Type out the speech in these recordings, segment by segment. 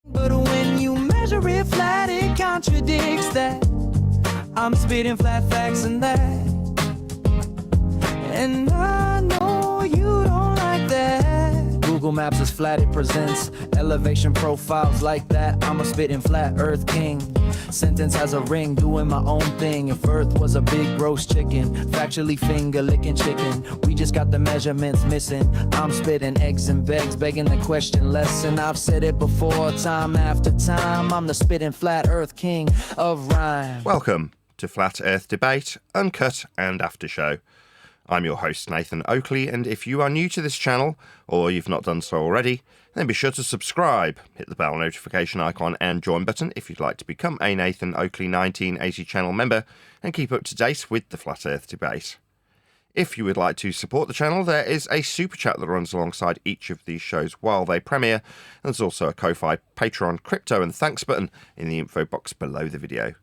But when you measure it flat, it contradicts that. I'm spitting flat facts and that. And I know you don't like that. Google Maps is flat, it presents elevation profiles like that. I'm a spitting flat earth king. Sentence has a ring, doing my own thing. If earth was a big roast chicken, factually finger licking chicken. We just got the measurements missing. I'm spitting eggs and vegs, begging the question lesson. I've said it before, time after time. I'm the spitting flat earth king of rhyme. Welcome to Flat Earth Debate, Uncut and After Show. I'm your host, Nathan Oakley, and if you are new to this channel, or you've not done so already, then be sure to subscribe, hit the bell notification icon and join button if you'd like to become a Nathan Oakley 1980 channel member and keep up to date with the Flat Earth Debate. If you would like to support the channel, there is a super chat that runs alongside each of these shows while they premiere, and there's also a Ko-Fi, Patreon, crypto and thanks button in the info box below the video.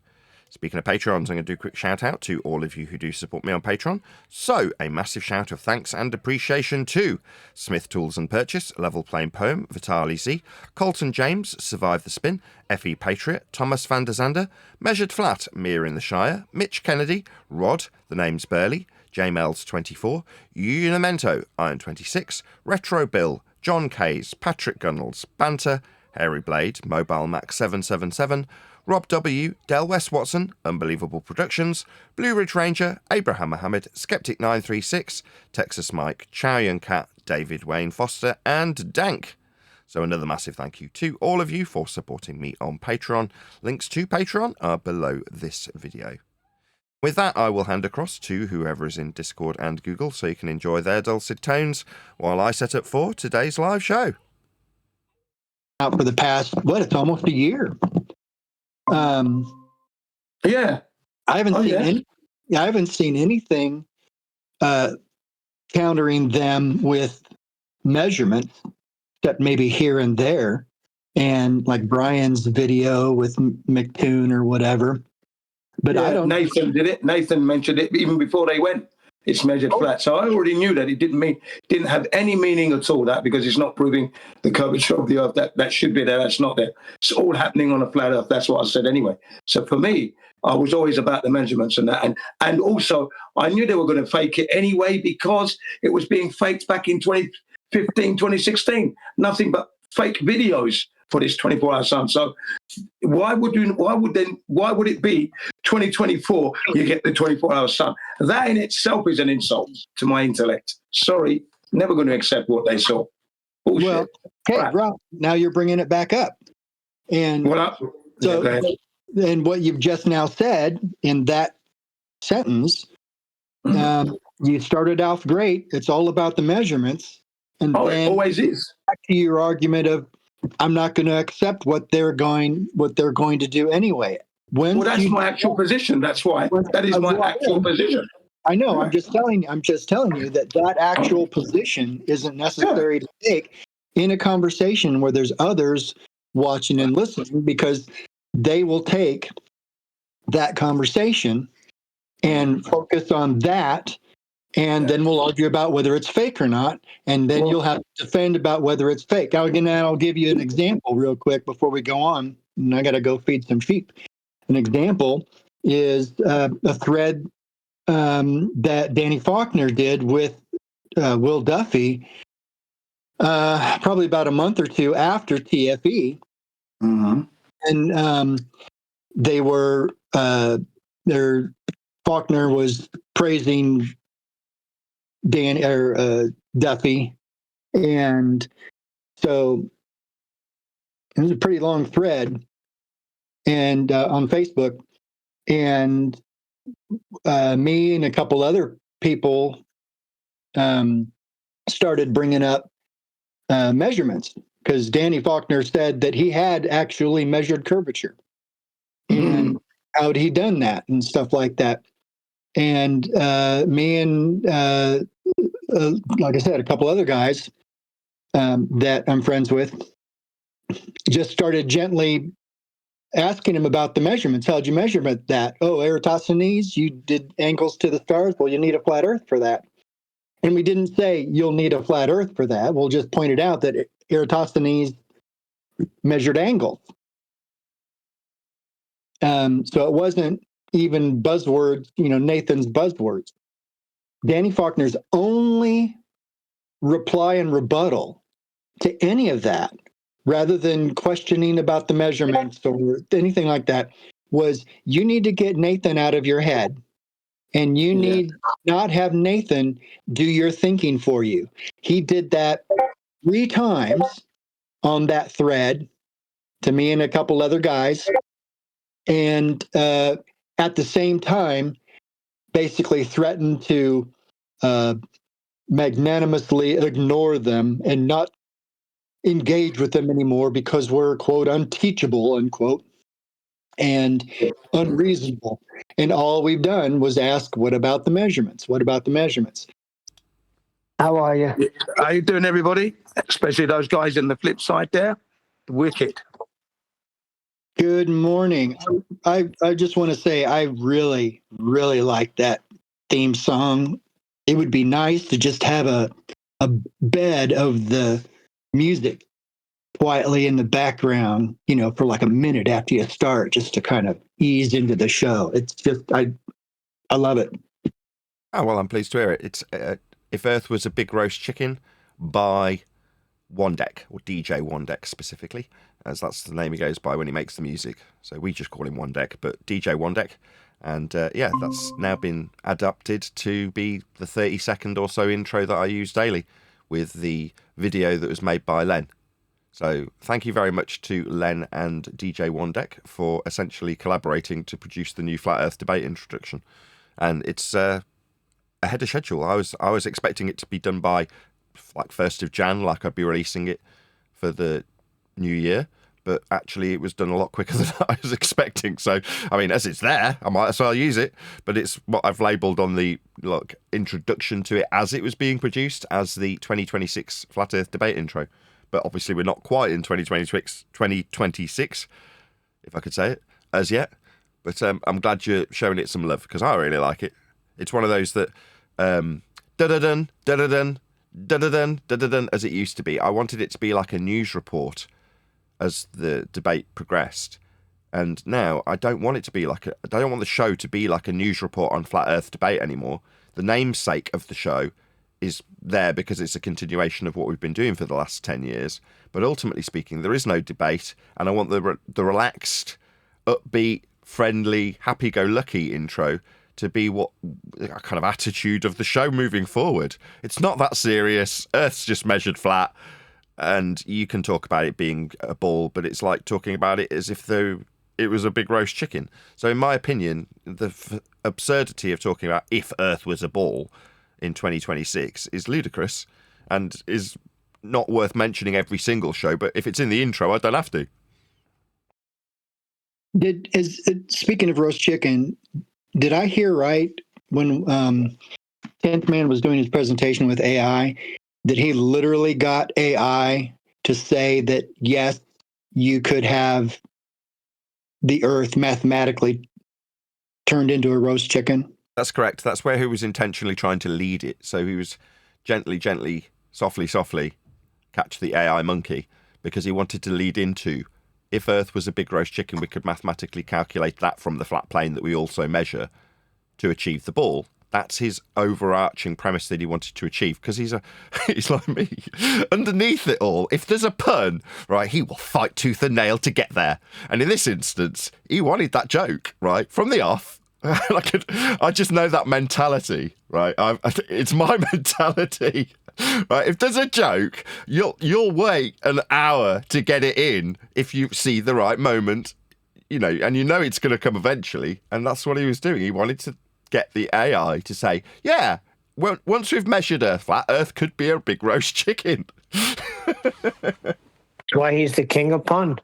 Speaking of Patreons, I'm going to do a quick shout out to all of you who do support me on Patreon. So, a massive shout of thanks and appreciation to Smith Tools and Purchase, Level Plain Poem, Vitali Z, Colton James, Survive the Spin, F.E. Patriot, Thomas van der Zander, Measured Flat, Mere in the Shire, Mitch Kennedy, Rod, The Name's Burley, JMels24, Unimento, Iron26, Retro Bill, John Kays, Patrick Gunnels, Banter, Hairy Blade, Mobile Mac 777, Rob W, Del West Watson, Unbelievable Productions, Blue Ridge Ranger, Abraham Mohammed, Skeptic 936, Texas Mike, Chow Yun Cat, David Wayne Foster, and Dank. So another massive thank you to all of you for supporting me on Patreon. Links to Patreon are below this video. With that, I will hand across to whoever is in Discord and Google so you can enjoy their dulcet tones while I set up for today's live show. Out for the past, it's almost a year. Yeah, I haven't seen anything countering them with measurements, except maybe here and there, and like Brian's video with McToon or whatever. But yeah, I don't. Nathan did it. Nathan mentioned it even before they went. It's measured flat. So I already knew that it didn't have any meaning at all, that because it's not proving the curvature of the earth. That should be there. That's not there. It's all happening on a flat earth. That's what I said anyway. So for me, I was always about the measurements and that. And also, I knew they were going to fake it anyway because it was being faked back in 2015, 2016. Nothing but fake videos for this 24-hour sun. So why would it be 2024 you get the 24-hour sun? That in itself is an insult to my intellect. Sorry, never going to accept what they saw. Bullshit. Well, hey, Rob, now you're bringing it back up. And and what you've just now said in that sentence, you started off great. It's all about the measurements. And it always is. Back to your argument of, I'm not going to accept what they're going to do anyway. That's my actual position. That's why. That is my actual position. I know. I'm just telling you that actual position isn't necessary to take in a conversation where there's others watching and listening, because they will take that conversation and focus on that. And then we'll argue about whether it's fake or not. And then you'll have to defend about whether it's fake. I'll give you an example real quick before we go on. And I got to go feed some sheep. An example is a thread that Danny Faulkner did with Will Duffy probably about a month or two after TFE. Mm-hmm. And they were, Faulkner was praising Duffy, and so it was a pretty long thread, and on Facebook, and me and a couple other people started bringing up measurements, because Danny Faulkner said that he had actually measured curvature, and how'd he done that and stuff like that. And me and, like I said, a couple other guys that I'm friends with just started gently asking him about the measurements. How'd you measure that? Oh, Eratosthenes, you did angles to the stars. Well, you need a flat earth for that. And we didn't say you'll need a flat earth for that. We'll just point it out that Eratosthenes measured angles. So it wasn't even buzzwords, Nathan's buzzwords. Danny Faulkner's only reply and rebuttal to any of that, rather than questioning about the measurements or anything like that, was you need to get Nathan out of your head, and you need not have Nathan do your thinking for you. He did that 3 times on that thread to me and a couple other guys. And at the same time, basically threatened to magnanimously ignore them and not engage with them anymore because we're, quote, unteachable, unquote, and unreasonable. And all we've done was ask, what about the measurements? What about the measurements? How are you? How you doing, everybody? Especially those guys in the flip side there. Wicked. Good morning. I just want to say I really, really like that theme song. It would be nice to just have a bed of the music quietly in the background, for like a minute after you start, just to kind of ease into the show. It's just, I love it. Oh, well, I'm pleased to hear it. It's If Earth Was a Big Roast Chicken by One Deck, or DJ One Deck specifically, as that's the name he goes by when he makes the music. So we just call him One Deck, but DJ One Deck. And that's now been adapted to be the 30-second or so intro that I use daily with the video that was made by Len. So thank you very much to Len and DJ One Deck for essentially collaborating to produce the new Flat Earth debate introduction. And it's ahead of schedule. I was expecting it to be done by like 1st of Jan, like I'd be releasing it for the new year, but actually it was done a lot quicker than I was expecting. So, I mean, as it's there, I might as well use it, but it's what I've labelled on the introduction to it as it was being produced as the 2026 Flat Earth debate intro. But obviously we're not quite in 2026, if I could say it, as yet. But I'm glad you're showing it some love, because I really like it. It's one of those that da-da-dun, da-da-dun, da-da-dun, da-da-dun, as it used to be. I wanted it to be like a news report as the debate progressed. And now I don't want it to be I don't want the show to be like a news report on Flat Earth debate anymore. The namesake of the show is there because it's a continuation of what we've been doing for the last 10 years. But ultimately speaking, there is no debate, and I want the relaxed, upbeat, friendly, happy-go-lucky intro to be what kind of attitude of the show moving forward. It's not that serious. Earth's just measured flat, and you can talk about it being a ball, but it's like talking about it as if though it was a big roast chicken. So in my opinion, the absurdity of talking about if Earth was a ball in 2026 is ludicrous and is not worth mentioning every single show, but if it's in the intro, I don't have to. Speaking of roast chicken, did I hear right when 10th Man was doing his presentation with AI that he literally got AI to say that, yes, you could have the Earth mathematically turned into a roast chicken? That's correct. That's where he was intentionally trying to lead it. So he was gently, softly catch the AI monkey, because he wanted to lead into, if Earth was a big roast chicken, we could mathematically calculate that from the flat plane that we also measure to achieve the ball. That's his overarching premise that he wanted to achieve, because he's like me. Underneath it all, if there's a pun, right, he will fight tooth and nail to get there. And in this instance, he wanted that joke, right, from the off. I just know that mentality, right? It's my mentality, right? If there's a joke, you'll wait an hour to get it in if you see the right moment, and it's going to come eventually. And that's what he was doing. He wanted to get the AI to say, yeah, well, once we've measured Earth flat, Earth could be a big roast chicken. That's why he's the king of pun.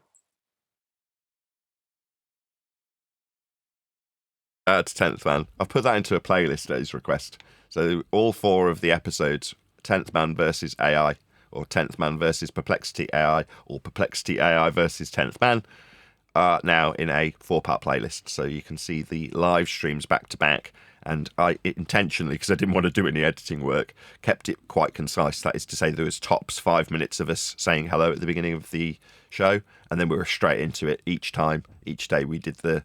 It's 10th Man. I've put that into a playlist at his request. So all 4 of the episodes, 10th Man versus AI, or 10th Man versus Perplexity AI, or Perplexity AI versus 10th Man, are now in a 4-part playlist. So you can see the live streams back to back And I intentionally, because I didn't want to do any editing work, kept it quite concise. That is to say, there was tops 5 minutes of us saying hello at the beginning of the show, and then we were straight into it each day we did the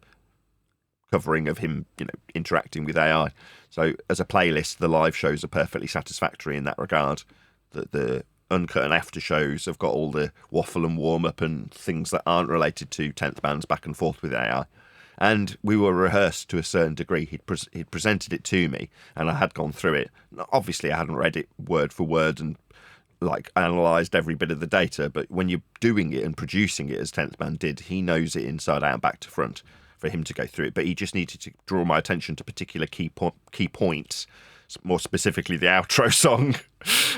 covering of him, interacting with AI. So as a playlist, the live shows are perfectly satisfactory in that regard. The Uncut and after shows have got all the waffle and warm up and things that aren't related to 10th Man's back and forth with AI. And we were rehearsed to a certain degree. He'd presented it to me, and I had gone through it. Obviously, I hadn't read it word for word and analysed every bit of the data. But when you're doing it and producing it, as 10th Man did, he knows it inside out, back to front, for him to go through it. But he just needed to draw my attention to particular key points, more specifically the outro song.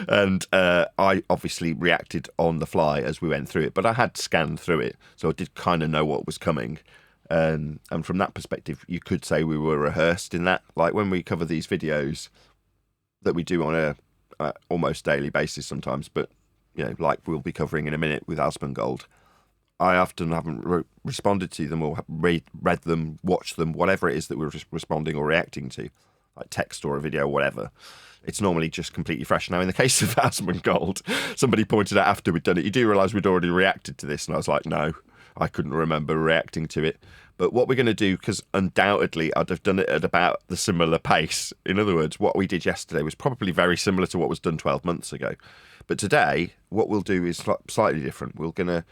And I obviously reacted on the fly as we went through it. But I had scanned through it, so I did kind of know what was coming. And from that perspective, you could say we were rehearsed in that. Like when we cover these videos that we do on a almost daily basis sometimes, but like we'll be covering in a minute with Asmongold, I often haven't responded to them or read them, watched them, whatever it is that we're responding or reacting to, like text or a video or whatever. It's normally just completely fresh. Now, in the case of Asmongold, somebody pointed out after we'd done it, you do realise we'd already reacted to this, and I was like, no, I couldn't remember reacting to it. But what we're going to do, because undoubtedly I'd have done it at about the similar pace. In other words, what we did yesterday was probably very similar to what was done 12 months ago. But today, what we'll do is slightly different. We're going to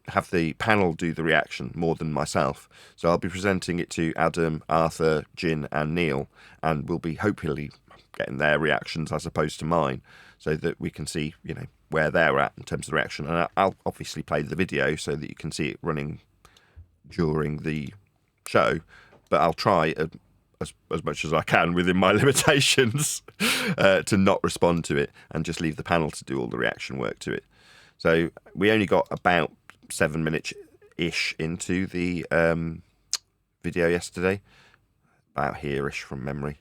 have the panel do the reaction more than myself. So I'll be presenting it to Adam, Arthur, Jin and Neil, and we'll be hopefully getting their reactions as opposed to mine, so that we can see, where they're at in terms of the reaction. And I'll obviously play the video so that you can see it running during the show, but I'll try as much as I can within my limitations to not respond to it and just leave the panel to do all the reaction work to it. So we only got about 7 minutes-ish into the video yesterday, about here-ish from memory.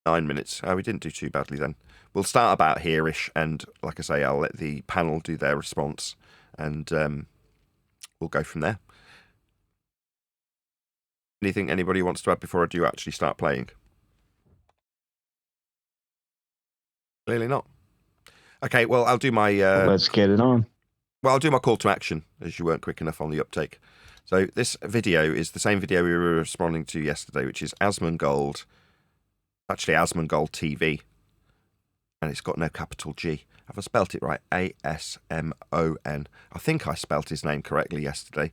9 minutes. Oh, we didn't do too badly then. We'll start about here-ish, and like I say, I'll let the panel do their response, and we'll go from there. Anything anybody wants to add before I do actually start playing? Clearly not. Okay, well, I'll do my... Let's get it on. Well, I'll do my call to action, as you weren't quick enough on the uptake. So this video is the same video we were responding to yesterday, which is Asmongold, actually Asmongold TV, and it's got no capital G. Have I spelt it right? A-S-M-O-N. I think I spelt his name correctly yesterday.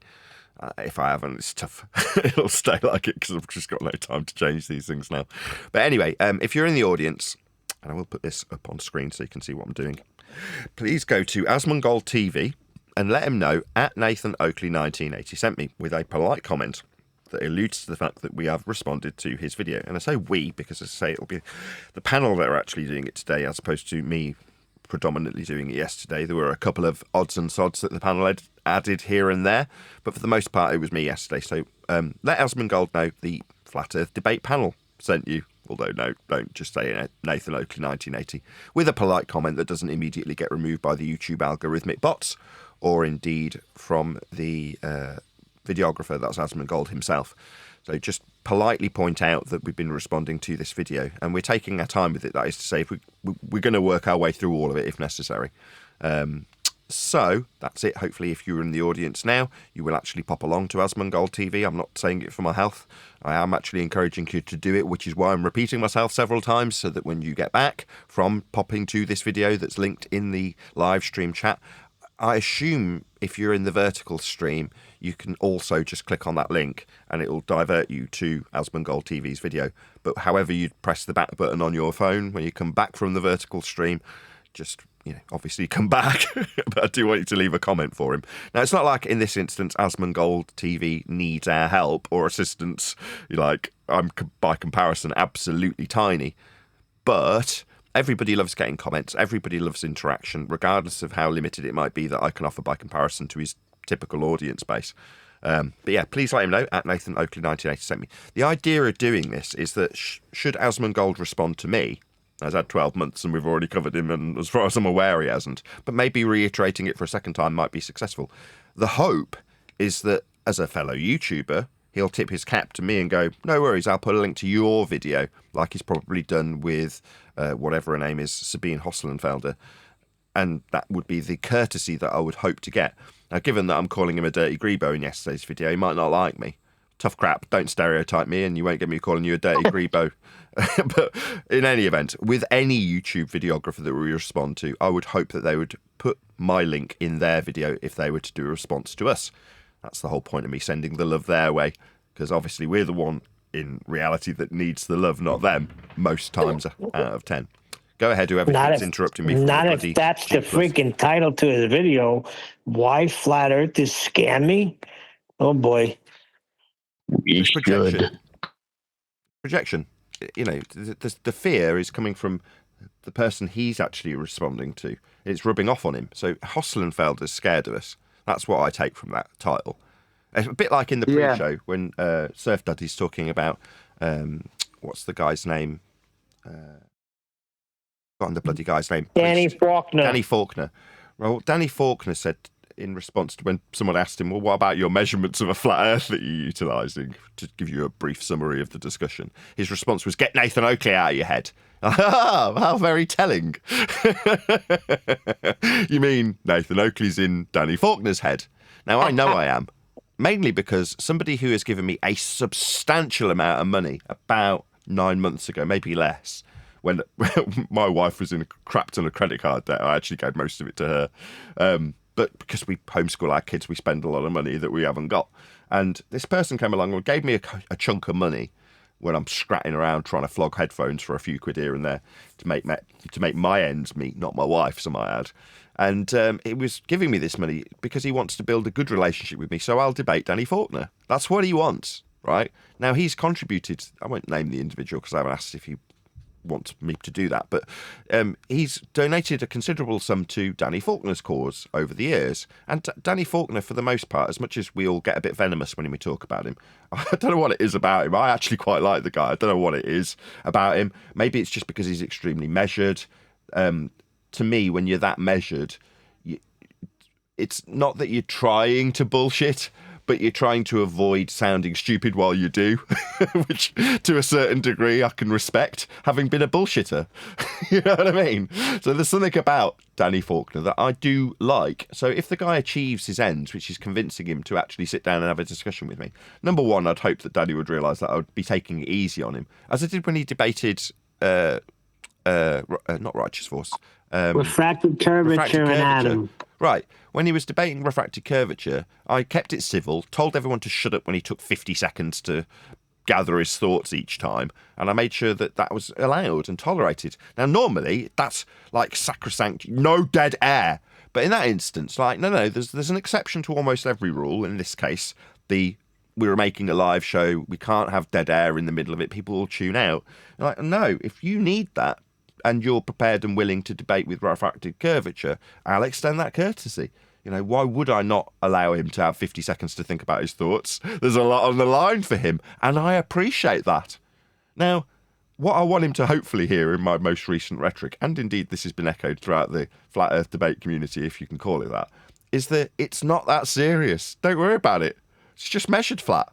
If I haven't, it's tough. It'll stay like it because I've just got no time to change these things now. But anyway, if you're in the audience, and I will put this up on screen so you can see what I'm doing, please go to Asmongold TV and let him know at Nathan Oakley 1980 sent me with a polite comment that alludes to the fact that we have responded to his video. And I say we because, as I say, it'll be the panel that are actually doing it today as opposed to me predominantly doing it yesterday. There were a couple of odds and sods that the panel had added here and there, but for the most part it was me yesterday. So let Asmongold know the Flat Earth debate panel sent you. Although, no, don't just say Nathan Oakley 1980, with a polite comment that doesn't immediately get removed by the YouTube algorithmic bots, or indeed from the videographer, that's Asmongold himself. So just politely point out that we've been responding to this video, and we're taking our time with it. That is to say, if we're going to work our way through all of it if necessary. So that's it. Hopefully, if you're in the audience now, you will actually pop along to Asmongold TV. I'm not saying it for my health. I am actually encouraging you to do it, which is why I'm repeating myself several times, so that when you get back from popping to this video that's linked in the live stream chat, I assume if you're in the vertical stream, you can also just click on that link and it will divert you to Asmongold TV's video. But however you press the back button on your phone when you come back from the vertical stream, just, obviously come back. But I do want you to leave a comment for him. Now, it's not like in this instance, Asmongold TV needs our help or assistance. I'm, by comparison, absolutely tiny. But everybody loves getting comments. Everybody loves interaction, regardless of how limited it might be that I can offer by comparison to his typical audience base. But yeah, please let him know at Nathan Oakley 1980 sent me. The idea of doing this is that should Asmongold respond to me, has had 12 months and we've already covered him, and as far as I'm aware he hasn't, but maybe reiterating it for a second time might be successful. The hope is that as a fellow YouTuber, he'll tip his cap to me and go, no worries, I'll put a link to your video, like he's probably done with whatever her name is, Sabine Hosselenfelder. And that would be the courtesy that I would hope to get. Now, given that I'm calling him a dirty grebo in yesterday's video, he might not like me. Tough crap, don't stereotype me, and you won't get me calling you a dirty grebo. But in any event, with any YouTube videographer that we respond to, I would hope that they would put my link in their video if they were to do a response to us. That's the whole point of me sending the love their way, because obviously we're the one in reality that needs the love, not them, most times out of 10. Go ahead, whoever keeps interrupting me. Not if that's the freaking title to his video. Why Flat Earth is scammy? Oh, boy. It's projection. Projection. You know, the fear is coming from the person he's actually responding to. It's rubbing off on him. So Hosselenfelder's scared of us. That's what I take from that title. It's a bit like in the pre-show when Surf Daddy's talking about, what's the guy's name? Forgotten the bloody guy's name. Danny Faulkner. Danny Faulkner. Well, Danny Faulkner said in response to when someone asked him, well, what about your measurements of a flat earth that you're utilising? To give you a brief summary of the discussion, his response was, get Nathan Oakley out of your head. How very telling. You mean Nathan Oakley's in Danny Faulkner's head? Now, I know I am. Mainly because somebody who has given me a substantial amount of money about 9 months ago, maybe less, when my wife was in crap ton of credit card debt, I actually gave most of it to her. But because we homeschool our kids, we spend a lot of money that we haven't got. And this person came along and gave me a chunk of money when I'm scratting around trying to flog headphones for a few quid here and there to make my ends meet, not my wife's, I might add. And he was giving me this money because he wants to build a good relationship with me, so I'll debate Danny Faulkner. That's what he wants, right? Now, he's contributed, I won't name the individual because I haven't asked if he wants me to do that, but he's donated a considerable sum to Danny Faulkner's cause over the years. And Danny Faulkner, for the most part, as much as we all get a bit venomous when we talk about him, I don't know what it is about him. I actually quite like the guy. I don't know what it is about him. Maybe it's just because he's extremely measured. To me, when you're that measured, it's not that you're trying to bullshit, but you're trying to avoid sounding stupid while you do, which to a certain degree I can respect, having been a bullshitter. You know what I mean? So there's something about Danny Faulkner that I do like. So if the guy achieves his ends, which is convincing him to actually sit down and have a discussion with me, number one, I'd hope that Danny would realise that I would be taking it easy on him, as I did when he debated not Righteous Force. Refracted curvature and atom. Right. When he was debating refracted curvature, I kept it civil, told everyone to shut up when he took 50 seconds to gather his thoughts each time, and I made sure that that was allowed and tolerated. Now, normally, that's like sacrosanct, no dead air. But in that instance, like, no, there's an exception to almost every rule. In this case, we were making a live show, we can't have dead air in the middle of it, people will tune out. Like, no, if you need that, and you're prepared and willing to debate with refracted curvature, I'll extend that courtesy. You know, why would I not allow him to have 50 seconds to think about his thoughts? There's a lot on the line for him, and I appreciate that. Now, what I want him to hopefully hear in my most recent rhetoric, and indeed this has been echoed throughout the Flat Earth debate community, if you can call it that, is that it's not that serious. Don't worry about it. It's just measured flat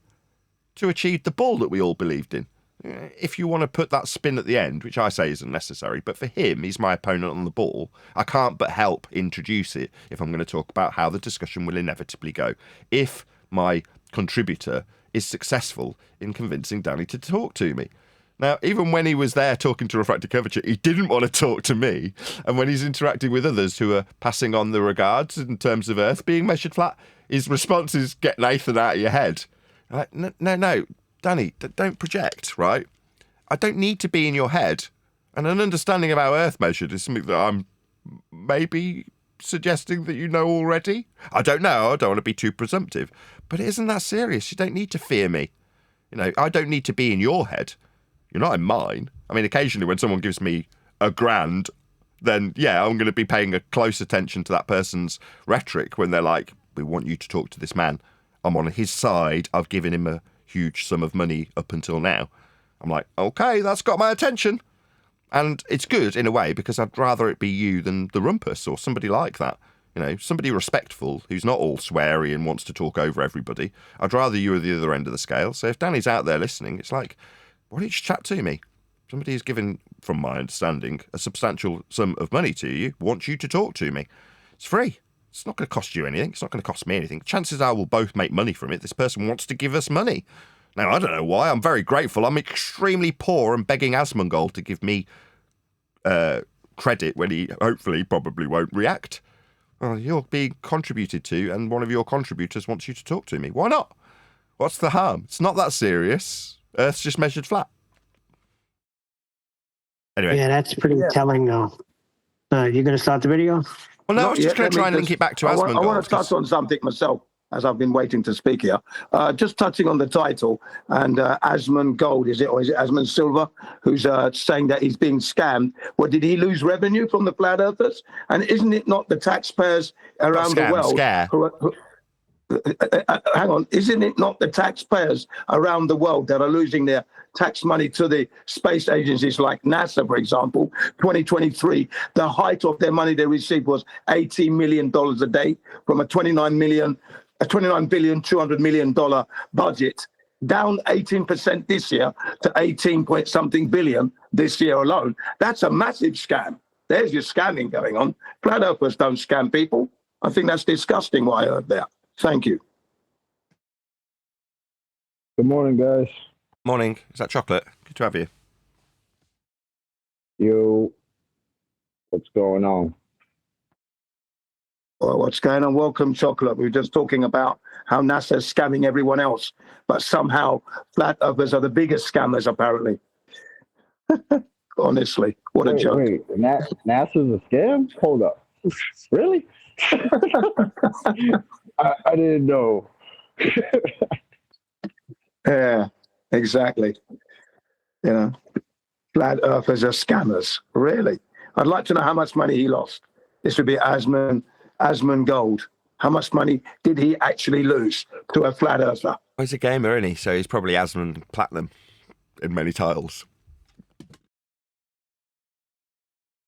to achieve the ball that we all believed in. If you want to put that spin at the end, which I say isn't necessary, but for him, he's my opponent on the ball, I can't but help introduce it if I'm going to talk about how the discussion will inevitably go. If my contributor is successful in convincing Danny to talk to me. Now, even when he was there talking to refracted curvature, he didn't want to talk to me. And when he's interacting with others who are passing on the regards in terms of Earth being measured flat, his response is, get Nathan out of your head. Like, no. Danny, don't project, right? I don't need to be in your head. And an understanding of how Earth measured is something that I'm maybe suggesting that you know already. I don't know. I don't want to be too presumptive. But it isn't that serious. You don't need to fear me. You know, I don't need to be in your head. You're not in mine. I mean, occasionally when someone gives me $1,000, then, yeah, I'm going to be paying a close attention to that person's rhetoric when they're like, we want you to talk to this man. I'm on his side. I've given him a huge sum of money up until now. I'm like, okay, that's got my attention. And it's good in a way because I'd rather it be you than the rumpus or somebody like that. You know, somebody respectful who's not all sweary and wants to talk over everybody. I'd rather you were the other end of the scale. So if Danny's out there listening, it's like, why don't you just chat to me? Somebody who's given, from my understanding, a substantial sum of money to you wants you to talk to me. It's free. It's not going to cost you anything. It's not going to cost me anything. Chances are we'll both make money from it. This person wants to give us money. Now, I don't know why. I'm very grateful. I'm extremely poor and begging Asmongold to give me credit when he hopefully probably won't react. Well, you're being contributed to, and one of your contributors wants you to talk to me. Why not? What's the harm? It's not that serious. Earth's just measured flat. Anyway. Yeah, that's pretty telling, though. You going to start the video? Well, no, I was just going to try and link it back to Asmongold. I want to touch on something myself, as I've been waiting to speak here. Just touching on the title, and Asmongold, is it Asmon Silver, who's saying that he's being scammed. Well, did he lose revenue from the flat earthers? And isn't it not the taxpayers around the world hang on, isn't it not the taxpayers around the world that are losing their tax money to the space agencies like NASA, for example? 2023, the height of their money they received was $80 million a day from a $29 billion, $200 million budget, down 18% this year to 18 point something billion this year alone. That's a massive scam. There's your scamming going on. Flat earthers don't scam people. I think that's disgusting what I heard there. Thank you. Good morning, guys. Morning. Is that Chocolate? Good to have you. Yo, what's going on? Well, what's going on? Welcome, Chocolate. We were just talking about how NASA's scamming everyone else, but somehow flat earthers are the biggest scammers, apparently. Honestly, what a joke. Wait, NASA's a scam? Hold up. Really? I didn't know. Yeah, exactly. You know, flat earthers are scammers. Really? I'd like to know how much money he lost. This would be Asmongold. How much money did he actually lose to a flat earther? Well, he's a gamer, isn't he? So he's probably Asmon Platinum in many titles.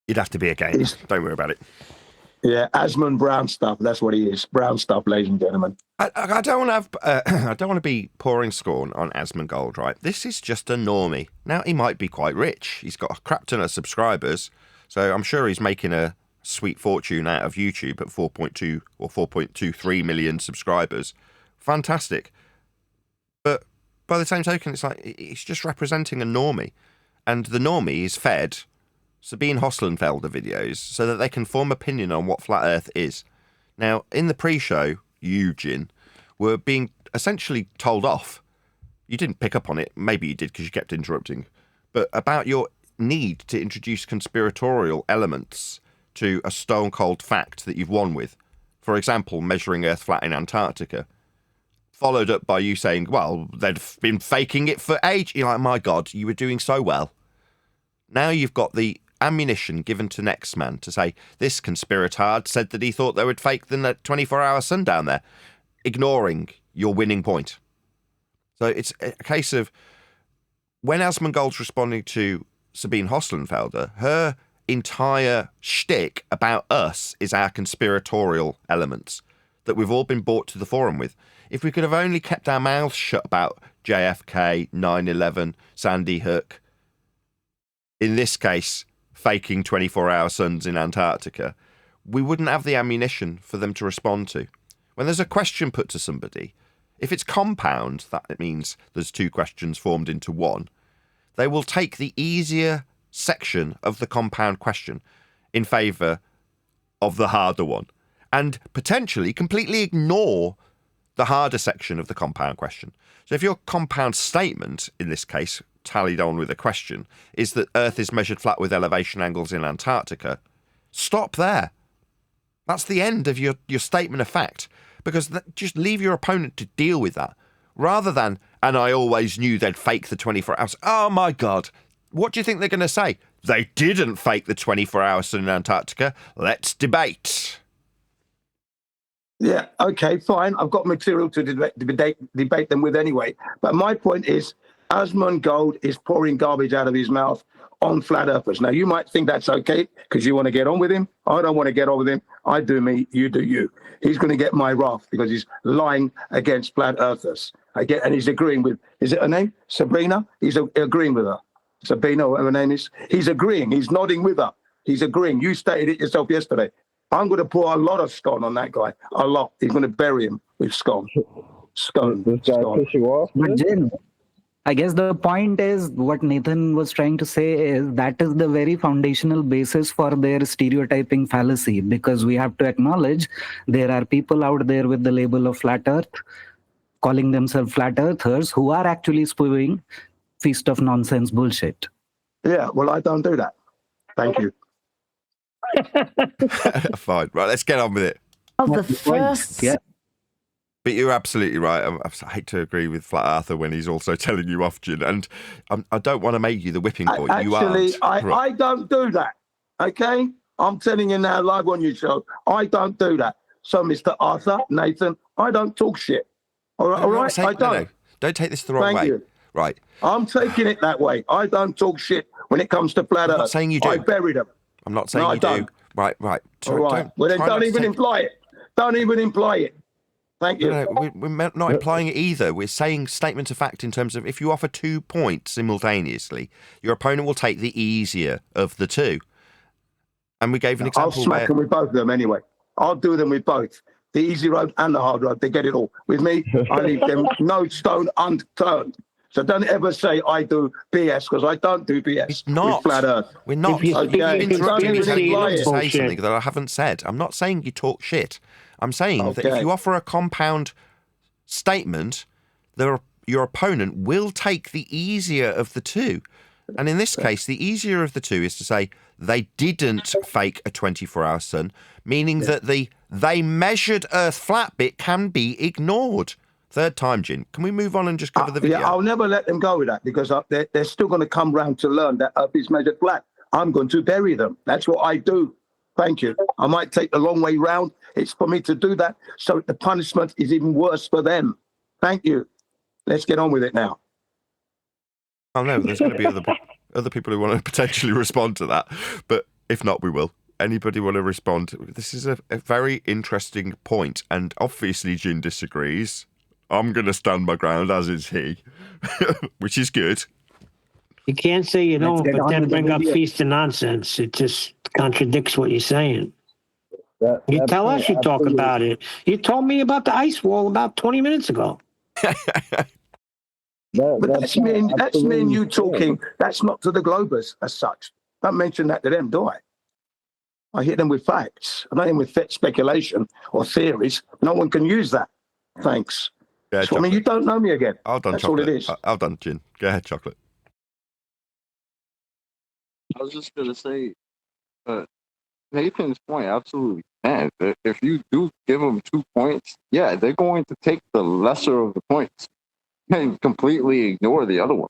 You'd have to be a gamer. Don't worry about it. Yeah, Asmon Brown stuff. That's what he is. Brown stuff, ladies and gentlemen. I don't want to have. I don't want to be pouring scorn on Asmongold, right? This is just a normie. Now he might be quite rich. He's got a crap ton of subscribers, so I'm sure he's making a sweet fortune out of YouTube at 4.2 or 4.23 million subscribers. Fantastic. But by the same token, it's like he's just representing a normie, and the normie is fed Sabine Hoslenfelder videos so that they can form opinion on what flat Earth is. Now, in the pre-show, you, Jin, were being essentially told off. You didn't pick up on it. Maybe you did because you kept interrupting. But about your need to introduce conspiratorial elements to a stone-cold fact that you've won with. For example, measuring Earth flat in Antarctica. Followed up by you saying, well, they've been faking it for ages. You're like, my God, you were doing so well. Now you've got the ammunition given to next man to say, this conspiratard said that he thought they would fake the 24-hour sun down there, ignoring your winning point. So it's a case of, when Asmongold's responding to Sabine Hoslenfelder, her entire shtick about us is our conspiratorial elements that we've all been brought to the forum with. If we could have only kept our mouths shut about JFK, 9/11, Sandy Hook, in this case, faking 24-hour suns in Antarctica, we wouldn't have the ammunition for them to respond to. When there's a question put to somebody, if it's compound, that means there's two questions formed into one, they will take the easier section of the compound question in favour of the harder one, and potentially completely ignore the harder section of the compound question. So if your compound statement, in this case, tallied on with a question, is that Earth is measured flat with elevation angles in Antarctica, stop there. That's the end of your statement of fact, because just leave your opponent to deal with that, rather than, and I always knew they'd fake the 24 hours. Oh my God, what do you think they're going to say? They didn't fake the 24-hour sun in Antarctica. Let's debate. Yeah, okay, fine. I've got material to debate them with anyway. But my point is, Asmongold is pouring garbage out of his mouth on flat earthers. Now, you might think that's okay because you want to get on with him. I don't want to get on with him. I do me, you do you. He's going to get my wrath because he's lying against flat earthers. And he's agreeing with, is it her name? Sabrina? He's agreeing with her. Sabrina, whatever her name is. He's agreeing. He's nodding with her. He's agreeing. You stated it yourself yesterday. I'm going to pour a lot of scone on that guy. A lot. He's going to bury him with scone. Scone. This guy Scone. piss you off? But Jin, I guess the point is what Nathan was trying to say is that is the very foundational basis for their stereotyping fallacy, because we have to acknowledge there are people out there with the label of flat earth, calling themselves flat earthers, who are actually spewing feast of nonsense bullshit. Yeah, well, I don't do that. Thank you. Fine. Right, let's get on with it. Of the That's the point. first, Yeah. But you're absolutely right. I hate to agree with Flat Earther when he's also telling you off, Jin. And I don't want to make you the whipping boy. You Actually, aren't. I don't do that. Okay? I'm telling you now live on your show. I don't do that. So, Mr. Arthur, Nathan, I don't talk shit. All right? I'm All not right? saying- I don't. No. Don't take this the wrong Thank way. you. Right. I'm taking it that way. I don't talk shit when it comes to flat I'm earth. not saying you do. I bury them. I'm not saying No, I you do. don't. Right. All Sorry, right. Well, then try not don't to even take- imply it. Don't even imply it. Thank you. No, we're not implying it either. We're saying statement of fact in terms of if you offer 2 points simultaneously, your opponent will take the easier of the two. And we gave an I'll example smack where them with both of them anyway. I'll do them with both. The easy road and the hard road. They get it all. With me, I leave them no stone unturned. So don't ever say I do BS, because I don't do BS. it's not. With flat earth. We're not. If you You've speak interrupted me conspiracy, telling you not to it's say bullshit. something that I haven't said. I'm not saying you talk shit. I'm saying that if Okay. you offer a compound statement, your opponent will take the easier of the two. And in this case, the easier of the two is to say they didn't fake a 24-hour sun, meaning that the they measured Earth flat bit can be ignored. Third time, Jin. Can we move on and just cover the video? Yeah, I'll never let them go with that, because they're still going to come round to learn that Earth is measured flat. I'm going to bury them. That's what I do. Thank you. I might take the long way round. It's for me to do that, so the punishment is even worse for them. Thank you. Let's get on with it now. Oh no, there's going to be other people who want to potentially respond to that, but if not, we will. Anybody want to respond? This is a very interesting point, and obviously Jin disagrees. I'm going to stand my ground, as is he, which is good. You can't say you don't, get but on then with the bring up video. feast of nonsense. It just contradicts what you're saying. That Tell us you talk absolutely- about it. You told me about the ice wall about 20 minutes ago. But that's me and absolutely you true. talking. That's not to the Globers as such. Don't mention that to them, do I? I hit them with facts. I'm not in with speculation or theories. No one can use that. Thanks. Yeah, So, I mean, you don't know me again. I'll done That's chocolate. all it is. I'll done, Jin. Go ahead, chocolate. I was just gonna say, Nathan's point absolutely stands. If you do give them 2 points, yeah, they're going to take the lesser of the points and completely ignore the other one.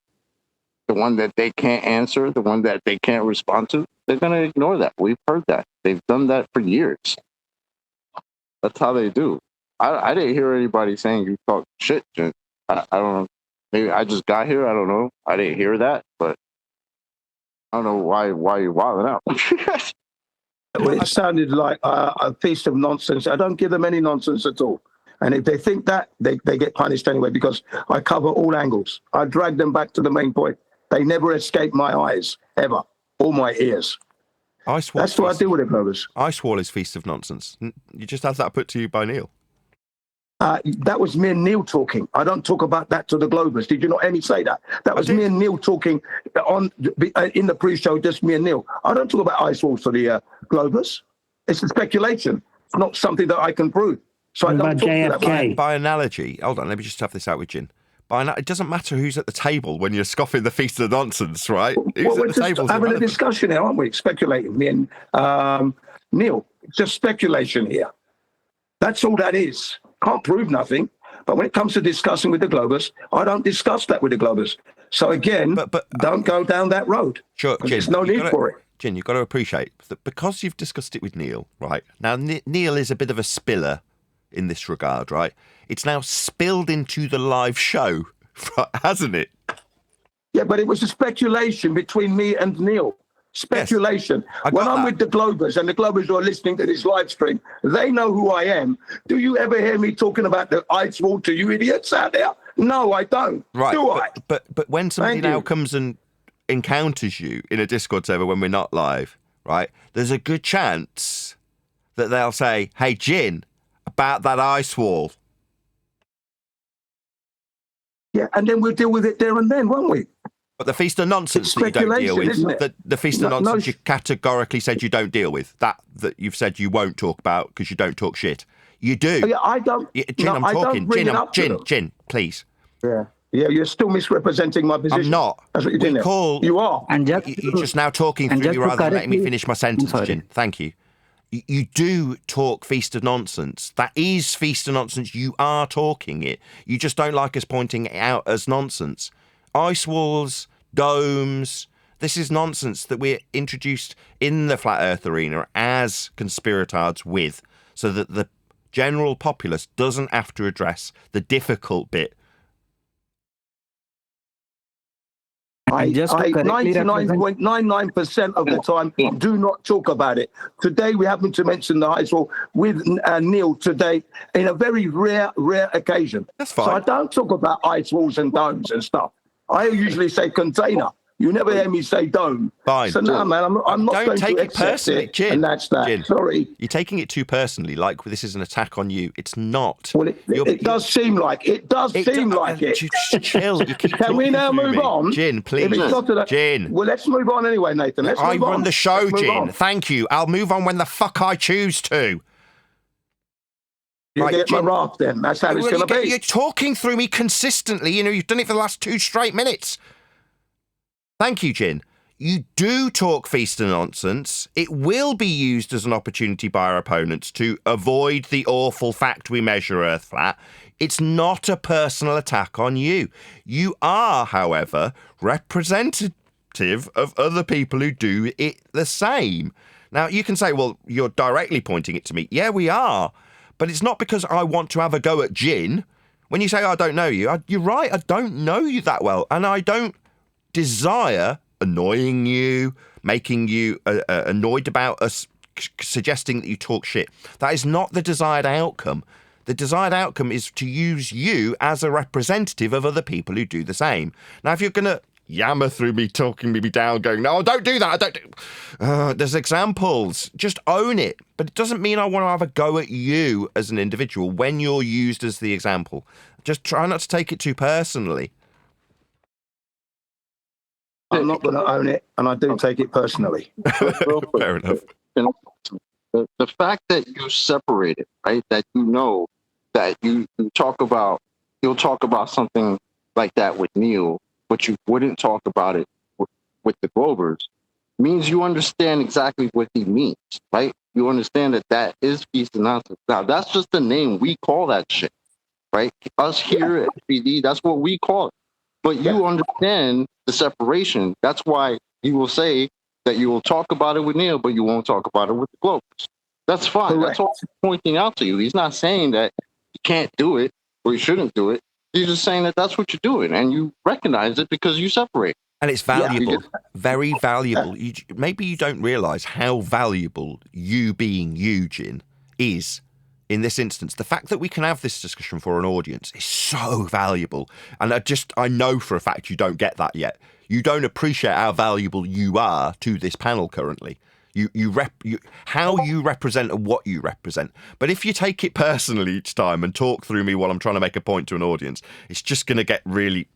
The one that they can't answer, the one that they can't respond to, they're gonna ignore that. We've heard that. They've done that for years. That's how they do. I didn't hear anybody saying you talk shit, Jen. I don't know. Maybe I just got here. I don't know. I didn't hear that, but I don't know why you're wilding out. Well, it sounded like a piece of nonsense. I don't give them any nonsense at all. And if they think that, they get punished anyway, because I cover all angles. I drag them back to the main point. They never escape my eyes, ever, or my ears. Ice Wall. That's what I do with the Globers. Ice Wall is Feast of Nonsense. You just had that put to you by Neil. That was me and Neil talking. I don't talk about that to the Globers. Did you not hear me say that? That was did. me and Neil talking in the pre-show, just me and Neil. I don't talk about ice walls to the Globers. It's a speculation. It's not something that I can prove. So What I don't about talk to that. JFK? By analogy, hold on, let me just have this out with Jin. It doesn't matter who's at the table when you're scoffing the Feast of Nonsense, right? Who's Well, we're at the just table? having a discussion here, aren't we? Speculating. Me and Neil. Just speculation here. That's all that is. Can't prove nothing. But when it comes to discussing with the Globers, I don't discuss that with the Globers. So again, But don't go down that road. Sure, Jin. There's no you've need gotta- for it. Jin, you've got to appreciate that because you've discussed it with Neil, right? Now, Neil is a bit of a spiller in this regard, right? It's now spilled into the live show, hasn't it? Yeah, but it was a speculation between me and Neil. Speculation. I When got I'm that. with the Globers and the Globers are listening to this live stream, they know who I am. Do you ever hear me talking about the ice wall to you idiots out there? No, I don't. Right. Do I? But when somebody Thank now you. comes and encounters you in a Discord server when we're not live, right? There's a good chance that they'll say, "Hey, Jin, about that ice wall." Yeah, and then we'll deal with it there and then, won't we? But the feast of nonsense It's that you don't deal speculation, with, isn't it? the feast of No, nonsense no. you categorically said you don't deal with, that you've said you won't talk about because you don't talk shit. You do. Yeah, I don't. Yeah, Jin, no, I'm I don't talking. bring Jin, it up to them. Jin, please. Yeah, you're still misrepresenting my position. I'm not. That's what you're doing there. You are. And just You're just now talking and through me just to rather than letting me correctly- finish my sentence, sorry. Jin. Thank you. You do talk feast of nonsense. That is feast of nonsense. You are talking it. You just don't like us pointing it out as nonsense. Ice walls, domes. This is nonsense that we're introduced in the flat earth arena as conspiratards with, so that the general populace doesn't have to address the difficult bit. just to correctly represent- 99.99% of the time do not talk about it. Today we happen to mention the ice wall with Neil today in a very rare occasion. That's fine. So I don't talk about ice walls and domes and stuff. I usually say container. You never hear me say dome. Fine. So no, man, I'm not Don't going take to it accept personally, it. Jin. And that's that. Jin. Sorry. You're taking it too personally, like this is an attack on you. It's not. Well, it does seem like it. Just chill. You keep Can we talking now through move me. on? Jin, If please. it's not to that- Jin. Well, let's move on anyway, Nathan. Let's I move on. run the show, Let's move Jin. on. Thank you. I'll move on when the fuck I choose to. You Right, get my Jin. wrath then. That's how it's going to be. You're talking through me consistently. You know, you've done it for the last 2 straight minutes. Thank you, Jin. You do talk feast of nonsense. It will be used as an opportunity by our opponents to avoid the awful fact we measure Earth flat. It's not a personal attack on you. You are, however, representative of other people who do it the same. Now, you can say, well, you're directly pointing it to me. Yeah, we are. But it's not because I want to have a go at Jin. When you say, I don't know you, you're right, I don't know you that well. And I don't desire annoying you, making you annoyed about us, suggesting that you talk shit. That is not the desired outcome. The desired outcome is to use you as a representative of other people who do the same. Now, if you're going to yammer through me, talking me down, going, no, don't do that, I don't do... there's examples. Just own it. But it doesn't mean I want to have a go at you as an individual when you're used as the example. Just try not to take it too personally. I'm not going to own it, and I do take it personally. Real quick. Fair enough. The fact that you separate it, right? That you know that you'll talk about something like that with Neil, but you wouldn't talk about it with the Glovers, means you understand exactly what he means, right? You understand that is feast of nonsense. Now, that's just the name we call that shit, right? Us here at PD, that's what we call it. But you understand the separation. That's why you will say that you will talk about it with Neil, but you won't talk about it with the Glovers. That's fine. Correct. That's all he's pointing out to you. He's not saying that you can't do it or you shouldn't do it. He's just saying that that's what you're doing, and you recognize it because you separate. And it's valuable, very valuable. Maybe you don't realise how valuable you being you, Jin, is in this instance. The fact that we can have this discussion for an audience is so valuable. And I know for a fact you don't get that yet. You don't appreciate how valuable you are to this panel currently. How you represent and what you represent. But if you take it personally each time and talk through me while I'm trying to make a point to an audience, it's just going to get really,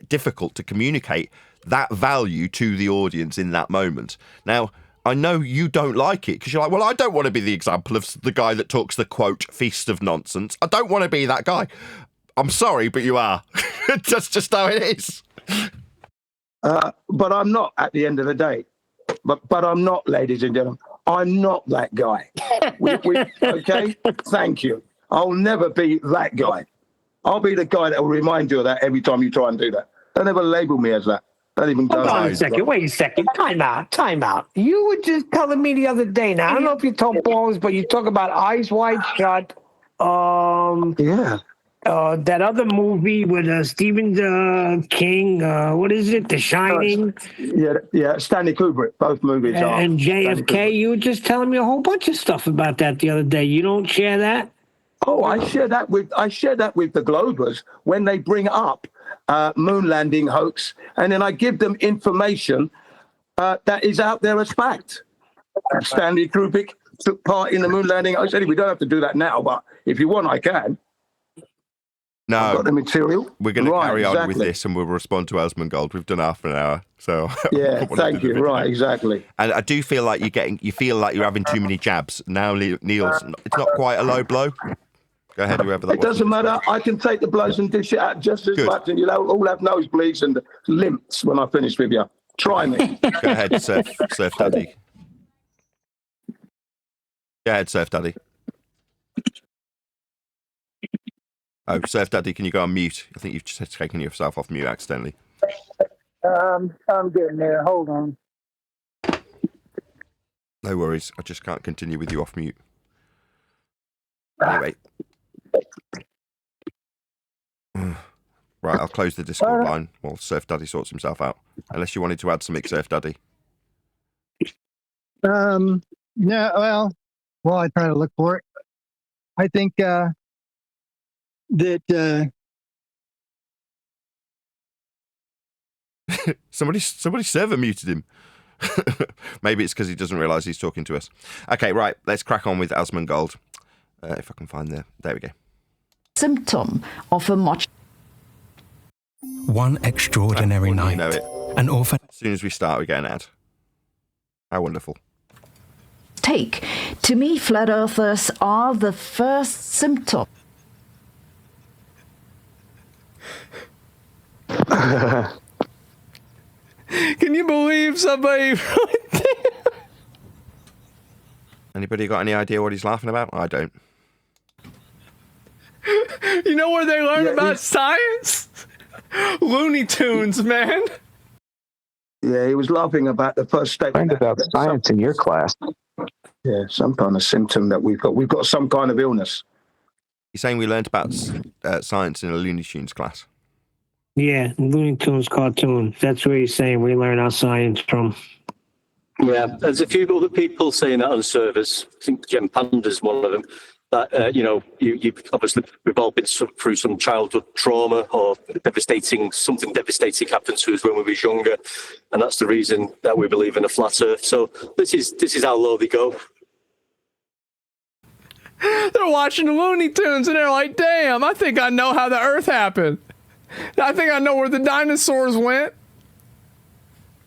difficult to communicate that value to the audience in that moment. Now, I know you don't like it because you're like, well, I don't want to be the example of the guy that talks the quote feast of nonsense. I don't want to be that guy. I'm sorry, but you are. That's just how it is. But I'm not at the end of the day. But I'm not, ladies and gentlemen. I'm not that guy. Okay? Thank you. I'll never be that guy. I'll be the guy that will remind you of that every time you try and do that. Don't ever label me as that. Don't even go. Hold on a second. Wait a second. Time out. You were just telling me the other day. Now, I don't know if you told Balls, but you talk about eyes wide shut. Yeah. That other movie with Stephen King, what is it? The Shining Yeah, Stanley Kubrick. Both movies are. and Stanley JFK. Kubrick. You were just telling me a whole bunch of stuff about that the other day. You don't share that? Oh, I share that with the Globers when they bring up moon landing hoax, and then I give them information that is out there as fact. Stanley Kubrick took part in the moon landing. I said we don't have to do that now, but if you want, I can. No, I've got the material. we're going to carry on with exactly. this, and we'll respond to Asmongold. We've done half an hour, so Yeah, thank you. Right, exactly. And I do feel like you feel like you're having too many jabs now. Neil's, it's not quite a low blow. Go ahead, whoever that was. It doesn't matter. I can take the blows and dish it out just as much, and you'll all have nosebleeds and limps when I finish with you. Try me. Go ahead, Surf Daddy. Go ahead, Surf Daddy. Oh, Surf Daddy, can you go on mute? I think you've just taken yourself off mute accidentally. I'm getting there. Hold on. No worries. I just can't continue with you off mute. Anyway. Right, I'll close the Discord line while Surf Daddy sorts himself out. Unless you wanted to add something, Surf Daddy. No, well, I try to look for it. I think that Somebody's server muted him. Maybe it's because he doesn't realise he's talking to us. Okay, right, let's crack on with Asmongold. If I can find there we go. Symptom of a much. One extraordinary night. You know it. An orphan. As soon as we start, we get an ad. How wonderful. Take. To me, flat earthers are the first symptom. Can you believe somebody right there? Anybody got any idea what he's laughing about? I don't. You know where they learn about science? Looney Tunes, man. Yeah, he was laughing about the first statement. Learned about science in your class. Yeah, some kind of symptom that we've got. We've got some kind of illness. You're saying we learned about science in a Looney Tunes class? Yeah, Looney Tunes cartoon. That's where he's saying we learn our science from. Yeah, there's a few other people saying that on servers. I think Jem Panda's one of them. That you've obviously we've all been through some childhood trauma or something devastating happened to us when we were younger, and that's the reason that we believe in a flat Earth. So this is how low they go. They're watching the Looney Tunes and they're like, "Damn, I think I know how the Earth happened. I think I know where the dinosaurs went."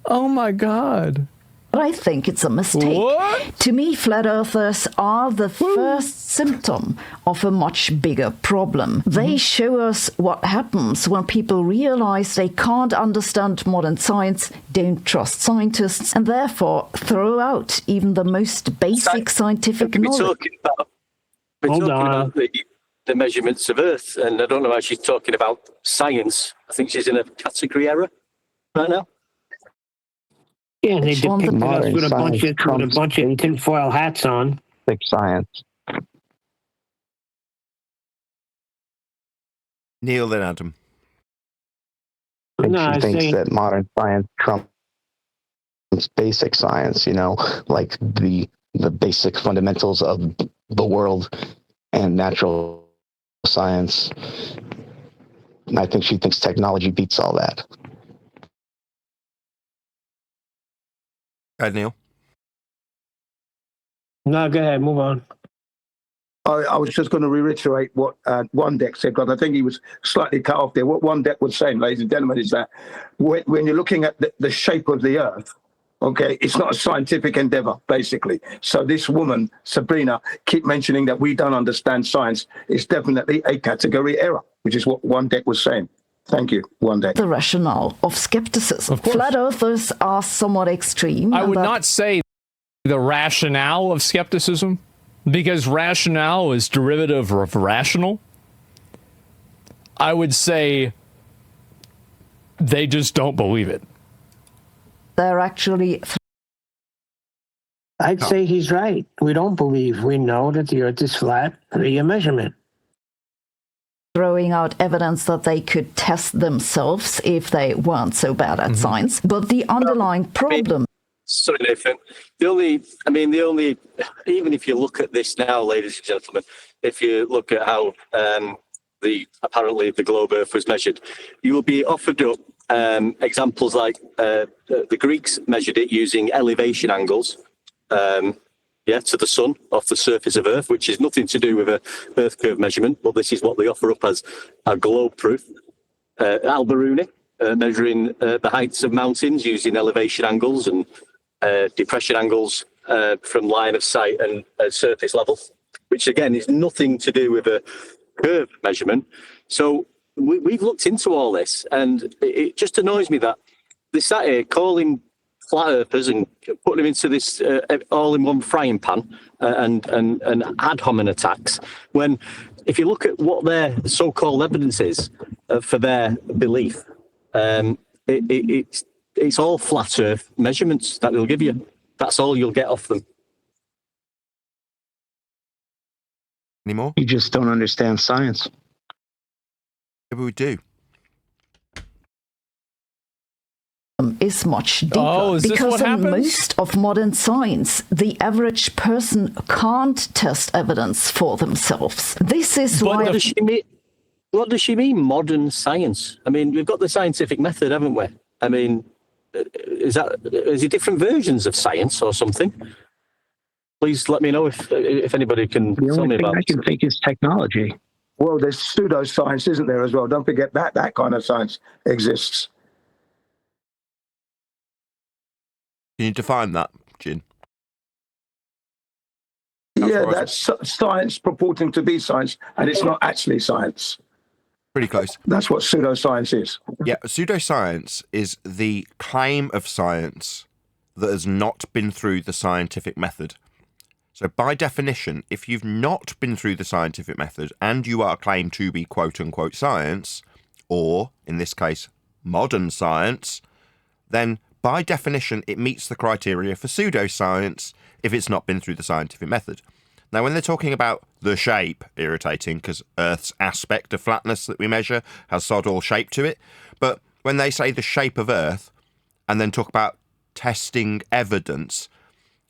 Oh my God. But I think it's a mistake. What? To me, flat earthers are the first symptom of a much bigger problem. They show us what happens when people realize they can't understand modern science, don't trust scientists, and therefore throw out even the most basic scientific knowledge. We're talking about the measurements of Earth, and I don't know how she's talking about science. I think she's in a category error right now. Yeah, and they depicted us with a bunch of tinfoil hats on. Big science. Neil, then Adam. And she thinks that modern science trumps basic science, like the basic fundamentals of the world and natural science. And I think she thinks technology beats all that. Go ahead, Neil. No, go ahead, move on. I was just going to reiterate what One Deck said, because I think he was slightly cut off there. What One Deck was saying, ladies and gentlemen, is that when you're looking at the shape of the Earth, okay, it's not a scientific endeavor, basically. So this woman, Sabrina, keep mentioning that we don't understand science. It's definitely a category error, which is what One Deck was saying. Thank you, One Deck. The rationale of skepticism. Flat earthers are somewhat extreme. I would not say the rationale of skepticism, because rationale is derivative of rational. I would say they just don't believe it. They're actually... I'd say he's right. We don't believe. We know that the Earth is flat via measurement. throwing out evidence that they could test themselves if they weren't so bad at science. But the underlying problem... Sorry, Nathan. Even if you look at this now, ladies and gentlemen, if you look at how apparently the globe Earth was measured, you will be offered up examples like the Greeks measured it using elevation angles, to the sun off the surface of Earth, which is nothing to do with a Earth curve measurement, but this is what they offer up as a globe proof. Al-Biruni measuring the heights of mountains using elevation angles and depression angles from line of sight and surface level, which again is nothing to do with a curve measurement. So we've looked into all this, and it just annoys me that they sat here calling flat earthers and putting them into this all-in-one frying pan and ad hominem attacks, when if you look at what their so-called evidence is for their belief, it's all flat earth measurements that they'll give you. That's all you'll get off them. Any more? You just don't understand science. Maybe we do. Is much deeper because in most of modern science, the average person can't test evidence for themselves. This is why... What does she mean, modern science? I mean, we've got the scientific method, haven't we? I mean, is it different versions of science or something? Please let me know if anybody can tell me about it. The only thing I can think is technology. Well, there's pseudoscience, isn't there, as well? Don't forget that kind of science exists. Can you define that, Jin? Yeah, that's science purporting to be science, and it's not actually science. Pretty close. That's what pseudoscience is. Yeah, pseudoscience is the claim of science that has not been through the scientific method. So by definition, if you've not been through the scientific method and you are claimed to be quote-unquote science, or, in this case, modern science, then by definition, it meets the criteria for pseudoscience if it's not been through the scientific method. Now, when they're talking about the shape, irritating, because Earth's aspect of flatness that we measure has sod all shape to it. But when they say the shape of Earth and then talk about testing evidence,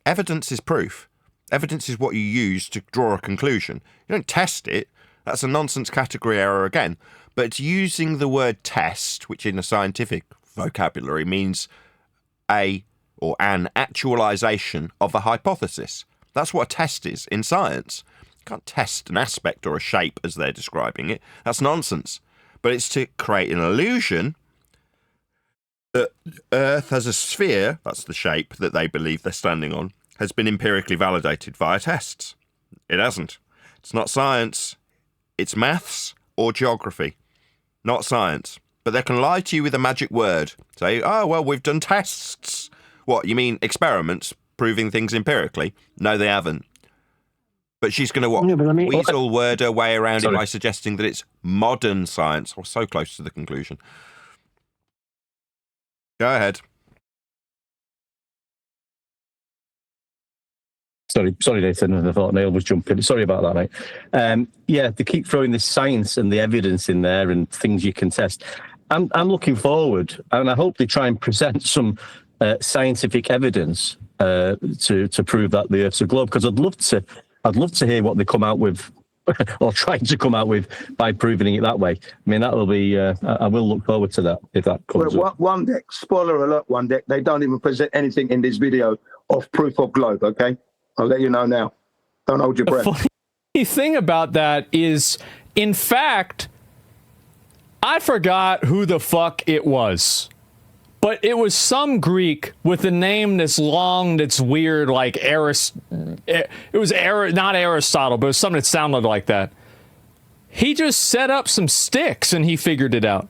evidence is proof. Evidence is what you use to draw a conclusion. You don't test it. That's a nonsense category error again. But it's using the word test, which in a scientific vocabulary means an actualization of a hypothesis. That's what a test is in science. You can't test an aspect or a shape as they're describing it. That's nonsense. But it's to create an illusion that Earth as a sphere, that's the shape that they believe they're standing on, has been empirically validated via tests. It hasn't. It's not science. It's maths or geography, not science. But they can lie to you with a magic word. Say, oh, well, we've done tests. What, you mean experiments proving things empirically? No, they haven't. But she's going to weasel word her way around it by suggesting that it's modern science. Or so close to the conclusion. Go ahead. Sorry, Nathan. I thought Neil was jumping. Sorry about that, mate. They keep throwing this science and the evidence in there and things you can test. I'm looking forward, and I hope they try and present some scientific evidence to prove that the Earth's a globe. Because I'd love to hear what they come out with, or trying to come out with by proving it that way. I mean, that will be. I will look forward to that if that comes. Well, one deck, spoiler alert, one deck. They don't even present anything in this video of proof of globe. Okay. I'll let you know now. Don't hold your breath. The funny thing about that is, in fact, I forgot who the fuck it was. But it was some Greek with a name that's long, that's weird, like not Aristotle, but it was something that sounded like that. He just set up some sticks and he figured it out.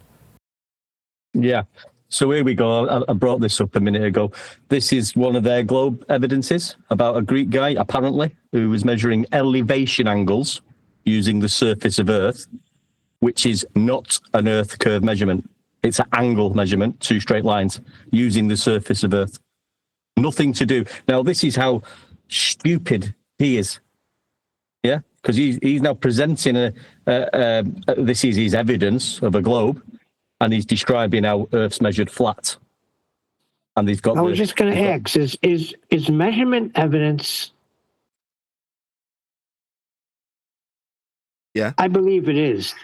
Yeah. So here we go. I brought this up a minute ago. This is one of their globe evidences about a Greek guy, apparently, who was measuring elevation angles using the surface of Earth, which is not an Earth curve measurement. It's an angle measurement, 2 straight lines, using the surface of Earth. Nothing to do. Now, this is how stupid he is. Yeah? because he's now presenting this is his evidence of a globe, and he's describing how Earth's measured flat. And he's got. I was just going to ask: is measurement evidence? Yeah, I believe it is.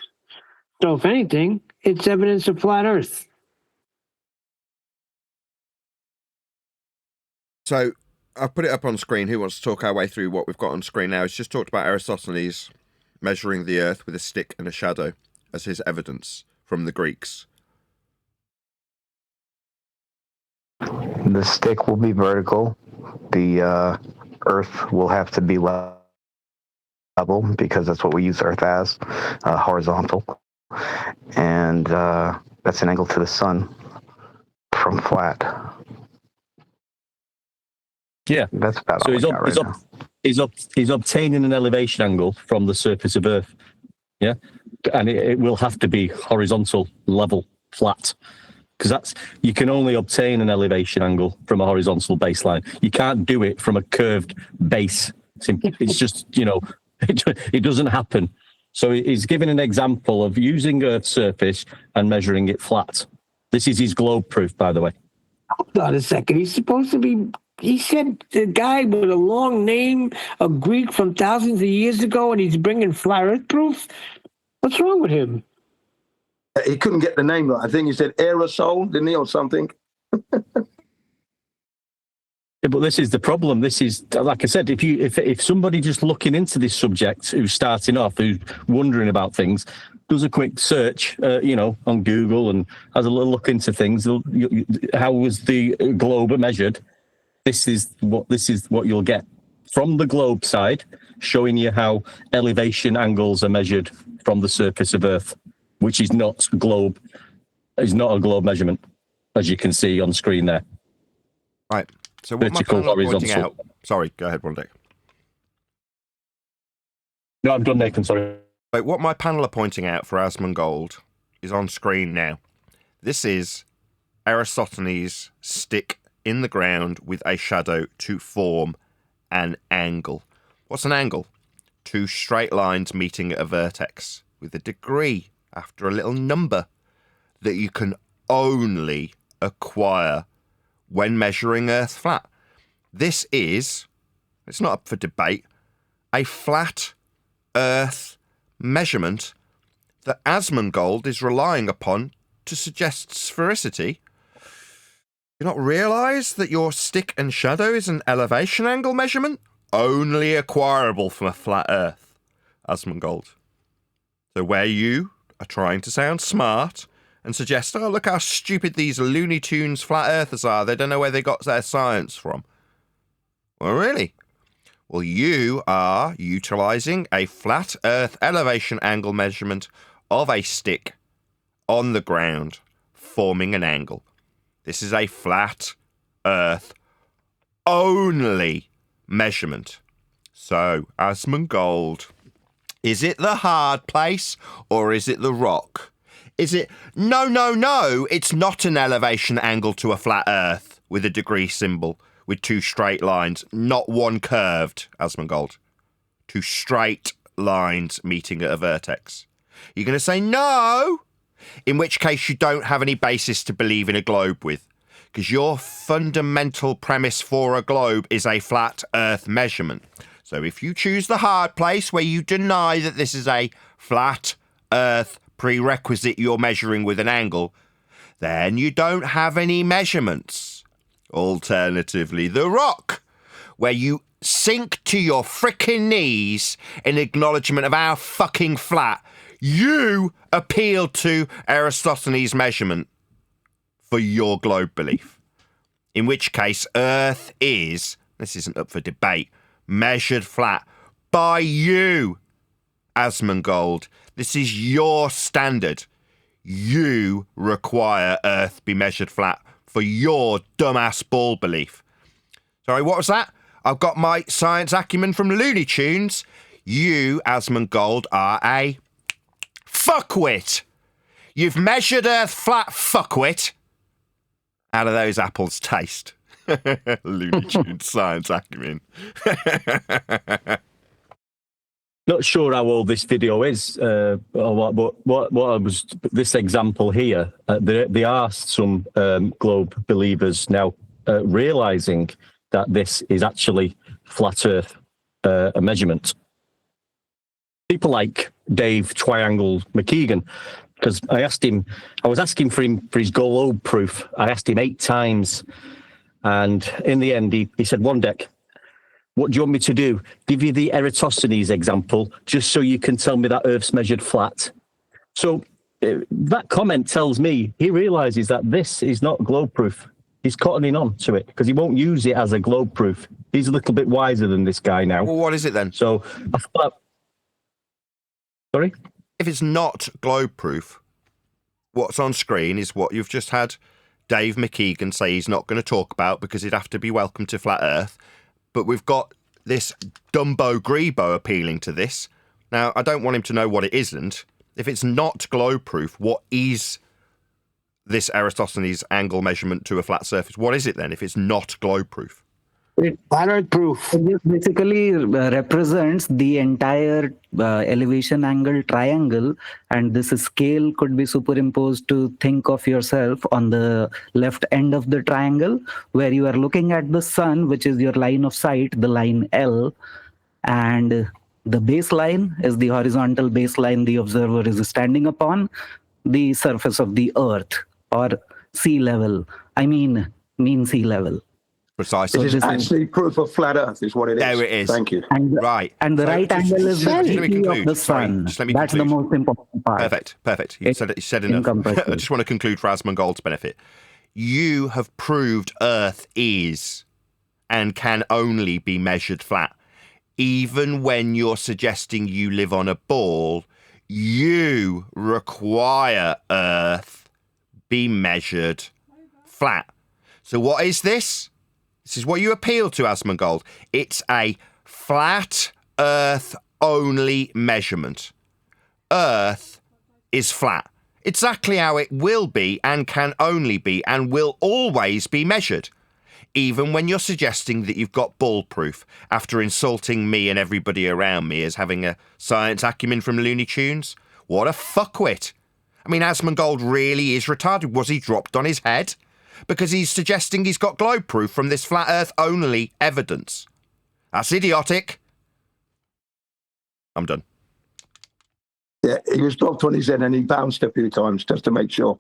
So, if anything, it's evidence of flat Earth. So I've put it up on screen. Who wants to talk our way through what we've got on screen now? It's just talked about Aristophanes measuring the Earth with a stick and a shadow as his evidence from the Greeks. The stick will be vertical. The Earth will have to be level because that's what we use Earth as, horizontal. And that's an angle to the sun from flat. Yeah, that's about so all he's obtaining an elevation angle from the surface of Earth. Yeah, and it will have to be horizontal, level, flat, because you can only obtain an elevation angle from a horizontal baseline. You can't do it from a curved base. It's just it doesn't happen. So he's giving an example of using Earth's surface and measuring it flat. This is his globe proof, by the way. Hold on a second. He's supposed to be. He said the guy with a long name, a Greek from thousands of years ago, and he's bringing flat Earth proof. What's wrong with him? He couldn't get the name right. I think he said aerosol, didn't he, or something? Yeah, but this is the problem. This is, like I said, if somebody just looking into this subject who's starting off, who's wondering about things, does a quick search, on Google and has a little look into things, how was the globe measured? This is what you'll get from the globe side, showing you how elevation angles are measured from the surface of Earth, which is not a globe measurement, as you can see on screen there. Right. So what vertical, my panel are pointing horizontal. out. Sorry, go ahead, Rondick. No, I'm done, Nathan. Sorry. But what my panel are pointing out for Asmongold is on screen now. This is Aristophanes' stick in the ground with a shadow to form an angle. What's an angle? Two straight lines meeting at a vertex with a degree after a little number that you can only acquire when measuring Earth flat. This is, it's not up for debate, a flat Earth measurement that Asmongold is relying upon to suggest sphericity. Do you not realise that your stick and shadow is an elevation angle measurement? Only acquirable from a flat Earth, Asmongold. So where you are trying to sound smart and suggest, oh, look how stupid these Looney Tunes flat earthers are. They don't know where they got their science from. Well, really? Well, you are utilising a flat Earth elevation angle measurement of a stick on the ground, forming an angle. This is a flat Earth only measurement. So, Asmongold, is it the hard place or is it the rock? Is it, no, it's not an elevation angle to a flat Earth with a degree symbol with two straight lines, not one curved, Asmongold. Two straight lines meeting at a vertex. You're going to say no, in which case you don't have any basis to believe in a globe with, because your fundamental premise for a globe is a flat Earth measurement. So if you choose the hard place where you deny that this is a flat Earth prerequisite you're measuring with an angle, then you don't have any measurements. Alternatively, the rock, where you sink to your frickin' knees in acknowledgement of how fucking flat you appeal to Aristophanes' measurement for your globe belief. In which case, Earth is, this isn't up for debate, measured flat by you, Asmongold. This is your standard. You require Earth be measured flat for your dumbass ball belief. Sorry, what was that? I've got my science acumen from Looney Tunes. You, Asmongold, are a fuckwit. You've measured Earth flat, fuckwit. How do those apples taste? Looney Tunes science acumen. not sure how old this video is, or what, but what I was, this example here, there are some globe believers now realizing that this is actually flat Earth a measurement. People like Dave Triangle McKeegan, because I was asking for his globe proof. I asked him 8 times, and in the end, he said, one deck. What do you want me to do? Give you the Eratosthenes example, just so you can tell me that Earth's measured flat. So that comment tells me he realizes that this is not globe proof. He's cottoning on to it because he won't use it as a globe proof. He's a little bit wiser than this guy now. Well, what is it then? So, sorry? If it's not globe proof, what's on screen is what you've just had Dave McKeegan say he's not going to talk about because he'd have to be welcome to flat Earth. But we've got this Dumbo Grebo appealing to this. Now, I don't want him to know what it isn't. If it's not globe proof, what is this Eratosthenes angle measurement to a flat surface? What is it then if it's not globe proof? Flat Earth proof. This basically represents the entire elevation angle triangle, and this scale could be superimposed to think of yourself on the left end of the triangle, where you are looking at the sun, which is your line of sight, the line L, and the baseline is the horizontal baseline the observer is standing upon, the surface of the Earth, or sea level. I mean sea level. Precisely. This is actually proof of flat Earth, is what it is. There it is. Thank you. Right. And the right angle is the degree of the sun. Just let me That's conclude. the most important part. Perfect. You said enough. I just want to conclude for Asmongold's benefit. You have proved Earth is and can only be measured flat. Even when you're suggesting you live on a ball, you require Earth be measured flat. So what is this? This is what you appeal to, Asmongold. It's a flat Earth only measurement. Earth is flat. Exactly how it will be and can only be and will always be measured. Even when you're suggesting that you've got ball proof after insulting me and everybody around me as having a science acumen from Looney Tunes. What a fuckwit. I mean, Asmongold really is retarded. Was he dropped on his head? Because he's suggesting he's got globe proof from this flat Earth only evidence. That's idiotic. I'm done. Yeah, he was dropped on his head and he bounced a few times just to make sure.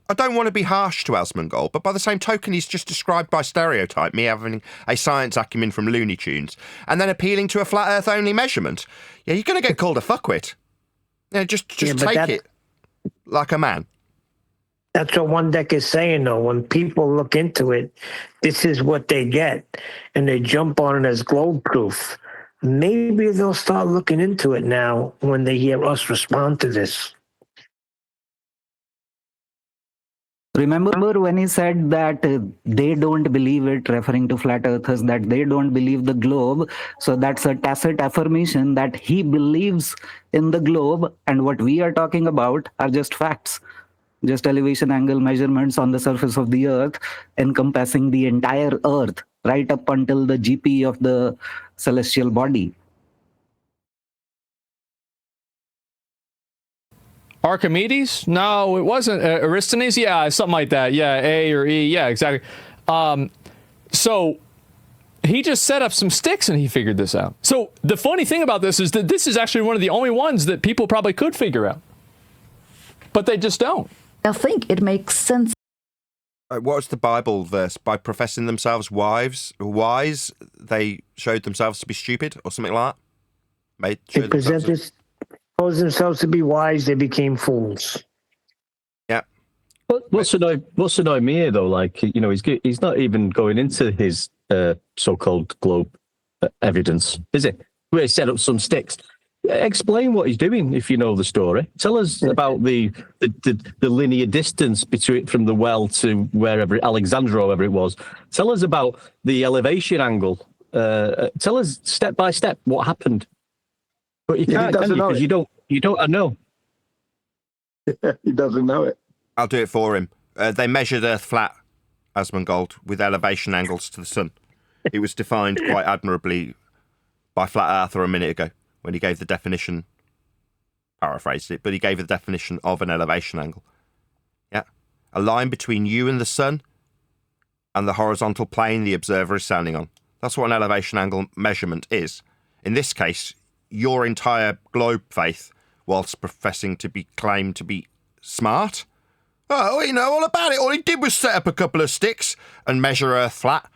I don't want to be harsh to Asmongold, but by the same token, he's just described by stereotype me having a science acumen from Looney Tunes and then appealing to a flat Earth only measurement. Yeah, you're going to get called a fuckwit. Yeah, just take it like a man. That's what one deck is saying, though. When people look into it, this is what they get, and they jump on it as globe proof. Maybe they'll start looking into it now when they hear us respond to this. Remember when he said that they don't believe it, referring to flat earthers, that they don't believe the globe. So that's a tacit affirmation that he believes in the globe, and what we are talking about are just facts. Just elevation angle measurements on the surface of the Earth, encompassing the entire Earth, right up until the GP of the celestial body. Archimedes? No, it wasn't. Aristophanes? Yeah, something like that. Yeah, A or E. Yeah, exactly. So he just set up some sticks and he figured this out. So the funny thing about this is that this is actually one of the only ones that people probably could figure out. But they just don't. I think it makes sense. What was the Bible verse? By professing themselves wise, they showed themselves to be stupid, or something like that. They posed themselves to be wise, they became fools. Yeah. What's annoying me here, though? Like, you know, he's not even going into his so-called globe evidence, is it? Where he set up some sticks. Explain what he's doing if you know the story. Tell us about the linear distance between from the well to wherever Alexandria or wherever it was. Tell us about the elevation angle. Tell us step by step what happened. But you can't, because you don't know. He doesn't know it. I'll do it for him. They measured Earth flat, Asmongold, with elevation angles to the sun. It was defined quite admirably by Flat Earther a minute ago when he gave the definition, paraphrased it, but he gave the definition of an elevation angle. Yeah. A line between you and the sun and the horizontal plane the observer is standing on. That's what an elevation angle measurement is. In this case, your entire globe faith, whilst professing to be claimed to be smart, oh, we know all about it. All he did was set up a couple of sticks and measure Earth flat.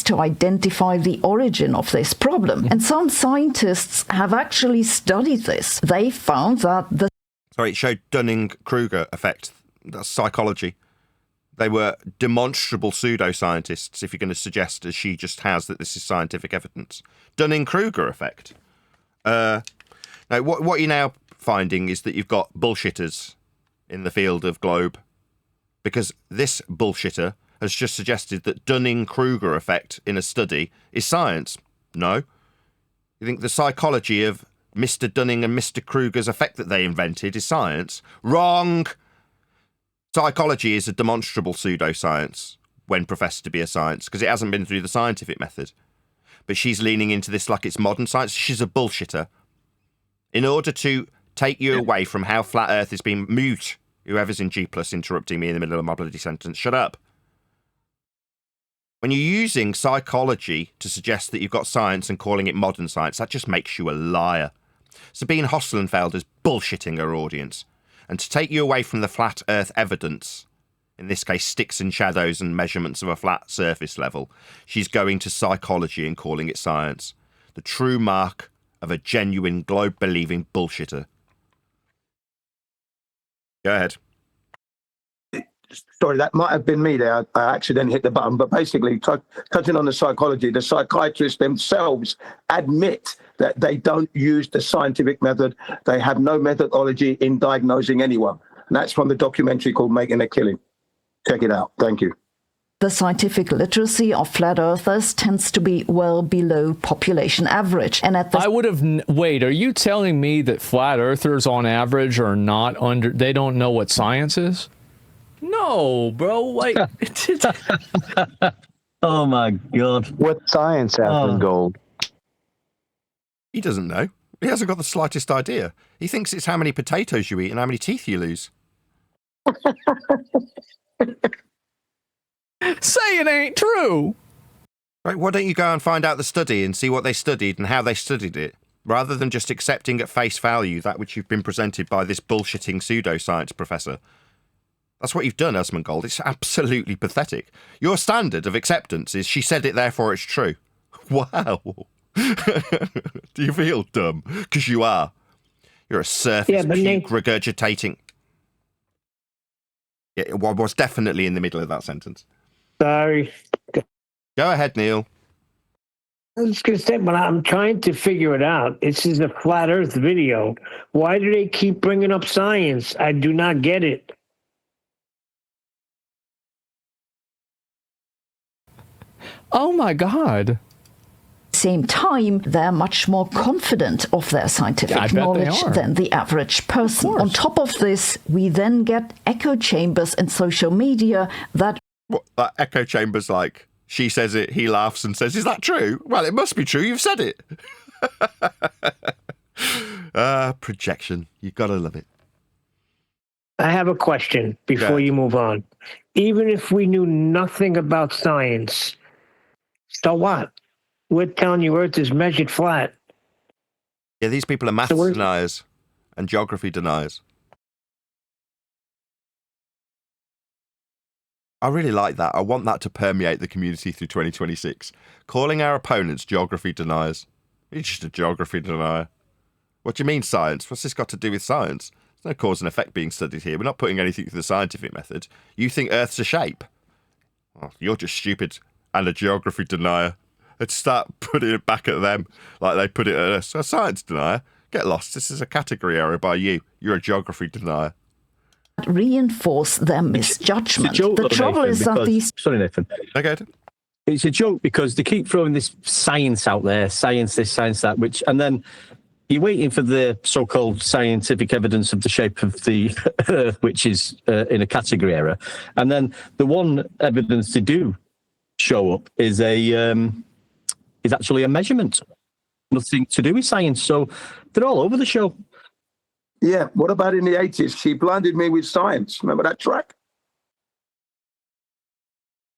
To identify the origin of this problem. And some scientists have actually studied this. They found that the... Sorry, it showed Dunning-Kruger effect. That's psychology. They were demonstrable pseudoscientists, if you're going to suggest, as she just has, that this is scientific evidence. Dunning-Kruger effect. Now, what you're now finding is that you've got bullshitters in the field of globe, because this bullshitter has just suggested that Dunning-Kruger effect in a study is science. No. You think the psychology of Mr. Dunning and Mr. Kruger's effect that they invented is science? Wrong! Psychology is a demonstrable pseudoscience when professed to be a science, because it hasn't been through the scientific method. But she's leaning into this like it's modern science. She's a bullshitter. In order to take you away from how flat Earth is being... Mute, whoever's in G+, interrupting me in the middle of my bloody sentence. Shut up. When you're using psychology to suggest that you've got science and calling it modern science, that just makes you a liar. Sabine Hosselenfeld is bullshitting her audience. And to take you away from the flat Earth evidence, in this case sticks and shadows and measurements of a flat surface level, she's going to psychology and calling it science. The true mark of a genuine globe-believing bullshitter. Go ahead. Sorry, that might have been me there. I accidentally hit the button. But basically, touching on the psychology, the psychiatrists themselves admit that they don't use the scientific method. They have no methodology in diagnosing anyone. And that's from the documentary called Making a Killing. Check it out. Thank you. The scientific literacy of flat earthers tends to be well below population average. And at the... I would have... Wait, are you telling me that flat earthers on average are not under... They don't know what science is? No, bro. Like... Oh, my God. What science, Asmongold? He doesn't know. He hasn't got the slightest idea. He thinks it's how many potatoes you eat and how many teeth you lose. Say it ain't true. Right, why don't you go and find out the study and see what they studied and how they studied it, rather than just accepting at face value that which you've been presented by this bullshitting pseudoscience professor. That's what you've done, Asmongold. It's absolutely pathetic. Your standard of acceptance is she said it, therefore it's true. Wow. Do you feel dumb? Because you are. You're a surface puke regurgitating. Yeah, I was definitely in the middle of that sentence. Sorry. Go ahead, Neil. I was going to say, but I'm trying to figure it out. This is a flat Earth video. Why do they keep bringing up science? I do not get it. Oh my God. Same time, they're much more confident of their scientific knowledge than the average person. On top of this, we then get echo chambers in social media that... What, that echo chamber's like, she says it, he laughs and says, is that true? Well, it must be true, you've said it. Projection. You've got to love it. I have a question before you move on. Even if we knew nothing about science, so what? We're telling you Earth is measured flat. Yeah, these people are maths deniers and geography deniers. I really like that. I want that to permeate the community through 2026. Calling our opponents geography deniers. You're just a geography denier. What do you mean science? What's this got to do with science? There's no cause and effect being studied here. We're not putting anything through the scientific method. You think Earth's a shape? Well, you're just stupid and a geography denier. Let's start putting it back at them like they put it at us. A science denier? Get lost. This is a category error by you. You're a geography denier. Reinforce their misjudgment. The trouble is that these... Sorry, Nathan. Okay. It's a joke because they keep throwing this science out there, science this, science that, and then you're waiting for the so-called scientific evidence of the shape of the Earth, which is in a category error. And then the one evidence they do show up is is actually a measurement. Nothing to do with science. So they're all over the show. Yeah. What about in the 80s? She blinded me with science. Remember that track?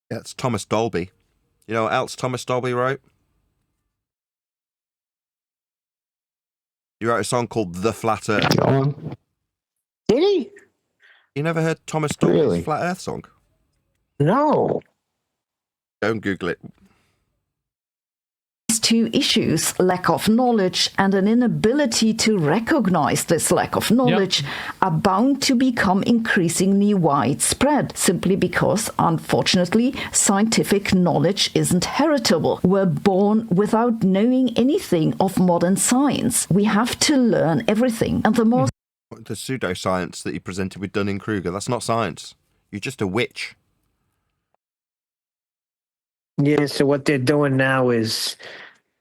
Yeah, it's Thomas Dolby. You know what else Thomas Dolby wrote? He wrote a song called The Flat Earth. Did he? You never heard Thomas Dolby's Really? Flat Earth song? No. Don't Google it. Two issues, lack of knowledge and an inability to recognize this lack of knowledge, are bound to become increasingly widespread simply because, unfortunately, scientific knowledge isn't heritable. We're born without knowing anything of modern science. We have to learn everything. And the more The pseudoscience that you presented with Dunning-Kruger, that's not science. You're just a witch. Yeah, so what they're doing now is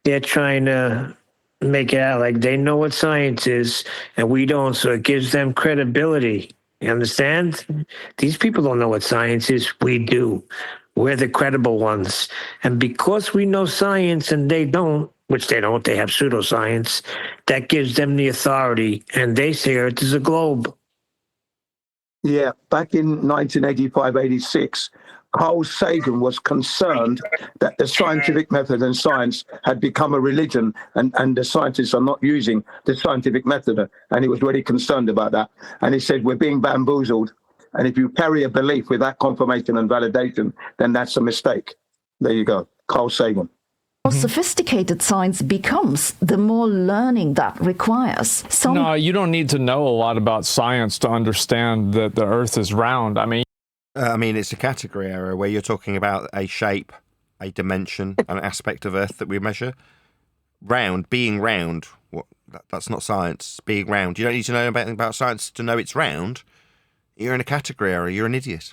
they're trying to make it out like they know what science is and we don't, so it gives them credibility. You understand? These people don't know what science is. We do. We're the credible ones. And because we know science and they don't, which they don't, they have pseudoscience, that gives them the authority. And they say Earth is a globe. Yeah. Back in 1985-86, Carl Sagan was concerned that the scientific method and science had become a religion and the scientists are not using the scientific method. And he was really concerned about that. And he said, we're being bamboozled. And if you carry a belief without confirmation and validation, then that's a mistake. There you go. Carl Sagan. more sophisticated science becomes, the more learning that requires. No, you don't need to know a lot about science to understand that the Earth is round. I mean, it's a category error where you're talking about a shape, a dimension, an aspect of Earth that we measure. Round, being round, that's not science. Being round. You don't need to know anything about science to know it's round. You're in a category error. You're an idiot.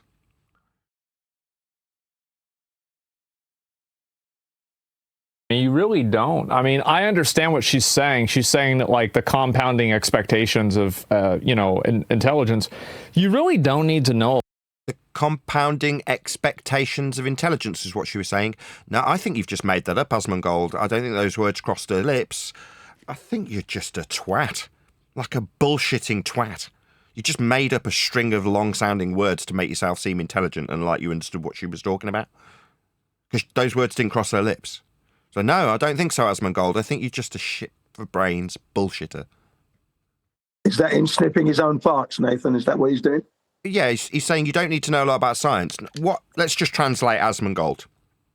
you really don't. I mean, I understand what she's saying. She's saying that, like, the compounding expectations of, intelligence, you really don't need to know. The compounding expectations of intelligence is what she was saying. Now, I think you've just made that up, Asmongold. I don't think those words crossed her lips. I think you're just a twat. Like a bullshitting twat. You just made up a string of long-sounding words to make yourself seem intelligent and like you understood what she was talking about. Because those words didn't cross her lips. So no, I don't think so, Asmongold. I think you're just a shit for brains bullshitter. Is that him sniffing his own farts, Nathan? Is that what he's doing? Yeah, he's saying you don't need to know a lot about science. Let's just translate Asmongold.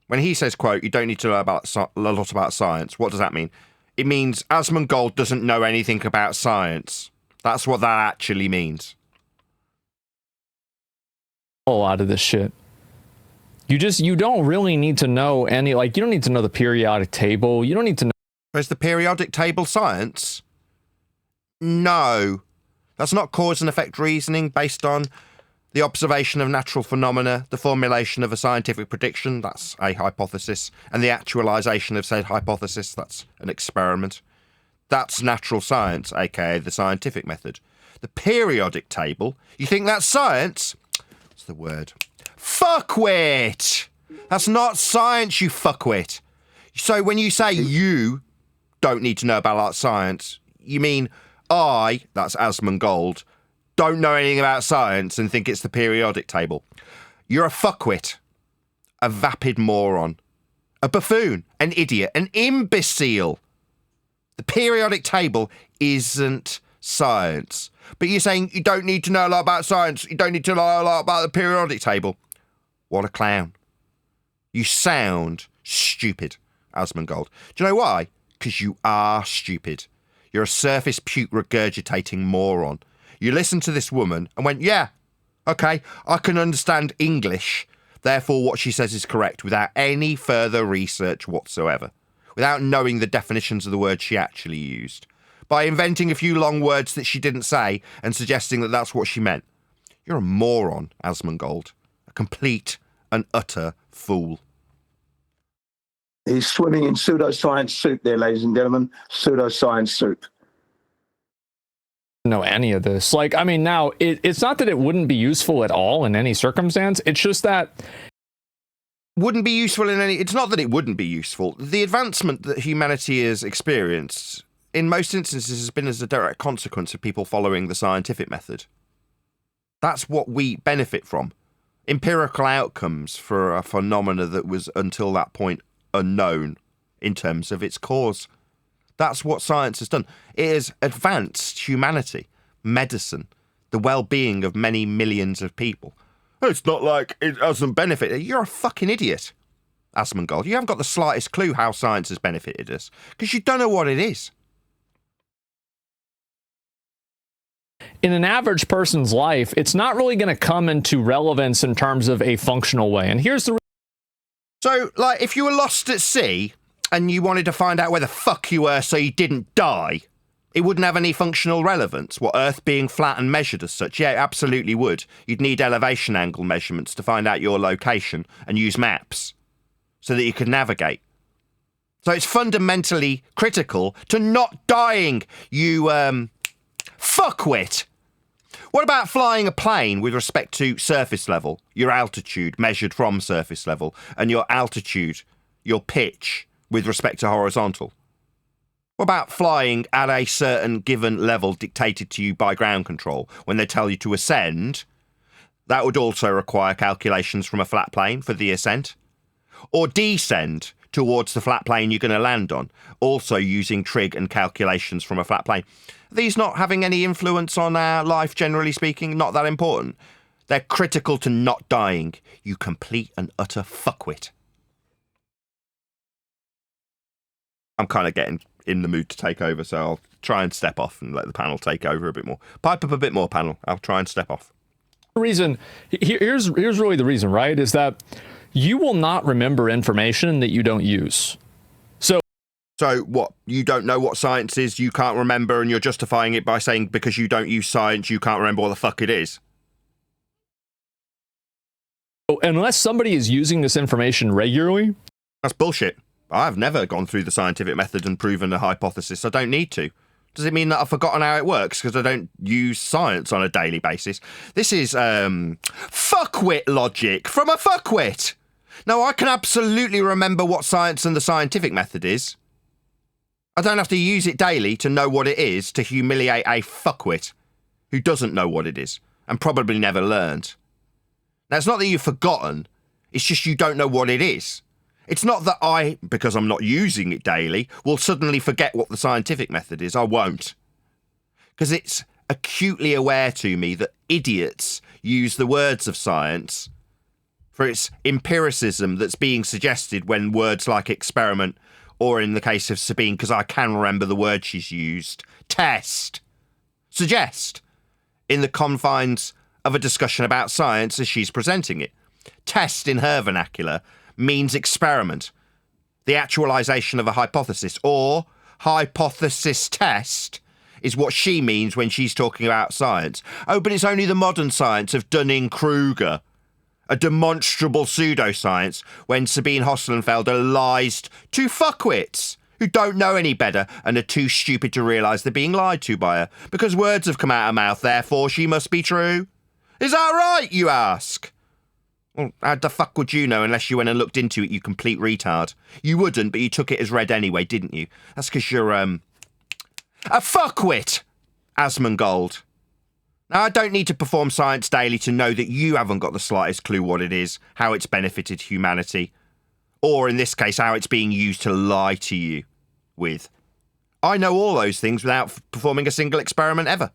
When he says, quote, you don't need to know a lot about science, what does that mean? It means Asmongold doesn't know anything about science. That's what that actually means. A lot of this shit. You don't really need to know you don't need to know the periodic table. You don't need to know. Is the periodic table science? No. That's not cause and effect reasoning based on the observation of natural phenomena, the formulation of a scientific prediction, that's a hypothesis, and the actualization of said hypothesis, that's an experiment. That's natural science, aka the scientific method. The periodic table, you think that's science? What's the word? Fuckwit! That's not science, you fuckwit. So when you say you don't need to know about science, you mean I, that's Asmongold, don't know anything about science and think it's the periodic table. You're a fuckwit, a vapid moron, a buffoon, an idiot, an imbecile. The periodic table isn't science. But you're saying you don't need to know a lot about science, you don't need to know a lot about the periodic table. What a clown. You sound stupid, Asmongold. Do you know why? Because you are stupid. You're a surface puke regurgitating moron. You listened to this woman and went, yeah, okay, I can understand English, therefore what she says is correct, without any further research whatsoever, without knowing the definitions of the words she actually used, by inventing a few long words that she didn't say and suggesting that that's what she meant. You're a moron, Asmongold. A complete and utter fool. He's swimming in pseudoscience soup there, ladies and gentlemen. Pseudoscience soup. Know any of this. Now, it's not that it wouldn't be useful at all in any circumstance. It's just that wouldn't be useful in any... It's not that it wouldn't be useful. The advancement that humanity has experienced, in most instances, has been as a direct consequence of people following the scientific method. That's what we benefit from. Empirical outcomes for a phenomena that was, until that point, unknown in terms of its cause. That's what science has done. It has advanced humanity, medicine, the well-being of many millions of people. It's not like it doesn't benefit. You're a fucking idiot, Asmongold. You haven't got the slightest clue how science has benefited us, because you don't know what it is. In an average person's life, it's not really going to come into relevance in terms of a functional way. And here's the... So, like, if you were lost at sea and you wanted to find out where the fuck you were so you didn't die, it wouldn't have any functional relevance. What, Earth being flat and measured as such? Yeah, it absolutely would. You'd need elevation angle measurements to find out your location and use maps so that you could navigate. So it's fundamentally critical to not dying, you, fuckwit. What about flying a plane with respect to surface level, your altitude measured from surface level, and your altitude, your pitch, with respect to horizontal? What about flying at a certain given level dictated to you by ground control? When they tell you to ascend, that would also require calculations from a flat plane for the ascent. Or descend towards the flat plane you're going to land on, also using trig and calculations from a flat plane. Are these not having any influence on our life, generally speaking? Not that important. They're critical to not dying, you complete and utter fuckwit. I'm kind of getting in the mood to take over, so I'll try and step off and let the panel take over a bit more. Pipe up a bit more, panel. I'll try and step off. Here's really the reason, right? Is that you will not remember information that you don't use. So what? You don't know what science is, you can't remember, and you're justifying it by saying because you don't use science, you can't remember what the fuck it is? Unless somebody is using this information regularly... That's bullshit. I've never gone through the scientific method and proven a hypothesis. I don't need to. Does it mean that I've forgotten how it works because I don't use science on a daily basis? This is fuckwit logic from a fuckwit. No, I can absolutely remember what science and the scientific method is. I don't have to use it daily to know what it is to humiliate a fuckwit who doesn't know what it is and probably never learned. Now, it's not that you've forgotten. It's just you don't know what it is. It's not that I, because I'm not using it daily, will suddenly forget what the scientific method is. I won't. Because it's acutely aware to me that idiots use the words of science for its empiricism that's being suggested when words like experiment, or in the case of Sabine, because I can remember the word she's used, test, suggest, in the confines of a discussion about science as she's presenting it. Test, in her vernacular, means experiment, the actualization of a hypothesis, or hypothesis test is what she means when she's talking about science. Oh, but it's only the modern science of Dunning-Kruger, a demonstrable pseudoscience, when Sabine Hoslenfelder lies to fuckwits who don't know any better and are too stupid to realise they're being lied to by her, because words have come out of her mouth, therefore she must be true. Is that right, you ask? Well, how the fuck would you know unless you went and looked into it, you complete retard? You wouldn't, but you took it as read anyway, didn't you? That's because you're, a fuckwit, Asmongold. Now, I don't need to perform science daily to know that you haven't got the slightest clue what it is, how it's benefited humanity, or in this case, how it's being used to lie to you with. I know all those things without performing a single experiment ever.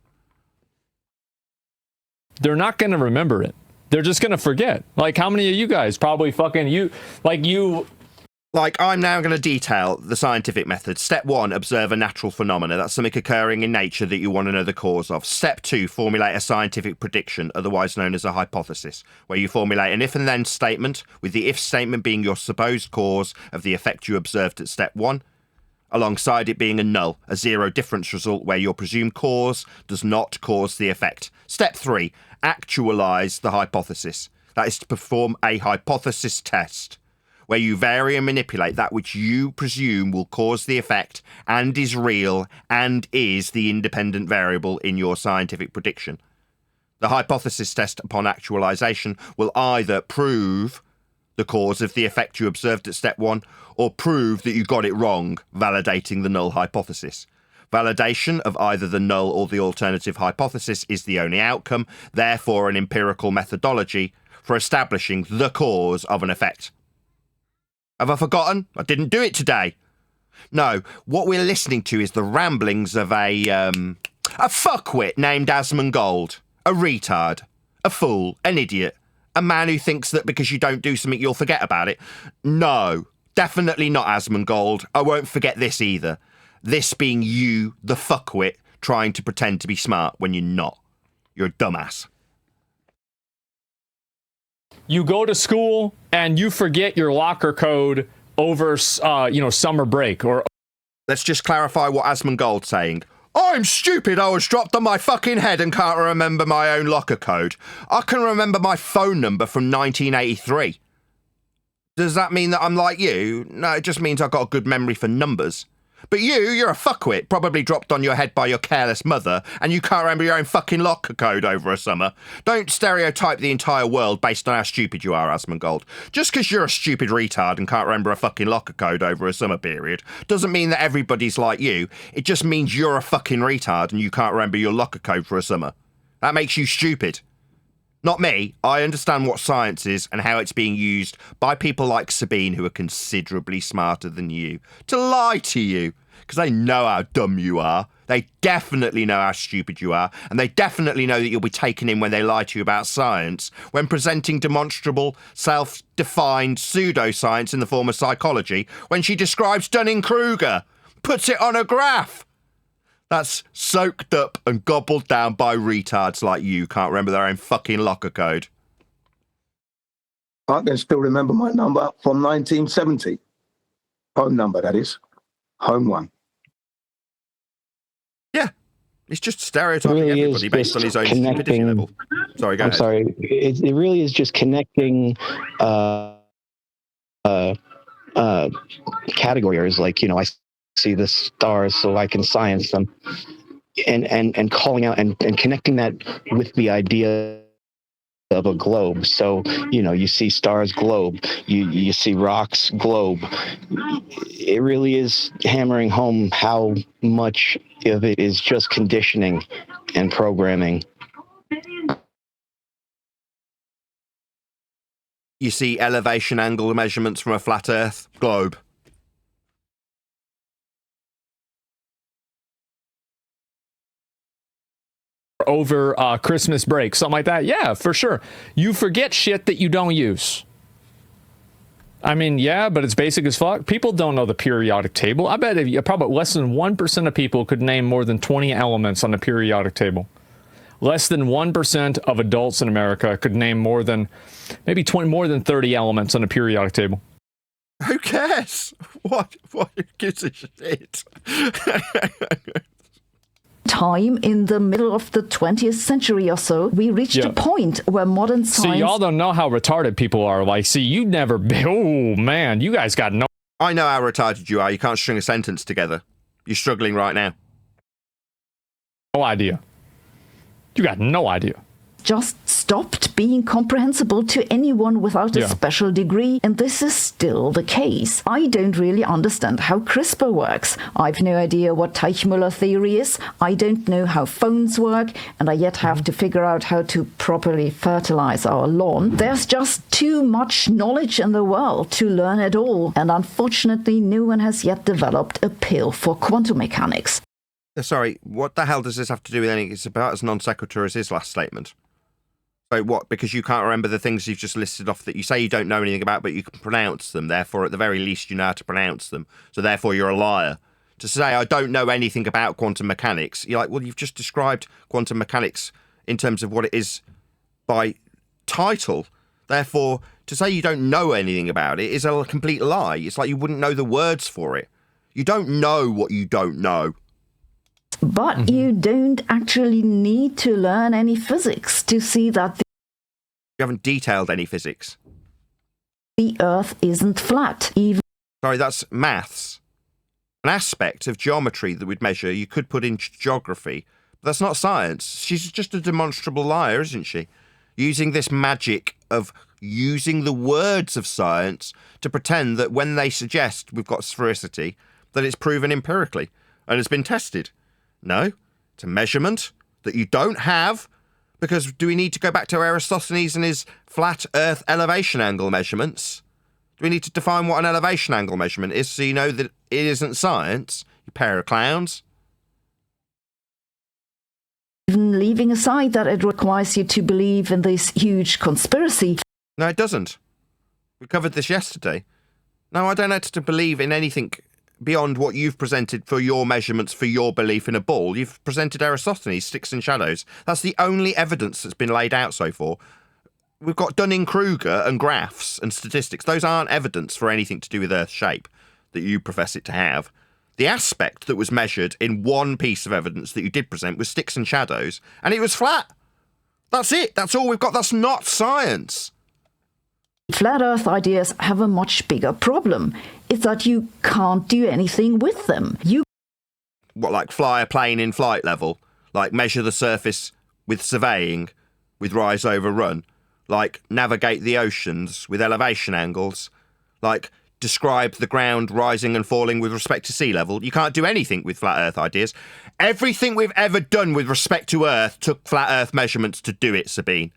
They're not going to remember it. They're just going to forget. Like, how many of you guys probably fucking Like, I'm now going to detail the scientific method. Step 1, observe a natural phenomena. That's something occurring in nature that you want to know the cause of. Step 2, formulate a scientific prediction, otherwise known as a hypothesis, where you formulate an if and then statement, with the if statement being your supposed cause of the effect you observed at step 1, alongside it being a null, a zero difference result where your presumed cause does not cause the effect. Step 3, actualize the hypothesis. That is to perform a hypothesis test, where you vary and manipulate that which you presume will cause the effect and is real and is the independent variable in your scientific prediction. The hypothesis test upon actualization will either prove the cause of the effect you observed at step 1, or prove that you got it wrong, validating the null hypothesis. Validation of either the null or the alternative hypothesis is the only outcome, therefore an empirical methodology for establishing the cause of an effect. Have I forgotten? I didn't do it today. No, what we're listening to is the ramblings of a fuckwit named Asmongold. A retard. A fool. An idiot. A man who thinks that because you don't do something you'll forget about it. No, definitely not Asmongold. I won't forget this either. This being you, the fuckwit, trying to pretend to be smart when you're not. You're a dumbass. You go to school and you forget your locker code over, summer break. Or let's just clarify what Asmongold's saying. I'm stupid. I was dropped on my fucking head and can't remember my own locker code. I can remember my phone number from 1983. Does that mean that I'm like you? No, it just means I've got a good memory for numbers. But you're a fuckwit, probably dropped on your head by your careless mother, and you can't remember your own fucking locker code over a summer. Don't stereotype the entire world based on how stupid you are, Asmongold. Just because you're a stupid retard and can't remember a fucking locker code over a summer period doesn't mean that everybody's like you. It just means you're a fucking retard and you can't remember your locker code for a summer. That makes you stupid. Not me. I understand what science is and how it's being used by people like Sabine who are considerably smarter than you to lie to you. Because they know how dumb you are. They definitely know how stupid you are. And they definitely know that you'll be taken in when they lie to you about science, when presenting demonstrable, self-defined pseudoscience in the form of psychology, when she describes Dunning-Kruger, puts it on a graph. That's soaked up and gobbled down by retards like you can't remember their own fucking locker code. I can still remember my number from 1970. Home number, that is. Home one. Yeah. It's just stereotyping everybody based on his own stupidity level. Sorry, go ahead. Sorry. It really is just connecting category areas. Like, I see the stars so I can science them. And calling out and connecting that with the idea of a globe. So, you see stars, globe. You see rocks, globe. It really is hammering home how much of it is just conditioning and programming. You see elevation angle measurements from a flat Earth, globe. over Christmas break, something like that. Yeah, for sure. You forget shit that you don't use. I mean, yeah, but it's basic as fuck. People don't know the periodic table. I bet probably less than 1% of people could name more than 20 elements on the periodic table. Less than 1% of adults in America could name more than 30 elements on the periodic table. Who cares? What gives a shit? Time in the middle of the 20th century or so, we reached a point where modern science... See, y'all don't know how retarded people are. Like, see, you never been... Oh, man, you guys got no... I know how retarded you are. You can't string a sentence together. You're struggling right now. No idea. You got no idea. Just stopped being comprehensible to anyone without a special degree, and this is still the case. I don't really understand how CRISPR works. I've no idea what Teichmuller theory is. I don't know how phones work, and I yet have to figure out how to properly fertilize our lawn. There's just too much knowledge in the world to learn it all, and unfortunately no one has yet developed a pill for quantum mechanics. Sorry, what the hell does this have to do with anything? It's about as non sequitur as his last statement. So what, because you can't remember the things you've just listed off that you say you don't know anything about, but you can pronounce them, therefore at the very least you know how to pronounce them, so therefore you're a liar. To say I don't know anything about quantum mechanics, you're like, well, you've just described quantum mechanics in terms of what it is by title. Therefore, to say you don't know anything about it is a complete lie. It's like you wouldn't know the words for it. You don't know what you don't know. But you don't actually need to learn any physics to see that You haven't detailed any physics. The Earth isn't flat. Sorry, that's maths. An aspect of geometry that we'd measure you could put in geography, but that's not science. She's just a demonstrable liar, isn't she? Using this magic of using the words of science to pretend that when they suggest we've got sphericity, that it's proven empirically and it's been tested. No, it's a measurement that you don't have, because do we need to go back to Aristophanes and his flat earth elevation angle measurements? Do we need to define what an elevation angle measurement is so you know that it isn't science, you pair of clowns? Even leaving aside that it requires you to believe in this huge conspiracy. No, it doesn't. We covered this yesterday. No, I don't have to believe in anything beyond what you've presented for your measurements for your belief in a ball. You've presented Aristophanes, sticks and shadows. That's the only evidence that's been laid out so far. We've got Dunning-Kruger and graphs and statistics. Those aren't evidence for anything to do with Earth's shape that you profess it to have. The aspect that was measured in one piece of evidence that you did present was sticks and shadows, and it was flat. That's it. That's all we've got. That's not science. Flat Earth ideas have a much bigger problem. It's that you can't do anything with them. What, like fly a plane in flight level? Like measure the surface with surveying, with rise over run? Like navigate the oceans with elevation angles? Like describe the ground rising and falling with respect to sea level? You can't do anything with flat Earth ideas. Everything we've ever done with respect to Earth took flat Earth measurements to do it, Sabine.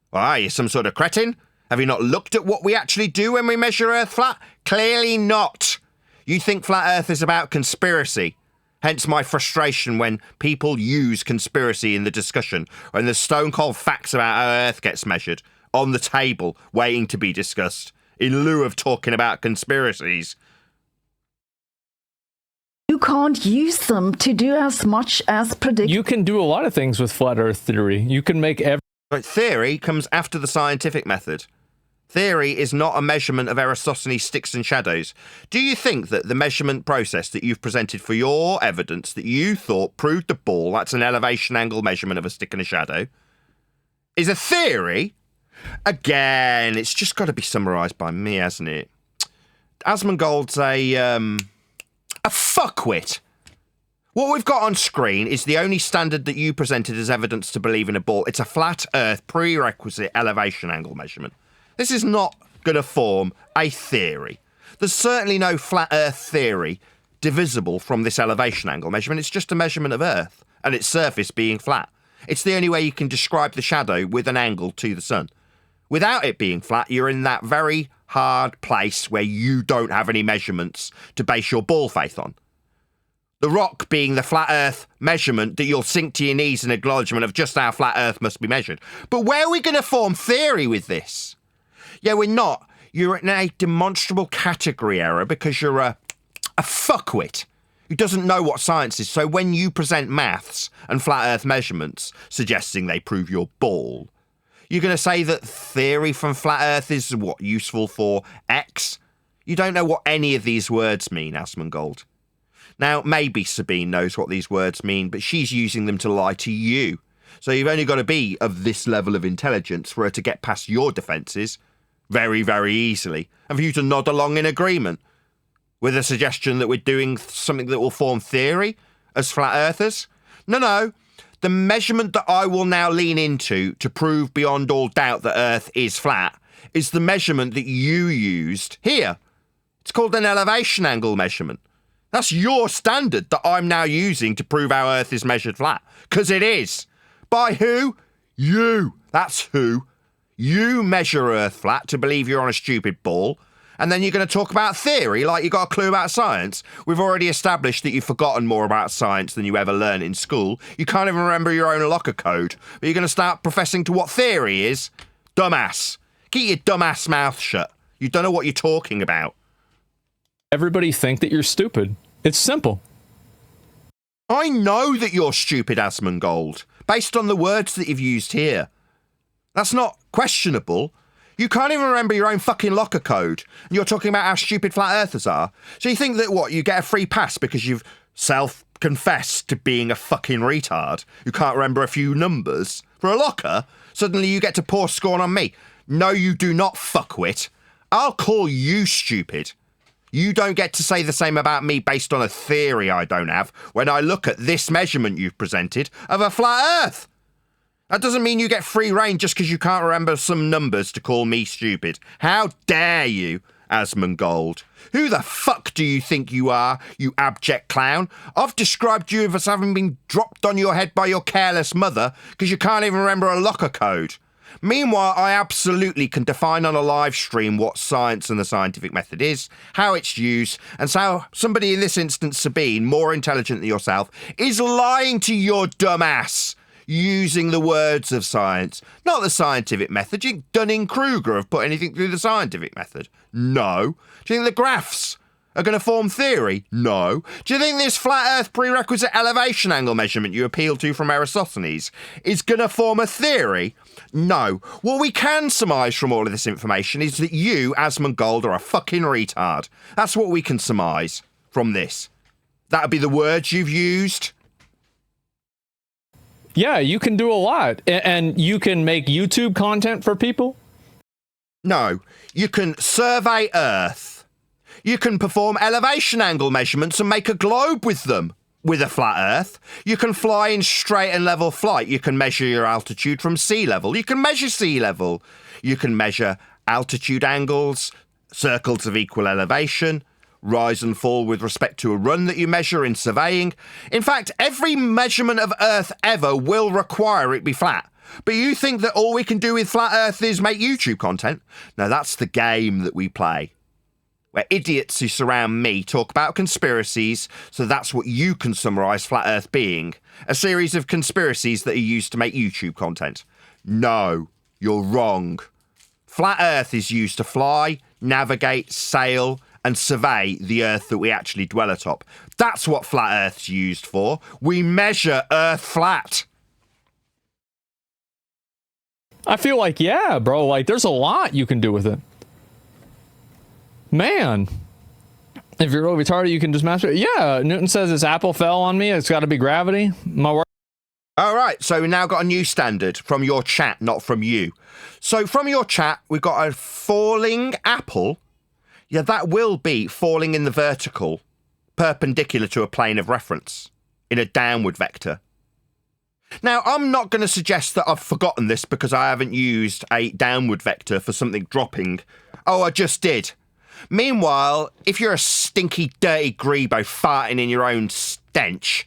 Why, are you some sort of cretin? Have you not looked at what we actually do when we measure Earth flat? Clearly not. You think flat Earth is about conspiracy. Hence my frustration when people use conspiracy in the discussion, when there's stone cold facts about how Earth gets measured on the table, waiting to be discussed, in lieu of talking about conspiracies. You can't use them to do as much as predict. You can do a lot of things with flat Earth theory. You can make But theory comes after the scientific method. Theory is not a measurement of Aristophanes' sticks and shadows. Do you think that the measurement process that you've presented for your evidence that you thought proved the ball, that's an elevation angle measurement of a stick and a shadow, is a theory? Again, it's just got to be summarised by me, hasn't it? Asmongold's a fuckwit. What we've got on screen is the only standard that you presented as evidence to believe in a ball. It's a flat Earth prerequisite elevation angle measurement. This is not going to form a theory. There's certainly no flat Earth theory divisible from this elevation angle measurement. It's just a measurement of Earth and its surface being flat. It's the only way you can describe the shadow with an angle to the sun. Without it being flat, you're in that very hard place where you don't have any measurements to base your ball faith on. The rock being the flat Earth measurement that you'll sink to your knees in acknowledgement of just how flat Earth must be measured. But where are we going to form theory with this? Yeah, we're not. You're in a demonstrable category error because you're a fuckwit who doesn't know what science is. So when you present maths and flat Earth measurements suggesting they prove your ball, you're going to say that theory from flat Earth is what, useful for X? You don't know what any of these words mean, Asmongold. Now, maybe Sabine knows what these words mean, but she's using them to lie to you. So you've only got to be of this level of intelligence for her to get past your defences very, very easily, and for you to nod along in agreement with a suggestion that we're doing something that will form theory as flat earthers. No. The measurement that I will now lean into to prove beyond all doubt that Earth is flat is the measurement that you used here. It's called an elevation angle measurement. That's your standard that I'm now using to prove how Earth is measured flat. Because it is. By who? You. That's who. You measure Earth flat to believe you're on a stupid ball, and then you're going to talk about theory like you got a clue about science. We've already established that you've forgotten more about science than you ever learned in school. You can't even remember your own locker code, but you're going to start professing to what theory is? Dumbass. Keep your dumbass mouth shut. You don't know what you're talking about. Everybody think that you're stupid. It's simple. I know that you're stupid, Asmongold, based on the words that you've used here. That's not questionable. You can't even remember your own fucking locker code, and you're talking about how stupid flat earthers are. So you think that, what, you get a free pass because you've self-confessed to being a fucking retard who can't remember a few numbers? For a locker, suddenly you get to pour scorn on me. No, you do not, fuckwit. I'll call you stupid. You don't get to say the same about me based on a theory I don't have when I look at this measurement you've presented of a flat Earth. That doesn't mean you get free reign just because you can't remember some numbers to call me stupid. How dare you, Asmongold? Who the fuck do you think you are, you abject clown? I've described you as having been dropped on your head by your careless mother because you can't even remember a locker code. Meanwhile, I absolutely can define on a live stream what science and the scientific method is, how it's used, and so somebody, in this instance Sabine, more intelligent than yourself, is lying to your dumb ass using the words of science, not the scientific method. Do you think Dunning-Kruger have put anything through the scientific method? No. Do you think the graphs are going to form theory? No. Do you think this flat earth prerequisite elevation angle measurement you appeal to from Eratosthenes is going to form a theory? No. What we can surmise from all of this information is that you, Asmongold, are a fucking retard. That's what we can surmise from this. That would be the words you've used. Yeah, you can do a lot. And you can make YouTube content for people? No. You can survey Earth. You can perform elevation angle measurements and make a globe with them. With a flat Earth, you can fly in straight and level flight. You can measure your altitude from sea level. You can measure sea level. You can measure altitude angles, circles of equal elevation, rise and fall with respect to a run that you measure in surveying. In fact, every measurement of Earth ever will require it be flat. But you think that all we can do with flat Earth is make YouTube content? No, that's the game that we play, where idiots who surround me talk about conspiracies, so that's what you can summarise flat Earth being. A series of conspiracies that are used to make YouTube content. No, you're wrong. Flat Earth is used to fly, navigate, sail, and survey the Earth that we actually dwell atop. That's what flat Earth's used for. We measure Earth flat. I feel like, yeah, bro, like there's a lot you can do with it. Man, if you're really retarded, you can just master it. Yeah, Newton says this apple fell on me. It's got to be gravity. My work. All right, so we now got a new standard from your chat, not from you. So from your chat, we've got a falling apple. Yeah, that will be falling in the vertical, perpendicular to a plane of reference, in a downward vector. Now, I'm not going to suggest that I've forgotten this because I haven't used a downward vector for something dropping. Oh, I just did. Meanwhile, if you're a stinky, dirty grebo farting in your own stench,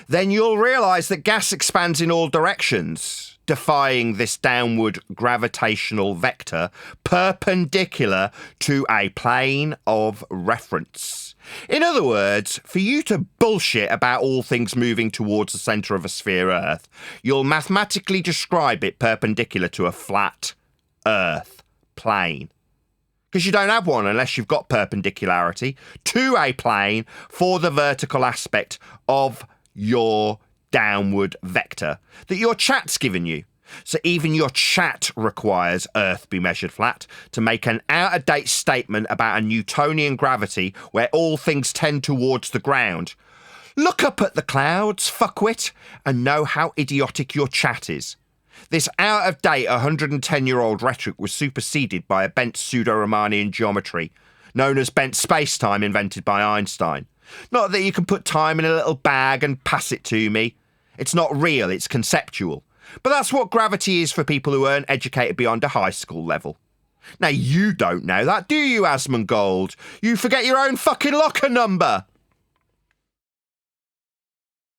then you'll realise that gas expands in all directions, defying this downward gravitational vector perpendicular to a plane of reference. In other words, for you to bullshit about all things moving towards the centre of a sphere Earth, you'll mathematically describe it perpendicular to a flat Earth plane. Because you don't have one unless you've got perpendicularity to a plane for the vertical aspect of your downward vector that your chat's given you. So even your chat requires Earth be measured flat to make an out-of-date statement about a Newtonian gravity where all things tend towards the ground. Look up at the clouds, fuckwit, and know how idiotic your chat is. This out-of-date 110-year-old rhetoric was superseded by a bent pseudo-Riemannian geometry, known as bent space-time, invented by Einstein. Not that you can put time in a little bag and pass it to me. It's not real, it's conceptual. But that's what gravity is for people who aren't educated beyond a high school level. Now, you don't know that, do you, Asmongold? You forget your own fucking locker number!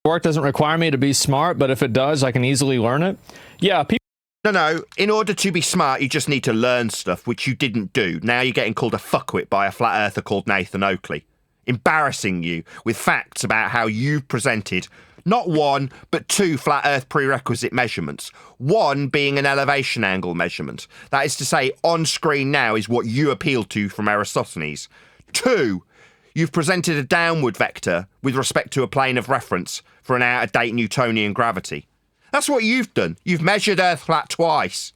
Work doesn't require me to be smart, but if it does, I can easily learn it. Yeah, people. No, in order to be smart, you just need to learn stuff, which you didn't do. Now you're getting called a fuckwit by a flat earther called Nathan Oakley, embarrassing you with facts about how you've presented not one, but two flat earth prerequisite measurements. One being an elevation angle measurement. That is to say, on screen now is what you appeal to from Eratosthenes. Two, you've presented a downward vector with respect to a plane of reference for an out-of-date Newtonian gravity. That's what you've done. You've measured Earth flat twice.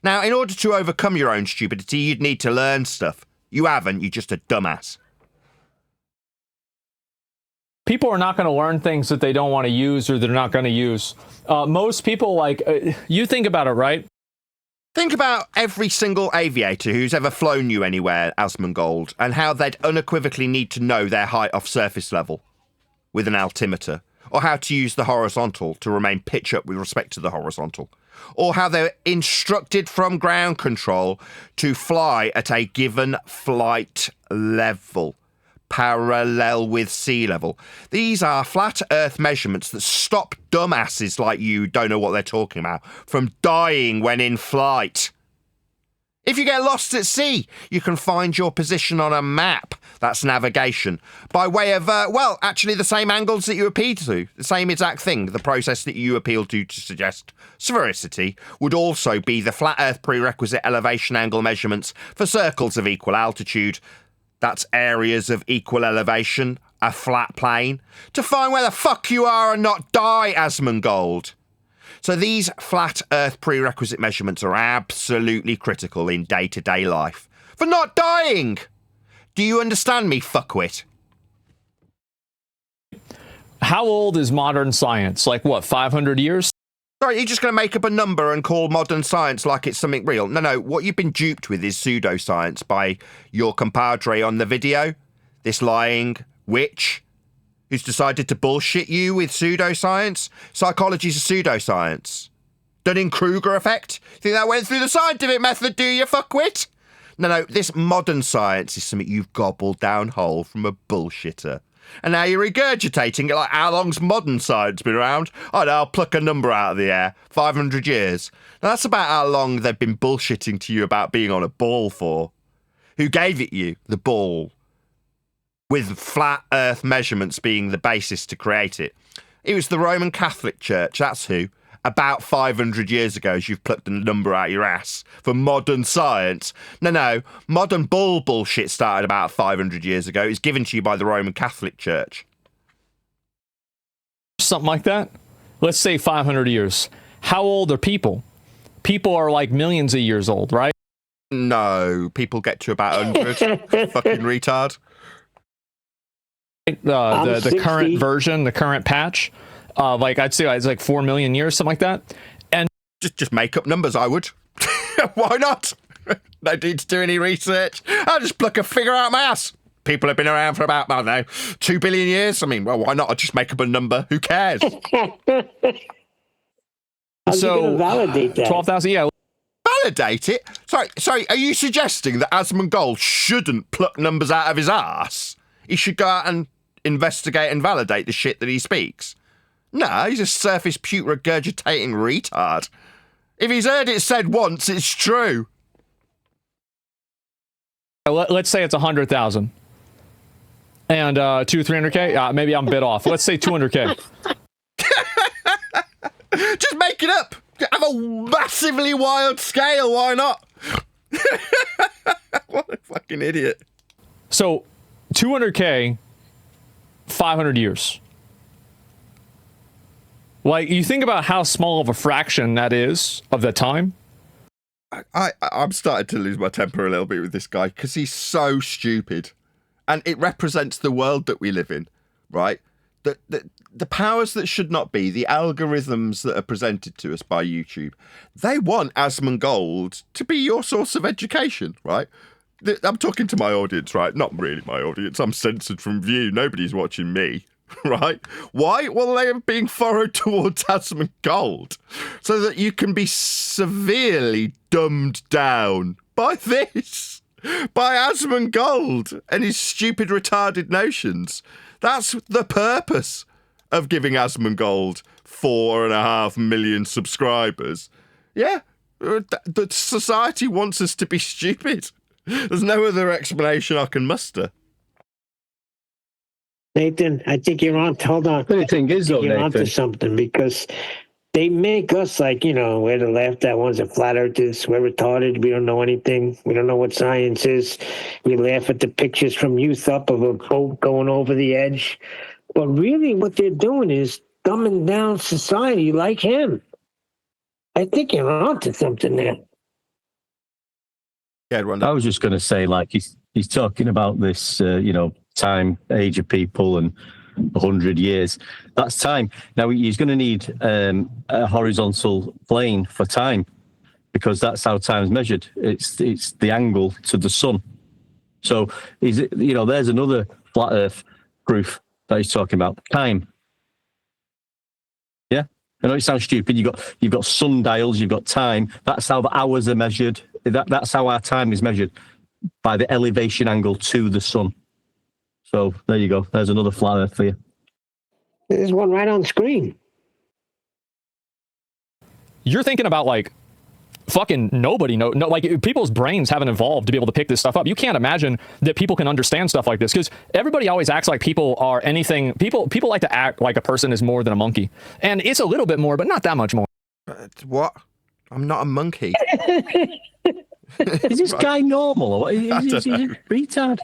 Now, in order to overcome your own stupidity, you'd need to learn stuff. You haven't, you're just a dumbass. People are not going to learn things that they don't want to use or they're not going to use. Most people, like, you think about it, right? Think about every single aviator who's ever flown you anywhere, Asmongold, and how they'd unequivocally need to know their height off surface level with an altimeter. or how to use the horizontal to remain pitch up with respect to the horizontal, or how they're instructed from ground control to fly at a given flight level, parallel with sea level. These are flat earth measurements that stop dumbasses like you who don't know what they're talking about from dying when in flight. If you get lost at sea, you can find your position on a map. That's navigation. By way of, actually the same angles that you appeal to. The same exact thing. The process that you appeal to suggest sphericity would also be the flat earth prerequisite elevation angle measurements for circles of equal altitude. That's areas of equal elevation, a flat plane, to find where the fuck you are and not die, Asmongold. So these flat earth prerequisite measurements are absolutely critical in day-to-day life for not dying. Do you understand me, fuckwit? How old is modern science? Like what, 500 years? Sorry, you're just going to make up a number and call modern science like it's something real. No, what you've been duped with is pseudoscience by your compadre on the video, this lying witch who's decided to bullshit you with pseudoscience. Psychology's a pseudoscience. Dunning-Kruger effect? Think that went through the scientific method, do you, fuckwit? No, this modern science is something you've gobbled down whole from a bullshitter. And now you're regurgitating it like, how long's modern science been around? Oh no, I'll pluck a number out of the air. 500 years. Now that's about how long they've been bullshitting to you about being on a ball for. Who gave it you, the ball? With flat earth measurements being the basis to create it. It was the Roman Catholic Church, that's who. About 500 years ago, as you've plucked a number out your ass for modern science. No, modern bullshit started about 500 years ago. It was given to you by the Roman Catholic Church. Something like that? Let's say 500 years. How old are people? People are like millions of years old, right? No, people get to about 100. Fucking retard. The current version, the current patch, like I'd say it's like 4 million years, something like that. And just make up numbers, I would. Why not? No need to do any research. I'll just pluck a figure out my ass. People have been around for about, I don't know, 2 billion years. I mean, well, why not? I'll just make up a number. Who cares? So validate that? 12,000, yeah. Validate it? Sorry, are you suggesting that Asmongold shouldn't pluck numbers out of his ass? He should go out and investigate and validate the shit that he speaks? No, he's a surface puke regurgitating retard. If he's heard it said once, it's true. Let's say it's 100,000. And 300K? Maybe I'm a bit off. Let's say 200K. Just make it up. Have a massively wild scale. Why not? What a fucking idiot. So 200K, 500 years. Like, you think about how small of a fraction that is of the time. I'm starting to lose my temper a little bit with this guy because he's so stupid. And it represents the world that we live in, right? The powers that should not be, the algorithms that are presented to us by YouTube, they want Asmongold to be your source of education, right? I'm talking to my audience, right? Not really my audience. I'm censored from view. Nobody's watching me, right? Why? Well, they are being furrowed towards Asmongold so that you can be severely dumbed down by this, by Asmongold and his stupid, retarded notions. That's the purpose of giving Asmongold 4.5 million subscribers. Yeah, the society wants us to be stupid. There's no other explanation I can muster. Nathan, I think you're on. Hold on. The thing is, though, you're onto Nathan, something because they make us like, we're the left that ones are flat earthers. We're retarded. We don't know anything. We don't know what science is. We laugh at the pictures from youth up of a boat going over the edge. But really what they're doing is dumbing down society like him. I think you're onto something there. Yeah, I was just going to say, like, he's talking about this, time, age of people and 100 years. That's time. Now, he's going to need a horizontal plane for time because that's how time's measured. It's the angle to the sun. So, there's another flat earth proof that he's talking about. Time. I know it sounds stupid. You've got sundials, you've got time. That's how the hours are measured. That's how our time is measured, by the elevation angle to the sun. So there you go. There's another flat Earth for you. There's one right on screen. You're thinking about like fucking nobody know, no, like people's brains haven't evolved to be able to pick this stuff up. You can't imagine that people can understand stuff like this, because everybody always acts like people are anything. People like to act like a person is more than a monkey, and it's a little bit more, but not that much more. What? I'm not a monkey. Is this guy normal, or is he a retard?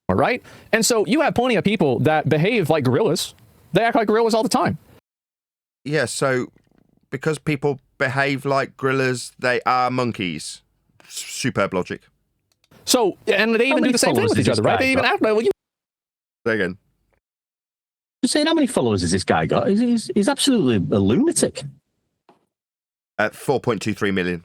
All right, and so you have plenty of people that behave like gorillas. They act like gorillas all the time. Yeah, so because people behave like gorillas, they are monkeys. Superb logic. So, and they even do the same thing with each other, right? They even act like, well, you... Say again. Just saying, how many followers has this guy got? He's absolutely a lunatic. 4.23 million.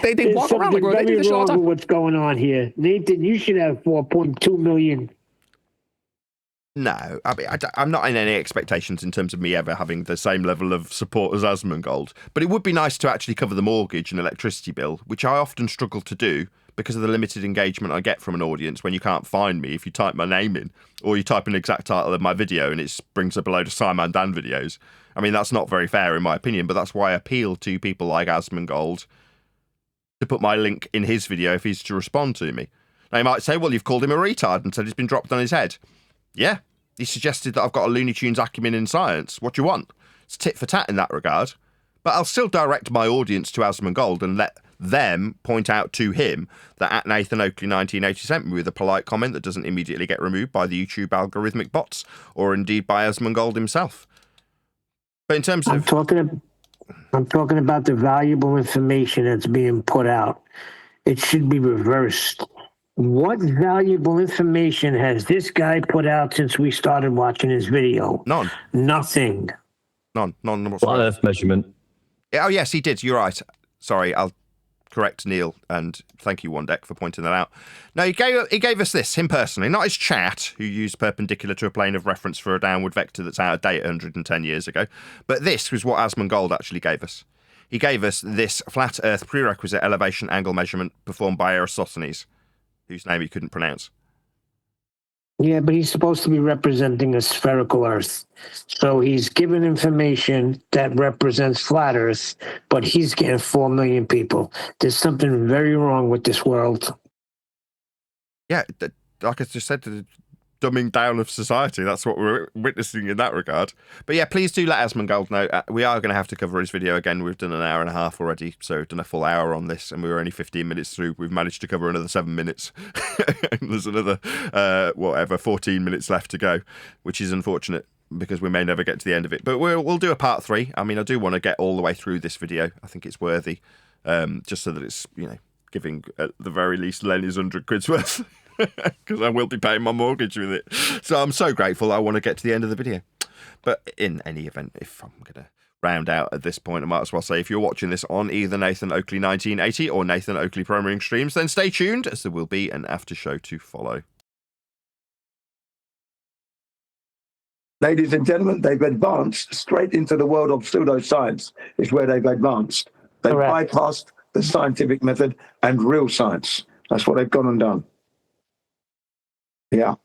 They walk around like they do this all the time. What's going on here, Nathan? You should have 4.2 million. No, I mean, I'm not in any expectations in terms of me ever having the same level of support as Asmongold, but it would be nice to actually cover the mortgage and electricity bill, which I often struggle to do because of the limited engagement I get from an audience when you can't find me if you type my name in, or you type an exact title of my video and it brings up a load of Simon Dan videos. I mean, that's not very fair in my opinion, but that's why I appeal to people like Asmongold to put my link in his video if he's to respond to me. Now, you might say, well, you've called him a retard and said he's been dropped on his head. Yeah, he suggested that I've got a Looney Tunes acumen in science. What do you want? It's tit for tat in that regard. But I'll still direct my audience to Asmongold and let them point out to him that at Nathan Oakley 1980 sent me with a polite comment that doesn't immediately get removed by the YouTube algorithmic bots or indeed by Asmongold himself. But in terms of... I'm talking about the valuable information that's being put out. It should be reversed. What valuable information has this guy put out since we started watching his video? None. Nothing. None whatsoever. Flat Earth measurement. Oh, yes, he did. You're right. Sorry, I'll correct Neil, and thank you, Wandek, for pointing that out. No, he gave us this, him personally, not his chat, who used perpendicular to a plane of reference for a downward vector that's out of date 110 years ago. But this was what Asmongold actually gave us. He gave us this flat Earth prerequisite elevation angle measurement performed by Eratosthenes, whose name he couldn't pronounce. Yeah, but he's supposed to be representing a spherical Earth. So he's given information that represents flat Earth, but he's getting 4 million people. There's something very wrong with this world. Yeah, like I just said, the dumbing down of society. That's what we're witnessing in that regard. But yeah, please do let Asmongold know. We are going to have to cover his video again. We've done an hour and a half already, so we've done a full hour on this, and we were only 15 minutes through. We've managed to cover another 7 minutes. And there's another, 14 minutes left to go, which is unfortunate because we may never get to the end of it. But we'll do a part 3. I mean, I do want to get all the way through this video. I think it's worthy, just so that it's, giving at the very least Lenny's 100 quid's worth. Because I will be paying my mortgage with it. So I'm so grateful. I want to get to the end of the video. But in any event, if I'm going to round out at this point, I might as well say if you're watching this on either Nathan Oakley 1980 or Nathan Oakley Premiering streams, then stay tuned as there will be an after show to follow. Ladies and gentlemen, they've advanced straight into the world of pseudoscience, is where they've advanced. They've bypassed the scientific method and real science. That's what they've gone and done. Yeah.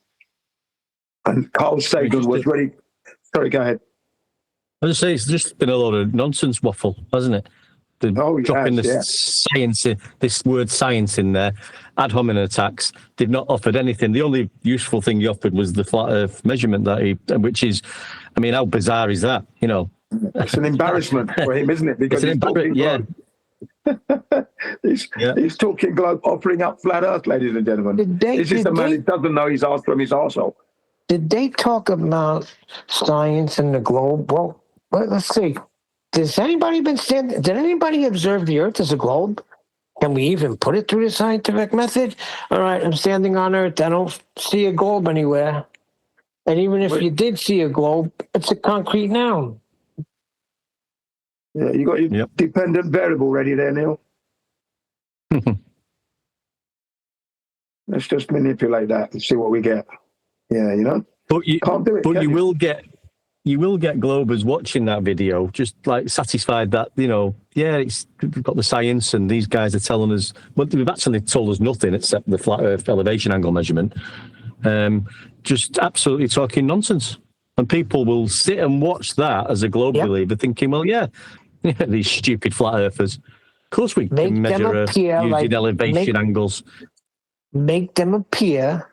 And Carl Sagan was ready. Sorry, go ahead. I was say it's just been a lot of nonsense waffle, hasn't it? Dropping this word science in there, ad hominem attacks. They've not offered anything. The only useful thing he offered was the flat Earth measurement which is, I mean, how bizarre is that? It's an embarrassment for him, isn't it? Because he's talking globe, offering up flat Earth, ladies and gentlemen. This is the man who doesn't know his arse from his arsehole. Did they talk about science and the globe? Well, let's see. Did anybody observe the Earth as a globe? Can we even put it through the scientific method? All right, I'm standing on Earth. I don't see a globe anywhere. And even if you did see a globe, it's a concrete noun. Yeah, you got your dependent variable ready there, Neil. Let's just manipulate that and see what we get. Yeah, But you Can't do it. But can you will get Globers watching that video, just like satisfied that, we've got the science and these guys are telling us, well, they've actually told us nothing except the flat Earth elevation angle measurement. Just absolutely talking nonsense. And people will sit and watch that as a globe believer thinking, well, these stupid flat earthers. Of course we can measure Earth using elevation angles. Make them appear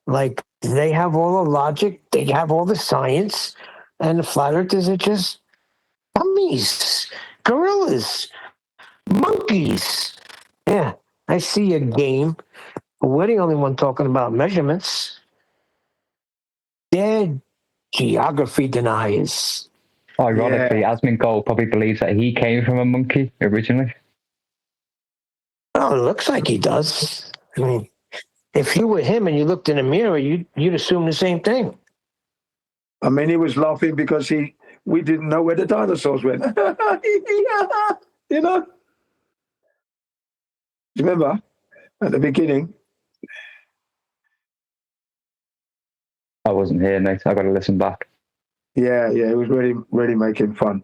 like they have all the logic, they have all the science, and the flat earthers are just dummies, gorillas, monkeys. Yeah, I see a game. We're the only one talking about measurements. They're geography deniers. Ironically, Asmongold probably believes that he came from a monkey originally. Oh, it looks like he does. I mean, if you were him and you looked in a mirror, you'd assume the same thing. I mean, he was laughing because we didn't know where the dinosaurs went. You know? Remember at the beginning? I wasn't here, mate. I got to listen back. Yeah, it was really, really making fun.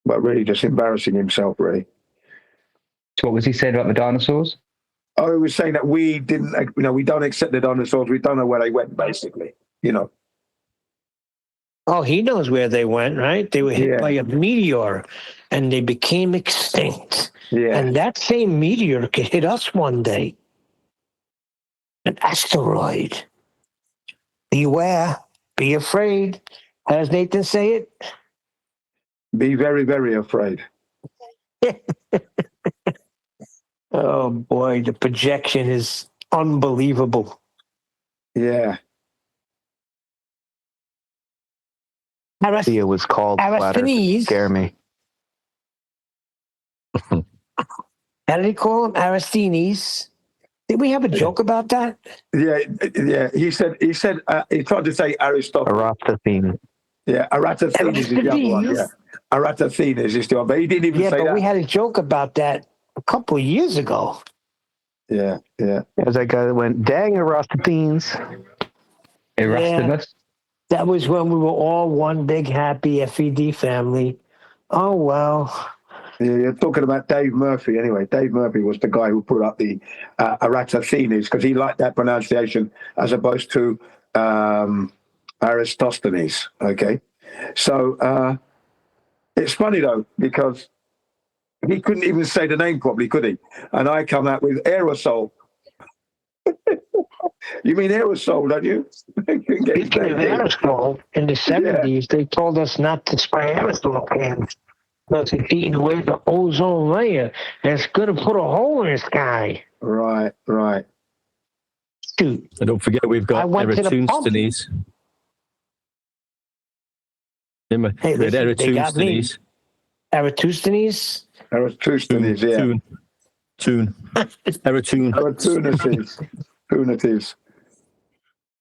But really just embarrassing himself, really. So what was he saying about the dinosaurs? Oh, he was saying that we didn't, we don't accept the dinosaurs. We don't know where they went, basically, Oh, he knows where they went, right? They were hit by a meteor and they became extinct. Yeah. And that same meteor could hit us one day. An asteroid. Beware. Be afraid. How does Nathan say it? Be very, very afraid. Oh, boy. The projection is unbelievable. Yeah. It was called flat earth to scare me. How did he call him? Aristines. Did we have a joke about that? Yeah. He said he tried to say Aristotle. Eratosthenes. Yeah, Eratosthenes is the other one. Yeah, Eratosthenes is the one, but he didn't even say that. Yeah, but we had a joke about that a couple of years ago. Yeah. As that guy that went, dang Eratosthenes. Erasmus. That was when we were all one big happy FED family. Oh, well. Yeah, you're talking about Dave Murphy anyway. Dave Murphy was the guy who put up the Eratosthenes because he liked that pronunciation as opposed to Aristosthenes. Okay. So it's funny, though, because he couldn't even say the name properly, could he? And I come out with aerosol. You mean aerosol, don't you? Speaking of aerosol, in the 70s, they told us not to spray aerosol cans because it's eating away the ozone layer. And it's going to put a hole in the sky. Right. Dude. And don't forget, we've got Eratosthenes. Hey, listen, they got me. Eratosthenes? Eratosthenes, yeah. Tune. Eratosthenes. Punitives.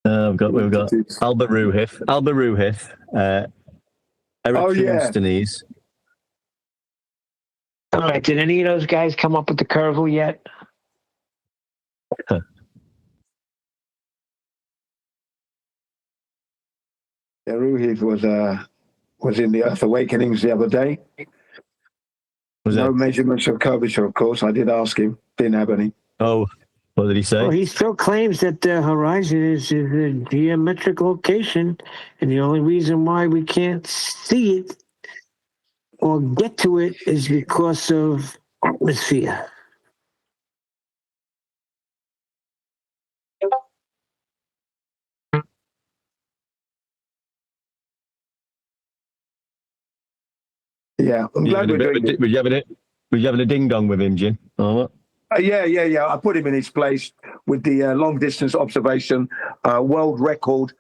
We've got Albaruhith, Eratosthenes. All right, did any of those guys come up with the curval yet? Ruhith was in the Earth Awakenings the other day. No measurements of curvature, of course. I did ask him. Didn't have any. Oh, what did he say? Well, he still claims that the horizon is a geometric location, and the only reason why we can't see it or get to it is because of atmosphere. Yeah, I'm glad we're doing it. Were you having a ding dong with him, Jim? Or what? Yeah. I put him in his place with the long distance observation world record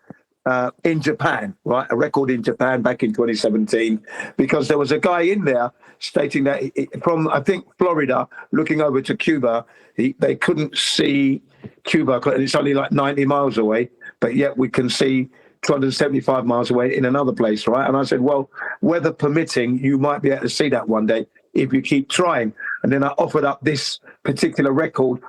in Japan, right? A record in Japan back in 2017, because there was a guy in there stating that from, I think, Florida, looking over to Cuba, they couldn't see Cuba, and it's only like 90 miles away, but yet we can see 275 miles away in another place, right? And I said, well, weather permitting, you might be able to see that one day if you keep trying. And then I offered up this particular record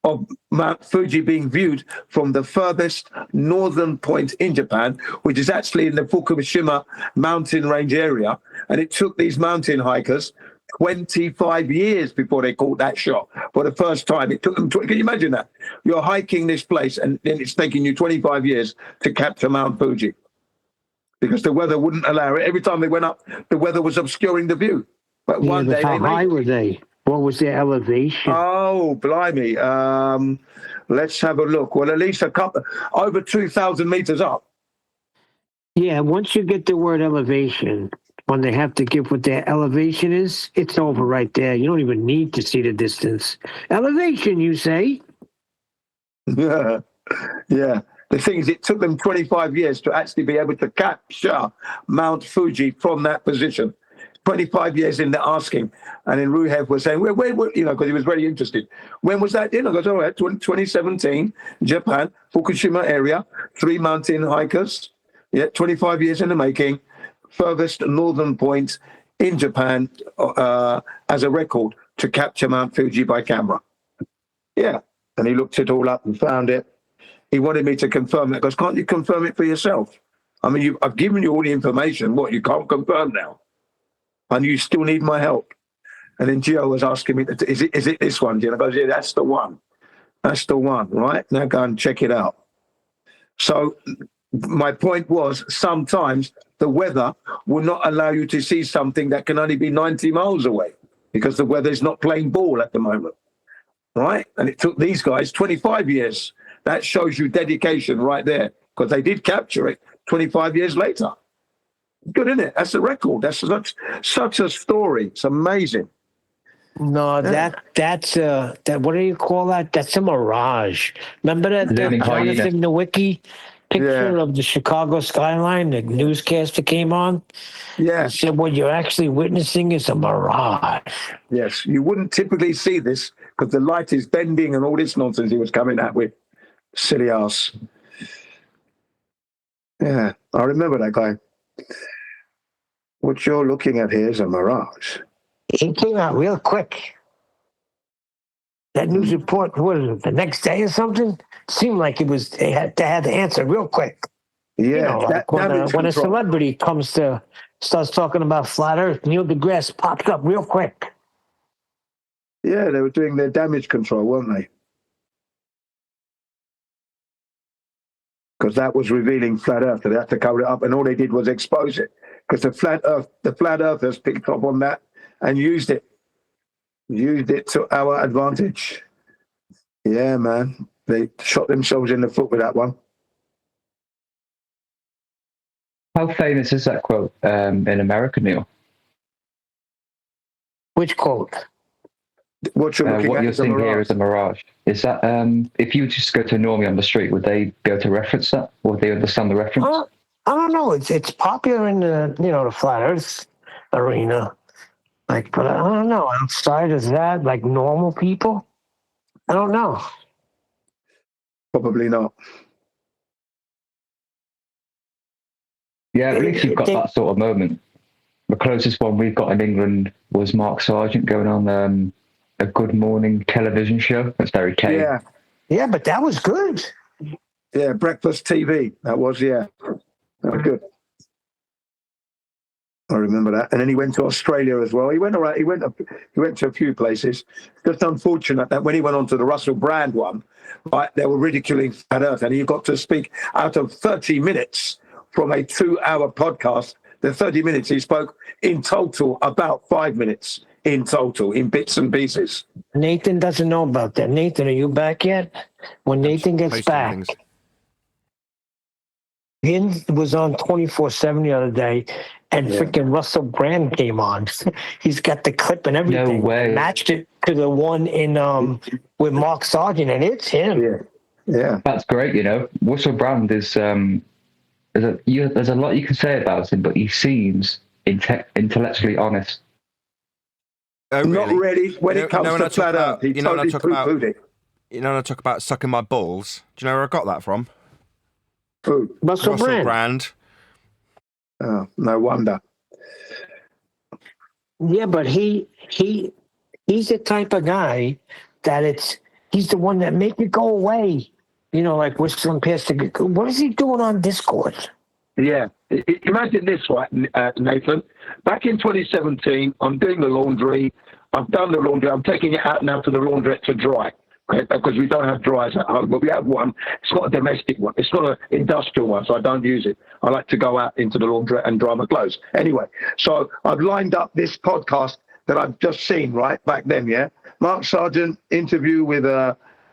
of Mount Fuji being viewed from the furthest northern point in Japan, which is actually in the Fukushima mountain range area. And it took these mountain hikers 25 years before they caught that shot for the first time. It took them, can you imagine that? You're hiking this place and then it's taking you 25 years to capture Mount Fuji because the weather wouldn't allow it. Every time they went up, the weather was obscuring the view. But one day how high were they? What was their elevation? Oh, blimey. Let's have a look. Well, at least a couple, over 2,000 meters up. Yeah, once you get the word elevation, when they have to give what their elevation is, it's over right there. You don't even need to see the distance. Elevation, you say? Yeah. Yeah. The thing is, it took them 25 years to actually be able to capture Mount Fuji from that position. 25 years in the asking. And then Ruhev was saying, where, you know, because he was very interested. When was that in? I goes, all right, 2017, Japan, Fukushima area, 3 mountain hikers. Yeah, 25 years in the making. Furthest northern point in Japan as a record to capture Mount Fuji by camera. Yeah. And he looked it all up and found it. He wanted me to confirm it. He goes, can't you confirm it for yourself? I mean, I've given you all the information. What, you can't confirm now? And you still need my help. And then Gio was asking me, is it this one? And I goes, yeah, that's the one. That's the one, right? Now go and check it out. So my point was sometimes the weather will not allow you to see something that can only be 90 miles away because the weather is not playing ball at the moment, right? And it took these guys 25 years. That shows you dedication right there because they did capture it 25 years later. Good, isn't it? That's a record. That's such a story. It's amazing. No, that's what do you call that? That's a mirage. Remember that Jonathan Nowicki picture of the Chicago skyline, the newscaster came on? Yeah. He said what you're actually witnessing is a mirage. Yes, you wouldn't typically see this because the light is bending and all this nonsense he was coming at with. Silly ass. Yeah, I remember that guy. What you're looking at here is a mirage. It came out real quick. That news report, what is it, the next day or something? Seemed like they had to answer real quick. Yeah, you know, like when a celebrity starts talking about flat Earth, Neil deGrasse pops up real quick. Yeah, they were doing their damage control, weren't they? Because that was revealing flat Earth. They had to cover it up, and all they did was expose it. Because the flat Earthers picked up on that and used it to our advantage. Yeah, man, they shot themselves in the foot with that one. How famous is that quote in America, Neil? Which quote? What you're seeing here is a mirage. Is that if you just go to a normie on the street, would they be able to reference that? Would they understand the reference? I don't know. It's popular in the flat Earth arena. Like, but I don't know. Outside of that, like normal people, I don't know. Probably not. Yeah, at least you've got that sort of moment. The closest one we've got in England was Mark Sargent going on a Good Morning television show. That's very cave. Yeah, but that was good. Yeah, breakfast TV. That was, that was good. I remember that. And then he went to Australia as well. He went all right. He went to a few places. Just unfortunate that when he went on to the Russell Brand one, right, they were ridiculing Flat Earth, and he got to speak out of 30 minutes from a 2-hour podcast. The 30 minutes he spoke in total about 5 minutes in total, in bits and pieces. Nathan doesn't know about that. Nathan, are you back yet? When Nathan gets back, he was on 24/7 the other day, and freaking Russell Brand came on. He's got the clip and everything. No way. Matched it to the one in with Mark Sargent, and it's him. Yeah. That's great. Russell Brand is there's a lot you can say about him, but he seems intellectually honest. Oh, really? Not really. When it comes to Flat Earth, he totally poo-pooed it. You know when I talk about sucking my balls? Do you know where I got that from? Who? Russell Brand. Oh, no wonder. Yeah, but he's the type of guy that He's the one that make it go away. You know, like whistling past the. What is he doing on Discord? Yeah. Imagine this, right, Nathan. Back in 2017, I'm doing the laundry. I've done the laundry. I'm taking it out now to the laundrette to dry. Okay, because we don't have dryers at home, but we have one. It's not a domestic one. It's not an industrial one, so I don't use it. I like to go out into the laundrette and dry my clothes. Anyway, so I've lined up this podcast that I've just seen, right, back then, yeah? Mark Sargent interview with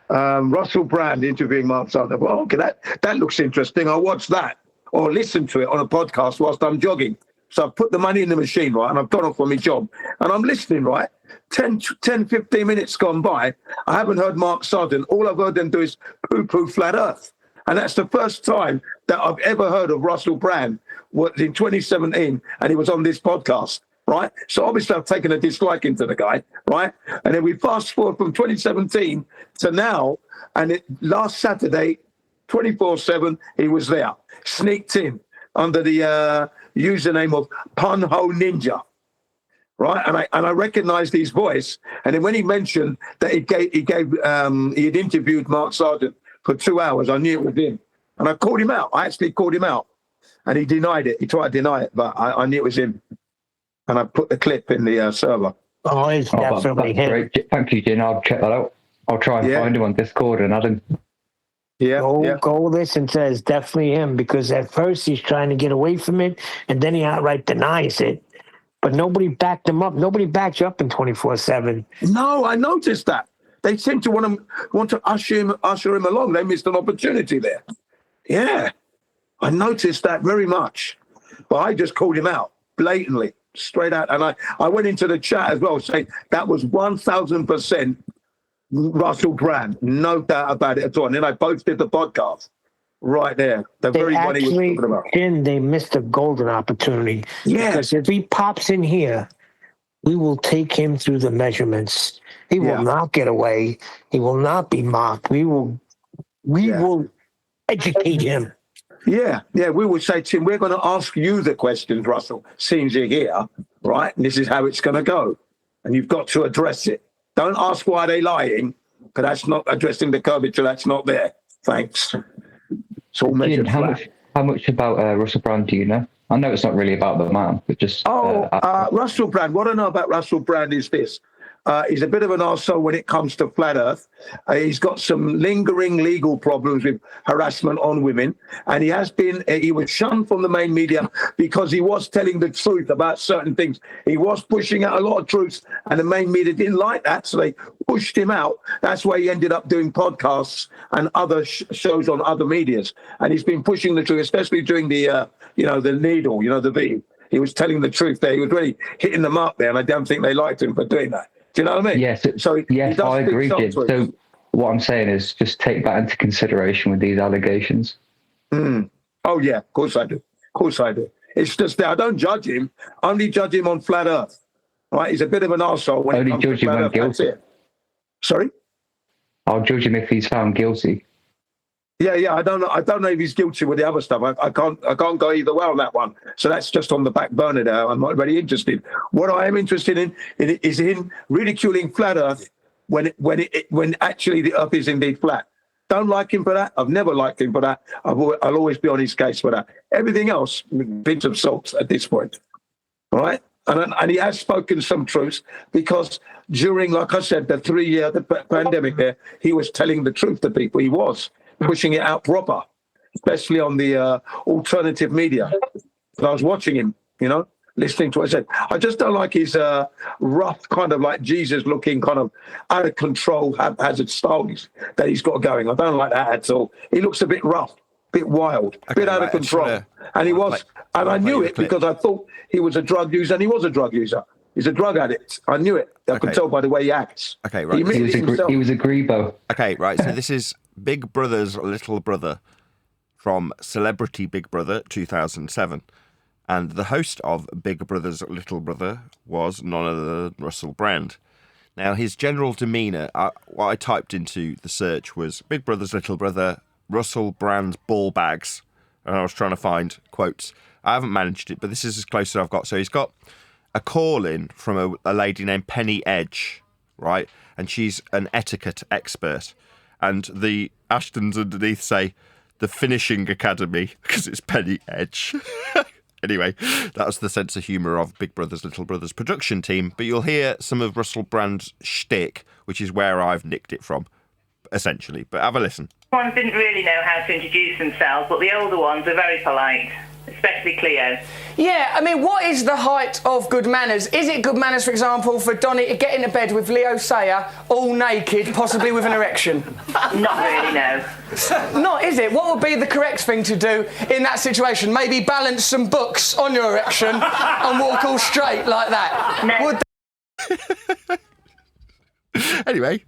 Russell Brand interviewing Mark Sargent. Well, okay, that looks interesting. I'll watch that or listen to it on a podcast whilst I'm jogging. So I've put the money in the machine, right, and I've gone off on my job. And I'm listening, right? 10, 15 minutes gone by. I haven't heard Mark Sargent. All I've heard them do is poo-poo flat earth. And that's the first time that I've ever heard of Russell Brand was in 2017, and he was on this podcast, right? So obviously I've taken a disliking to the guy, right? And then we fast forward from 2017 to now, and last Saturday, 24/7, he was there, sneaked in under the username of Punho Ninja. Right, and I recognized his voice, and then when he mentioned that he had interviewed Mark Sargent for 2 hours, I knew it was him, and I called him out. I actually called him out, and he denied it. He tried to deny it, but I knew it was him, and I put the clip in the server. Oh, it's definitely him. Great. Thank you, Jin. I'll check that out. I'll try and find him on Discord and add him. Go listen to it. It's definitely him, because at first he's trying to get away from it, and then he outright denies it. But nobody backed him up. Nobody backed you up in 24/7. No, I noticed that. They seem to want to usher him along. They missed an opportunity there. Yeah, I noticed that very much. But I just called him out blatantly, straight out. And I went into the chat as well, saying that was 1,000% Russell Brand. No doubt about it at all. And then I posted the podcast. Right there, the very one he was talking about. They missed a golden opportunity. Yeah. Because if he pops in here, we will take him through the measurements. He will not get away. He will not be mocked. We will educate him. Yeah, we will say to him, we're going to ask you the questions, Russell, seems you're here, right? And this is how it's going to go. And you've got to address it. Don't ask why they're lying, because that's not addressing the curvature that's not there. Thanks. Jin, how much about Russell Brand do you know? I know it's not really about the man, but just... Russell Brand. What I know about Russell Brand is this. He's a bit of an arsehole when it comes to flat earth. He's got some lingering legal problems with harassment on women. And he was shunned from the main media because he was telling the truth about certain things. He was pushing out a lot of truths, and the main media didn't like that, so they pushed him out. That's why he ended up doing podcasts and other shows on other medias. And he's been pushing the truth, especially during the, the needle, the V. He was telling the truth there. He was really hitting the mark there, and I don't think they liked him for doing that. Do you know what I mean? Yes, I agree, Jin. So what I'm saying is just take that into consideration with these allegations. Oh, yeah, of course I do. It's just that I don't judge him. I only judge him on flat earth. Right? He's a bit of an arsehole when only it comes to judge him flat when earth. guilty. That's it. Sorry? I'll judge him if he's found guilty. Yeah. I don't know if he's guilty with the other stuff. I can't go either way on that one. So that's just on the back burner there. I'm not very interested. What I am interested in is in ridiculing flat Earth when actually the Earth is indeed flat. Don't like him for that. I've never liked him for that. I'll always be on his case for that. Everything else, pinch of salt at this point. All right. And he has spoken some truths, because during, like I said, the 3-year pandemic there, he was telling the truth to people. He was pushing it out proper, especially on the alternative media. I was watching him, listening to what he said. I just don't like his rough, kind of like Jesus-looking, kind of out of control, haphazard style that he's got going. I don't like that at all. He looks a bit rough, a bit wild, a bit out of control. And he was, and I knew it because I thought he was a drug user, and he was a drug user. He's a drug addict. I knew it. I could tell by the way he acts. Okay, right. He was a grebo. Okay, right. So this is Big Brother's little brother from Celebrity Big Brother 2007. And the host of Big Brother's little brother was none other than Russell Brand. Now, his general demeanour, what I typed into the search was Big Brother's little brother, Russell Brand's ball bags. And I was trying to find quotes. I haven't managed it, but this is as close as I've got. So he's got a call in from a lady named Penny Edge right? And she's an etiquette expert. And the Ashtons underneath say the Finishing Academy because it's Penny Edge. Anyway, that was the sense of humour of Big Brother's Little Brother's production team. But you'll hear some of Russell Brand's shtick, which is where I've nicked it from, essentially. But have a listen. Ones didn't really know how to introduce themselves, but the older ones are very polite, especially Cleo. Yeah, I mean, what is the height of good manners? Is it good manners, for example, for Donny to get into bed with Leo Sayer, all naked, possibly with an erection? Not really, no. Not, is it? What would be the correct thing to do in that situation? Maybe balance some books on your erection and walk all straight like that? No. Would Anyway.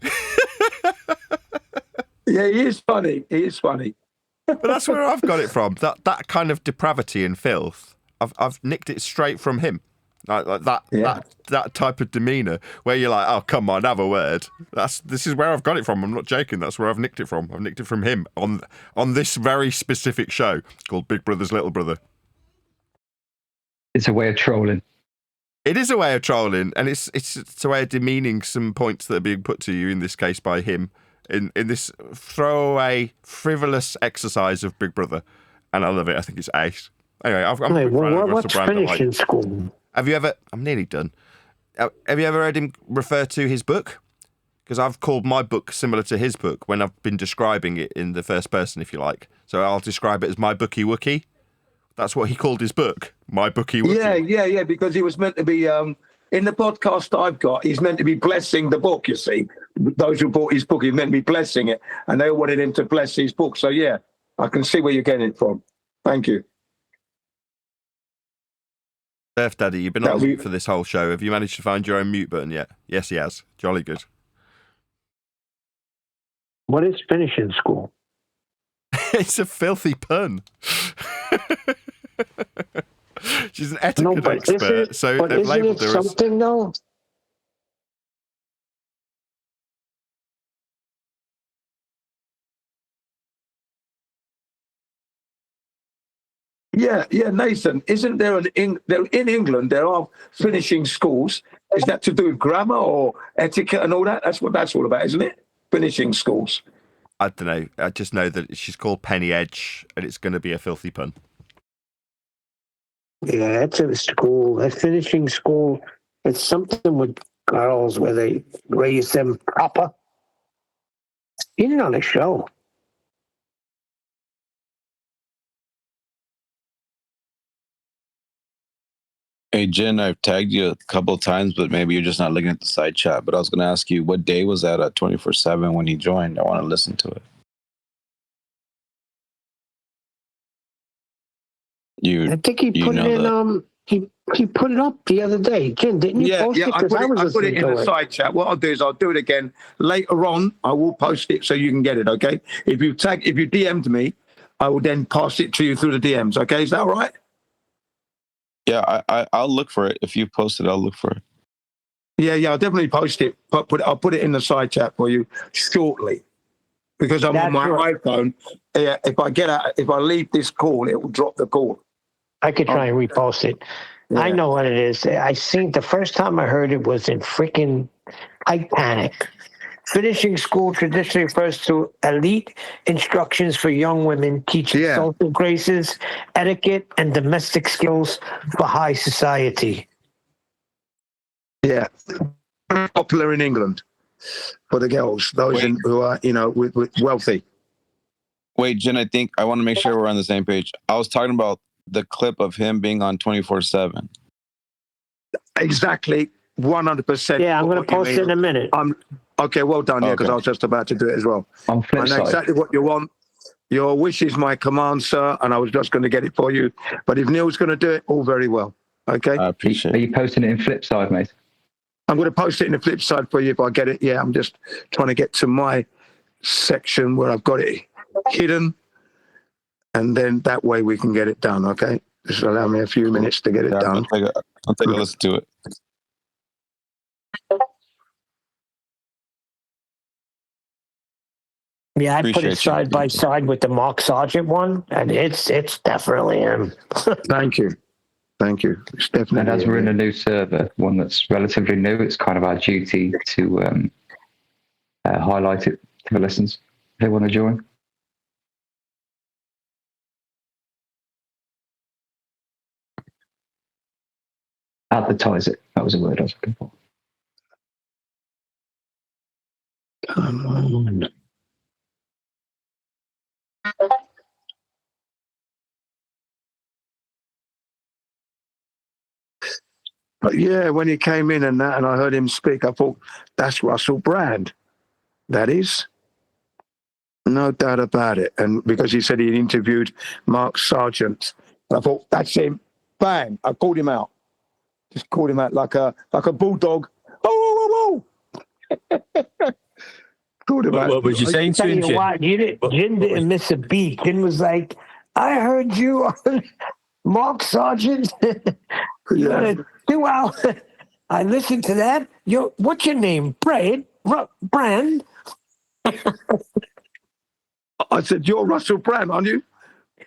Yeah, he is funny. He is funny. But that's where I've got it from. That kind of depravity and filth. I've nicked it straight from him. Like that type of demeanour where you're like, oh come on, have a word. This is where I've got it from. I'm not joking. That's where I've nicked it from. I've nicked it from him on this very specific show called Big Brother's Little Brother. It's a way of trolling. It is a way of trolling, and it's a way of demeaning some points that are being put to you in this case by him in this throwaway, frivolous exercise of Big Brother, and I love it. I think it's ace. Anyway, what's finishing school? Have you ever? I'm nearly done. Have you ever heard him refer to his book? Because I've called my book similar to his book when I've been describing it in the first person, if you like. So I'll describe it as My Bookie Wookie. That's what he called his book, My Bookie Wookie. Yeah, because he was meant to be, in the podcast I've got, he's meant to be blessing the book, you see. Those who bought his book, he's meant to be blessing it, and they wanted him to bless his book. So, yeah, I can see where you're getting it from. Thank you. Surf Daddy, you've been on mute for this whole show. Have you managed to find your own mute button yet? Yes, he has. Jolly good. What is finishing school? It's a filthy pun. She's an etiquette expert, so they've labelled her as something though. Yeah, Nathan. Isn't there in England there are finishing schools? Is that to do with grammar or etiquette and all that? That's what that's all about, isn't it? Finishing schools. I don't know. I just know that she's called Penny Edge, and it's going to be a filthy pun. Yeah, that's a school. A finishing school. It's something with girls where they raise them proper. Seen it on a show. Hey, Jen, I've tagged you a couple of times, but maybe you're just not looking at the side chat. But I was going to ask you, what day was that at 24/7 when he joined? I want to listen to it. I think he put it in. He put it up the other day. Jen, didn't you post it? I put it in the side chat. What I'll do is I'll do it again later on. I will post it so you can get it. Okay. If you DM'd me, I will then pass it to you through the DMs. Okay, is that all right? Yeah, I'll look for it. If you post it, I'll look for it. Yeah, I'll definitely post it. I'll put it in the side chat for you shortly, because I'm on my iPhone. Yeah, if I leave this call, it will drop the call. I could try and repost it. Yeah. I know what it is. I seen the first time I heard it was in freaking Titanic. Finishing school traditionally refers to elite instructions for young women teaching social graces, etiquette, and domestic skills for high society. Yeah, popular in England for the girls, those who are, with wealthy. Wait, Jen, I think I want to make sure we're on the same page. I was talking about the clip of him being on 24/7. Exactly, 100%. Yeah, I'm going to post it in a minute. Okay, well done, because I was just about to do it as well. I know exactly what you want. Your wish is my command, sir, and I was just going to get it for you. But if Neil's going to do it, all very well. Okay? I appreciate it. Are you posting it in Flipside, mate? I'm going to post it in the Flipside for you if I get it. Yeah, I'm just trying to get to my section where I've got it hidden, and then that way we can get it done, okay? Just allow me a few minutes to get it done. I'll take a listen to it. Yeah, I put it side by side with the Mark Sargent one, and it's definitely him. Thank you. Thank you. It's definitely. And as we're in a new server, one that's relatively new, it's kind of our duty to highlight it to the listeners if they want to join. Advertise it. That was a word I was looking for. Come on. But yeah, when he came in and that, and I heard him speak, I thought, that's Russell Brand. That is. No doubt about it. And because he said he'd interviewed Mark Sargent, I thought, that's him. Bang. I called him out. Just called him out like a bulldog. Oh, called him out. What was you saying to him, Jin? Jin didn't miss a beat. Jin was like, I heard you on Mark Sargent. You had a 2 hour. I listened to that. What's your name? Brand? I said, you're Russell Brand, aren't you?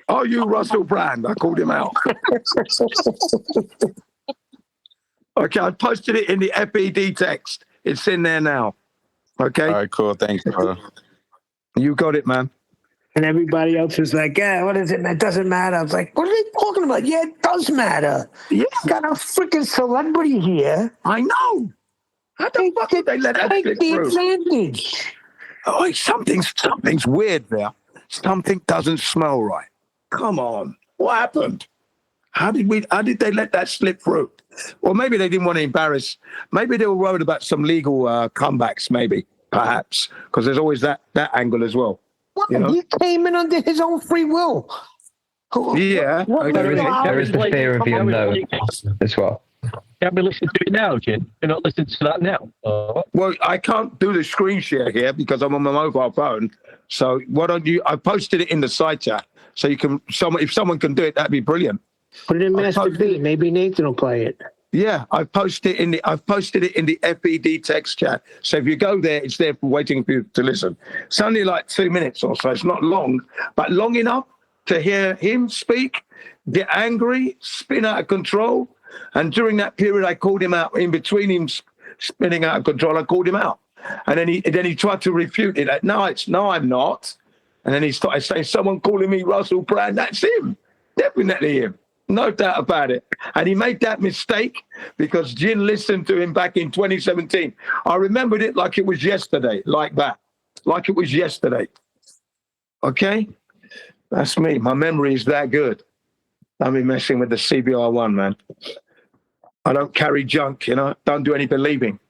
Are you Russell Brand? I called him out. Okay, I posted it in the FED text. It's in there now. Okay? All right, cool. Thanks, brother. You got it, man. And everybody else was like, yeah, what is it? It doesn't matter. I was like, what are they talking about? Yeah, it does matter. Yeah. Got a freaking celebrity here. I know. How the fuck did they let that take slip the through? advantage. Oh, something's weird there. Something doesn't smell right. Come on. What happened? How did they let that slip through? Or maybe they didn't want to embarrass. Maybe they were worried about some legal comebacks, maybe, perhaps. Because there's always that angle as well. What? You know? He came in under his own free will. Yeah. There is the fear of the unknown as well. Can't we listen to it now, Jin? You're not listening to that now. Well, I can't do the screen share here because I'm on my mobile phone. So why don't you? I posted it in the side chat, so you can. If someone can do it, that'd be brilliant. Put it in Master B. Maybe Nathan will play it. Yeah, I've posted it in the FED text chat. So if you go there, it's there for waiting for you to listen. It's only like 2 minutes or so. It's not long, but long enough to hear him speak, get angry, spin out of control. And during that period, I called him out. In between him spinning out of control, I called him out. And then he tried to refute it. Like, no, I'm not. And then he started saying, someone calling me Russell Brand. That's him. Definitely him. No doubt about it. And he made that mistake because Jin listened to him back in 2017. I remembered it like it was yesterday, like that. Like it was yesterday. Okay? That's me. My memory is that good. I've been messing with the CBR1, man. I don't carry junk, Don't do any believing.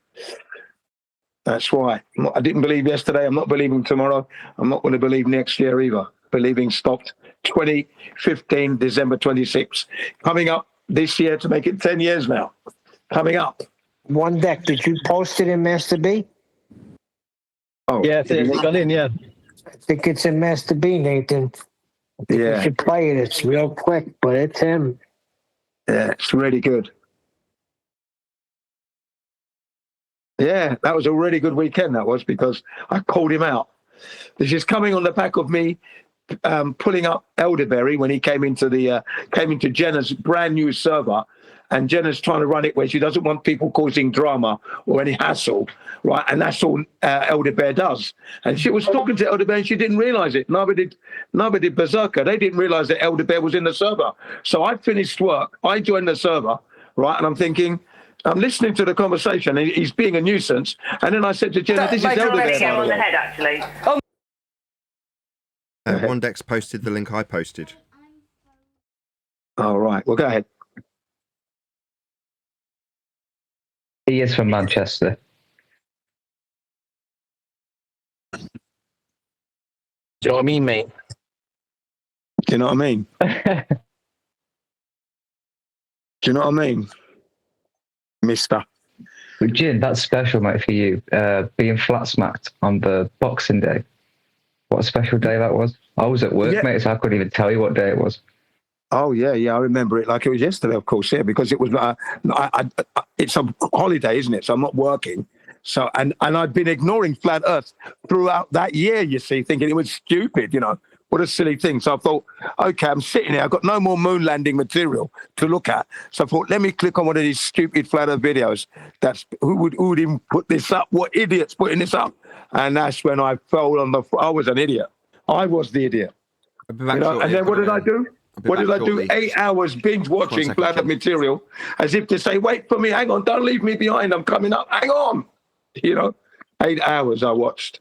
That's why. I didn't believe yesterday. I'm not believing tomorrow. I'm not going to believe next year either. Believing stopped 2015, December 26th. Coming up this year to make it 10 years now. Coming up. One deck. Did you post it in Master B? Oh, yeah, it's gone in, yeah. I think it's in Master B, Nathan. Yeah. You should play it. It's real quick, but it's him. Yeah, it's really good. Yeah, that was a really good weekend, that was, because I called him out. This is coming on the back of me pulling up Elderberry when he came into Jenna's brand new server, and Jenna's trying to run it where she doesn't want people causing drama or any hassle, right? And that's all Elderbear does. And she was talking to Elderbear and she didn't realize it. Neither did Berserker. They didn't realize that Elderbear was in the server. So I finished work. I joined the server, right? And I'm thinking, I'm listening to the conversation and he's being a nuisance. And then I said to Jenna, this is Elderbear. On the head, actually. Wondex posted the link I posted. All right. Well, go ahead. He is from Manchester. Do you know what I mean, mate? Do you know what I mean? Do you know what I mean? Mister. But Jin, that's special, mate, for you. Being flat smacked on the Boxing Day. What a special day that was. I was at work, mate, so I couldn't even tell you what day it was. Oh, yeah, I remember it like it was yesterday, of course, yeah, because it was, it's a holiday, isn't it? So I'm not working. So, and I've been ignoring Flat Earth throughout that year, you see, thinking it was stupid, What a silly thing. So I thought, okay, I'm sitting here. I've got no more moon landing material to look at. So I thought, let me click on one of these stupid flat earth videos. Who would even put this up? What idiot's putting this up? And that's when I fell on I was an idiot. I was the idiot. And then what did I do? What did I do? 8 hours binge watching flat earth material as if to say, wait for me, hang on, don't leave me behind. I'm coming up. Hang on. 8 hours I watched.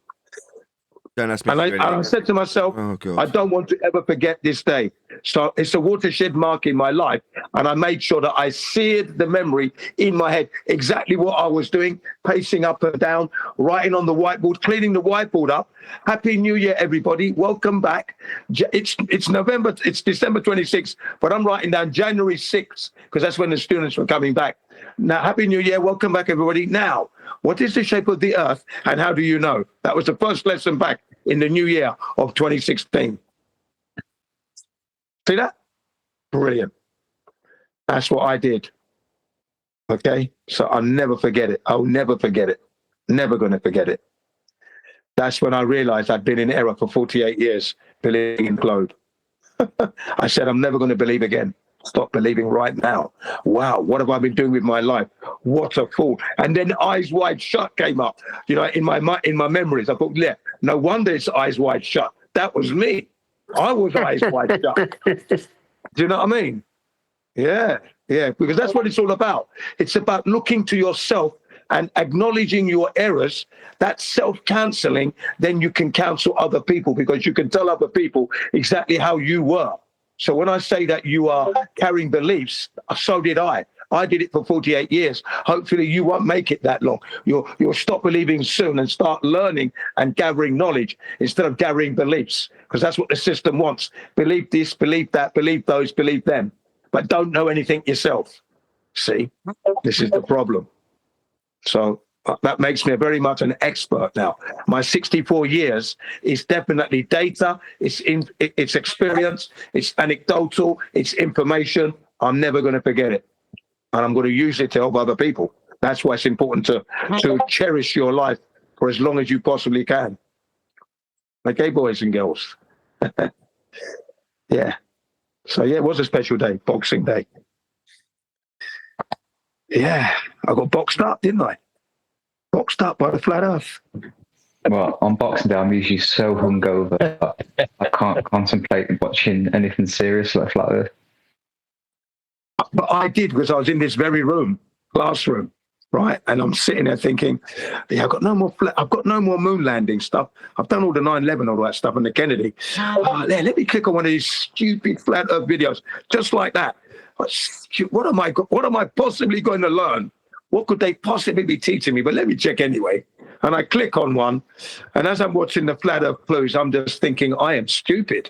Don't ask me. And I said to myself, I don't want to ever forget this day. So it's a watershed mark in my life. And I made sure that I seared the memory in my head, exactly what I was doing, pacing up and down, writing on the whiteboard, cleaning the whiteboard up. Happy New Year, everybody. Welcome back. It's December 26th, but I'm writing down January 6th because that's when the students were coming back. Now, Happy New Year. Welcome back, everybody. Now, what is the shape of the earth and how do you know? That was the first lesson back in the new year of 2016. See that? Brilliant. That's what I did. Okay? So I'll never forget it. I'll never forget it. Never going to forget it. That's when I realized I'd been in error for 48 years, believing in globe. I said, I'm never going to believe again. Stop believing right now. Wow, what have I been doing with my life? What a fool. And then Eyes Wide Shut came up. In my memories, I thought, yeah, no wonder it's Eyes Wide Shut. That was me. I was Eyes Wide Shut. Do you know what I mean? Yeah, because that's what it's all about. It's about looking to yourself and acknowledging your errors. That's self-counseling. Then you can counsel other people because you can tell other people exactly how you were. So when I say that you are carrying beliefs, so did I. I did it for 48 years. Hopefully you won't make it that long. You'll stop believing soon and start learning and gathering knowledge instead of gathering beliefs, because that's what the system wants. Believe this, believe that, believe those, believe them, but don't know anything yourself. See, this is the problem. So that makes me very much an expert now. My 64 years is definitely data, it's experience, it's anecdotal, it's information. I'm never going to forget it. And I'm going to use it to help other people. That's why it's important to cherish your life for as long as you possibly can. Okay, boys and girls. Yeah. So, yeah, it was a special day, Boxing Day. Yeah, I got boxed up, didn't I? Boxed up by the flat earth. Well, on Boxing Day, I'm usually so hungover that I can't contemplate watching anything serious like flat earth. But I did, because I was in this very classroom, right? And I'm sitting there thinking, yeah, I've got no more moon landing stuff. I've done all the 9/11, all that stuff, and the Kennedy. Let me click on one of these stupid flat earth videos, just like that. What am I possibly going to learn? What could they possibly be teaching me? But let me check anyway. And I click on one, and as I'm watching the flat earth blues, I'm just thinking, I am stupid.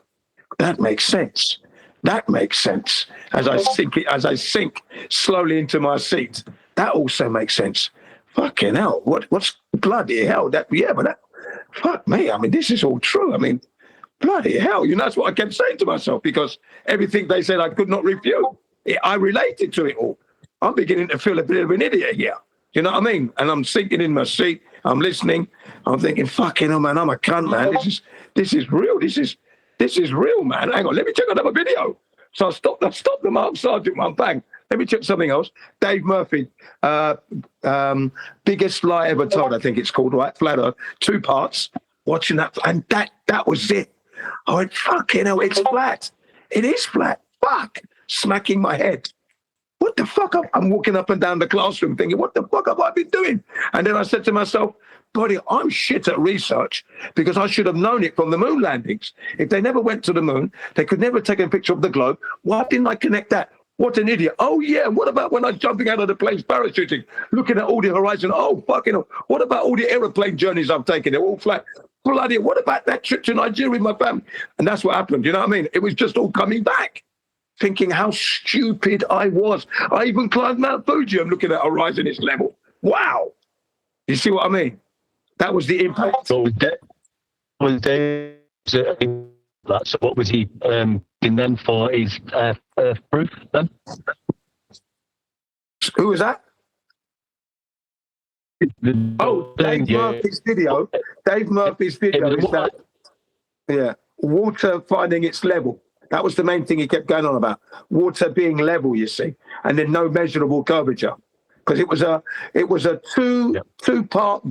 That makes sense. That makes sense. As I sink slowly into my seat, that also makes sense. Fucking hell! What's bloody hell? Fuck me. I mean, this is all true. I mean, bloody hell! That's what I kept saying to myself, because everything they said I could not refute. I related to it all. I'm beginning to feel a bit of an idiot here. You know what I mean? And I'm sinking in my seat. I'm listening. I'm thinking, fucking hell, man, I'm a cunt, man. This is real. This is real, man. Hang on, let me check another video. So I stopped the Mark Sergeant one, bang. Let me check something else. Dave Murphy, biggest lie ever told, I think it's called, right? Flat Earth, 2 parts. Watching that, and that was it. I went, fucking hell, it's flat. It is flat. Fuck. Smacking my head. What the fuck? I'm walking up and down the classroom thinking, what the fuck have I been doing? And then I said to myself, buddy, I'm shit at research, because I should have known it from the moon landings. If they never went to the moon, they could never take a picture of the globe. Why didn't I connect that? What an idiot. Oh, yeah. What about when I'm jumping out of the planes, parachuting, looking at all the horizon? Oh, fucking hell. What about all the aeroplane journeys I've taken? They're all flat. Bloody, what about that trip to Nigeria with my family? And that's what happened. You know what I mean? It was just all coming back. Thinking how stupid I was. I even climbed Mount Fuji. I'm looking at horizon, its level. Wow. You see what I mean? That was the impact. So was Dave that? So what was he in then for his proof then? Who was that? Dave Murphy's video. Dave Murphy's video is that. Yeah. water finding its level. That was the main thing he kept going on about. Water being level, you see, and then no measurable curvature. Because it was a two-part.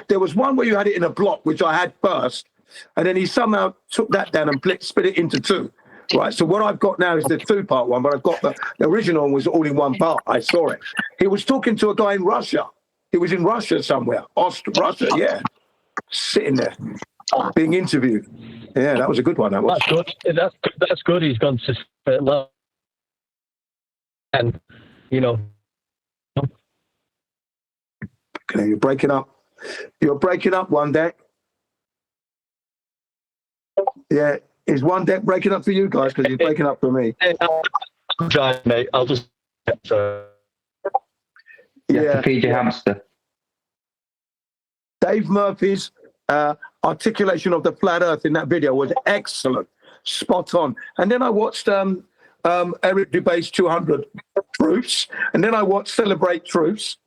There was one where you had it in a block, which I had first, and then he somehow took that down and split it into two. Right. So what I've got now is the two-part one, but I've got the original one was all in one part. I saw it. He was talking to a guy in Russia. He was in Russia somewhere, Russia, yeah, sitting there being interviewed. Yeah, that was a good one. That was. That's good. He's gone to love, and you know. Okay, you're breaking up. You're breaking up, One Deck. Yeah, is One Deck breaking up for you guys? Because you're breaking up for me. I'm trying, mate. I'll just. To feed your hamster. Dave Murphy's articulation of the flat Earth in that video was excellent, spot on. And then I watched Eric Dubay's 200 Truths, and then I watched Celebrate Truths,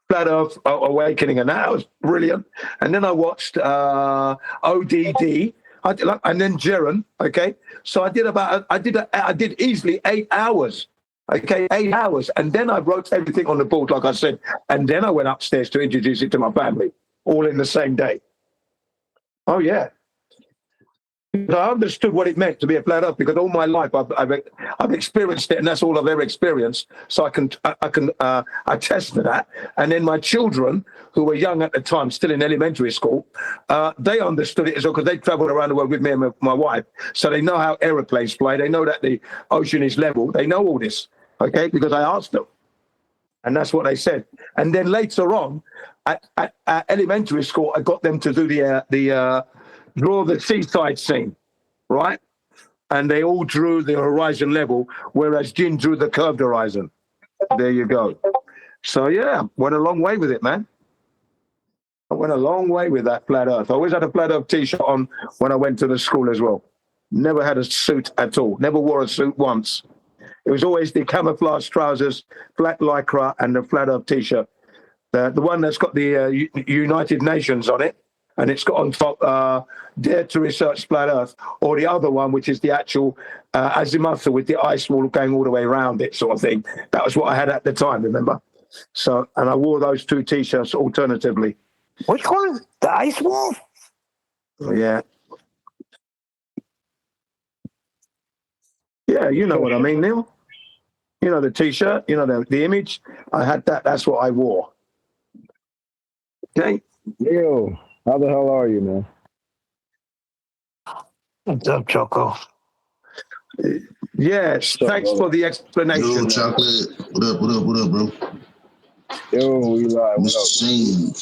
Flat Earth Awakening, and that was brilliant. And then I watched ODD, and then Jiren. Okay, so I did easily 8 hours. Okay, 8 hours, and then I wrote everything on the board, like I said, and then I went upstairs to introduce it to my family, all in the same day. Oh yeah, I understood what it meant to be a flat Earth because all my life I've experienced it, and that's all I've ever experienced. So I can attest to that. And then my children, who were young at the time, still in elementary school, they understood it as well because they travelled around the world with me and my wife. So they know how aeroplanes fly. They know that the ocean is level. They know all this, okay? Because I asked them, and that's what they said. And then later on, at elementary school, I got them to do the draw the seaside scene, right? And they all drew the horizon level, whereas Jin drew the curved horizon. There you go. So yeah, went a long way with it, man. I went a long way with that flat Earth. I always had a flat Earth t-shirt on when I went to the school as well. Never had a suit at all. Never wore a suit once. It was always the camouflage trousers, flat lycra, and the flat Earth t-shirt. The one that's got the United Nations on it, and it's got on top, Dare to Research Flat Earth, or the other one, which is the actual azimuth with the ice wall going all the way around it sort of thing. That was what I had at the time, remember? So, and I wore those two T-shirts alternatively. Which one? The ice wall? Yeah. Yeah, you know what I mean, Neil. You know the T-shirt, you know the image. I had that. That's what I wore. Okay. Neil, how the hell are you, man? What's up, Choco? Yes, thanks for the explanation. Yo, Chocolate. What up, bro? Yo, Eli, what up? Shane.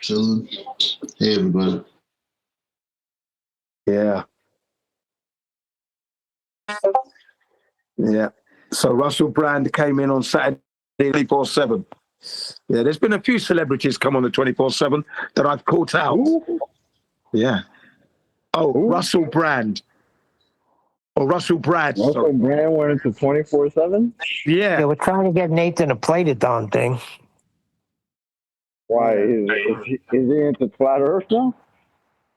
Chilling. Hey, everybody. Yeah. Yeah. So Russell Brand came in on Saturday 24/7. Yeah, there's been a few celebrities come on the 24/7 that I've caught out. Ooh. Yeah. Oh, ooh. Russell Brand. Or Russell Brand. Russell Brand went into 24/7? Yeah. We're trying to get Nathan to play the darn thing. Why? Is he into flat Earth now?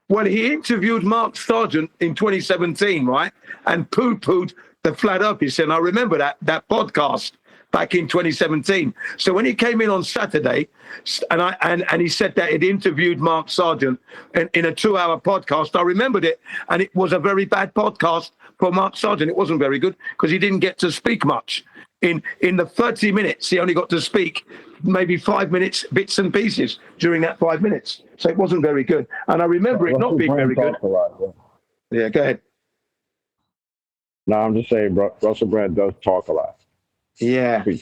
Well, he interviewed Mark Sargent in 2017, right? And poo-pooed the flat Earth. He said, I remember that podcast back in 2017. So when he came in on Saturday, and he said that he'd interviewed Mark Sargent in a 2-hour podcast, I remembered it, and it was a very bad podcast for Mark Sargent. It wasn't very good because he didn't get to speak much. In the 30 minutes, he only got to speak maybe 5 minutes, bits and pieces during that 5 minutes. So it wasn't very good. And I remember it not being very good. Yeah, go ahead. No, I'm just saying, Russell Brand does talk a lot. Yeah. He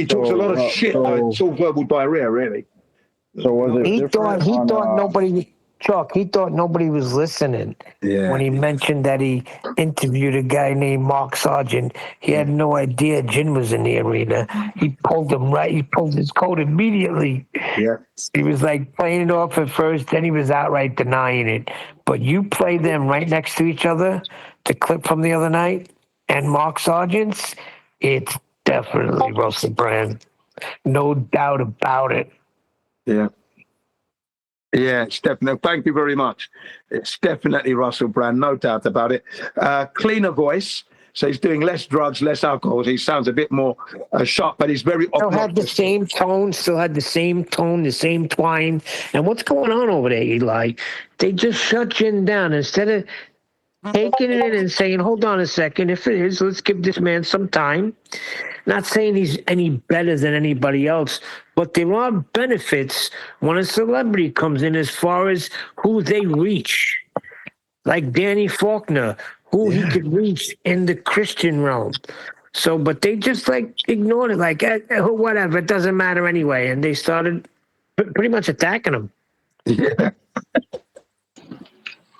talks a lot of shit. It's all verbal diarrhea, really. So was it? He thought nobody. Chuck, he thought nobody was listening when he mentioned that he interviewed a guy named Mark Sargent. He had no idea Jin was in the arena. He pulled him right. He pulled his coat immediately. Yeah. He was like playing it off at first, then he was outright denying it. But you play them right next to each other, the clip from the other night, and Mark Sargent's, it's definitely Russell Brand. No doubt about it. Yeah. Yeah, it's definitely. Thank you very much. It's definitely Russell Brand, no doubt about it. Cleaner voice, so he's doing less drugs, less alcohol. He sounds a bit more sharp, but he's very Still had the obnoxious. same tone, the same twine. And what's going on over there, Eli? They just shut Jin down instead of taking it in and saying, hold on a second, if it is, let's give this man some time. Not saying he's any better than anybody else, but there are benefits when a celebrity comes in as far as who they reach. Like Danny Faulkner, who he could reach in the Christian realm. So, but they just like ignored it, like, whatever, it doesn't matter anyway. And they started pretty much attacking him. Yeah.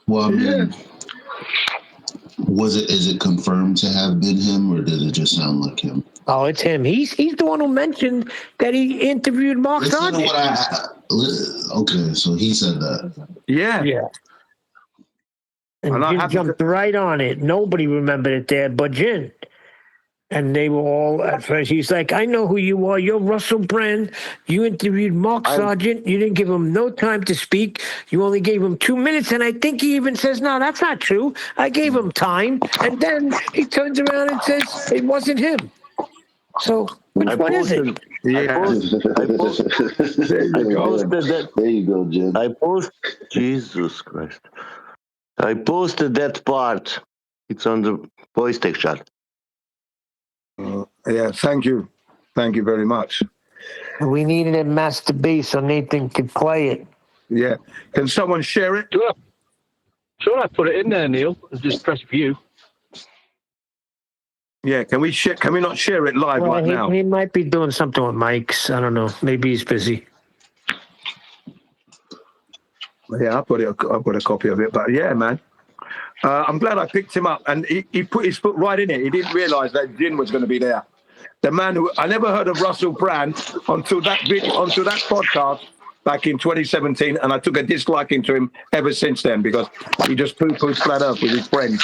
Well, I mean, is it confirmed to have been him, or did it just sound like him? Oh, it's him. He's the one who mentioned that he interviewed Mark Sargent. Okay, so he said that. Yeah. Yeah. And Jin jumped right on it. Nobody remembered it there but Jin. And they were all at first. He's like, I know who you are. You're Russell Brand. You interviewed Mark Sargent. You didn't give him no time to speak. You only gave him 2 minutes. And I think he even says, no, that's not true. I gave him time. And then he turns around and says it wasn't him. So which one is it? Yeah. There you go, Jim. Jesus Christ. I posted that part. It's on the voice tech chat. Yeah, thank you. Thank you very much. We needed a master B so Nathan could play it. Yeah. Can someone share it? Sure, I put it in there, Neil. Just press view. Yeah, can we not share it live right now? He might be doing something with mics. I don't know. Maybe he's busy. Yeah, I've got a copy of it. But yeah, man. I'm glad I picked him up, and he put his foot right in it. He didn't realise that Jin was going to be there. The man who I never heard of Russell Brand until that podcast back in 2017, and I took a disliking to him ever since then because he just poo-poos flat earth with his friends.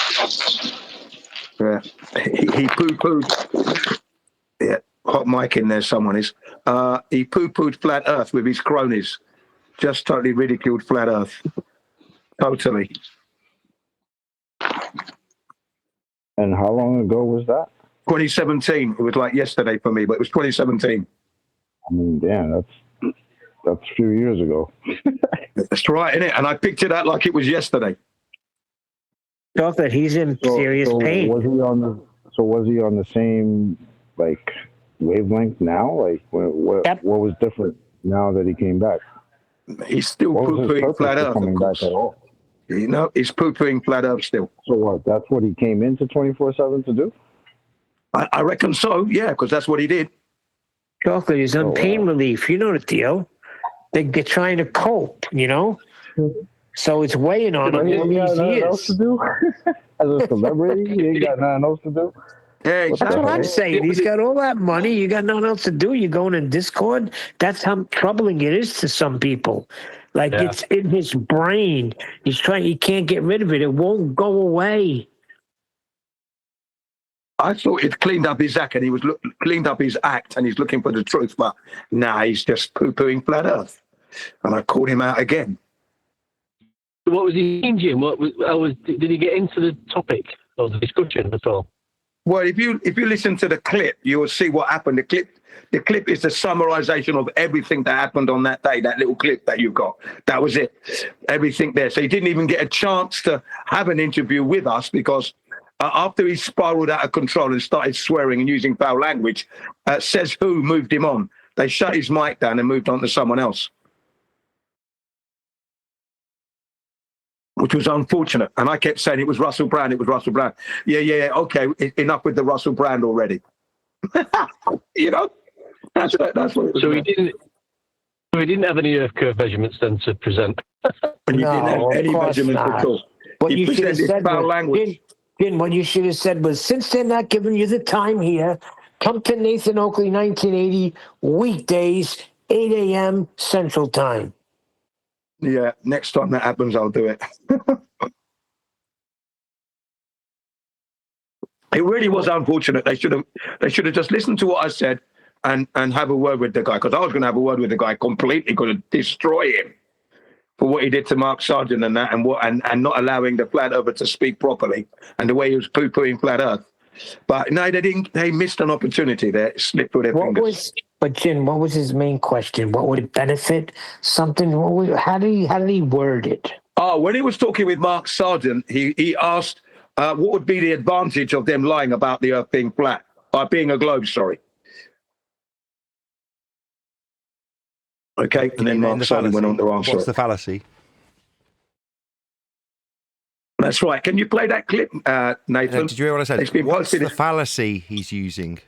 Yeah, he poo-pooed. Yeah, hot mic in there. Someone is. He poo-pooed flat earth with his cronies. Just totally ridiculed flat earth. Totally. And how long ago was that? 2017. It was like yesterday for me, but it was 2017. I mean, damn, that's a few years ago. That's right, isn't it? And I picked it out like it was yesterday. Thought that he's in serious pain. Was he on the same like wavelength now? Like what was different now that he came back? He's still poo-pooing flat earth. Coming back at all? You know, he's poo-pooing flat earth still. So what? That's what he came into 24/7 to do? I reckon so, yeah, because that's what he did. Chocolate is on pain relief. You know the deal. They're trying to cope, you know? So it's weighing on him all these years. To do? As a celebrity, he ain't got nothing else to do? Yeah, exactly. That's what I'm saying. He's got all that money. You got nothing else to do. You're going in Discord. That's how troubling it is to some people. Like it's in his brain. He can't get rid of it. It won't go away. I thought he'd cleaned up his act and he's looking for the truth, but nah, he's just poo-pooing flat earth. And I called him out again. What was he changing? Did he get into the topic or the discussion at all? Well, if you listen to the clip, you will see what happened. The clip is the summarization of everything that happened on that day, that little clip that you got. That was it. Everything there. So he didn't even get a chance to have an interview with us because after he spiraled out of control and started swearing and using foul language, Says Who moved him on. They shut his mic down and moved on to someone else, which was unfortunate. And I kept saying it was Russell Brand. It was Russell Brand. Yeah. Okay, enough with the Russell Brand already. You know, that's what it was. So he didn't have any earth curve measurements then to present. He didn't have any measurements at all. What he you should have said what you should have said was, since they're not giving you the time here, come to Nathan Oakley 1980 weekdays, 8 a.m. Central Time. Yeah, next time that happens, I'll do it. It really was unfortunate. They should have just listened to what I said and have a word with the guy, because I was going to have a word with the guy, completely going to destroy him. for what he did to Mark Sargent and that, and not allowing the flat earther to speak properly, and the way he was poo-pooing flat Earth. But no, they didn't. They missed an opportunity there. It slipped through their fingers. But Jim, what was his main question? What would it benefit? Something? How did he word it? Oh, when he was talking with Mark Sargent, he asked what would be the advantage of them lying about the Earth being flat, being a globe. Sorry. Okay, and then Mark Sargent went on to answer. What's the fallacy? That's right. Can you play that clip, Nathan? Did you hear what I said? It's been What's posted. the fallacy he's using?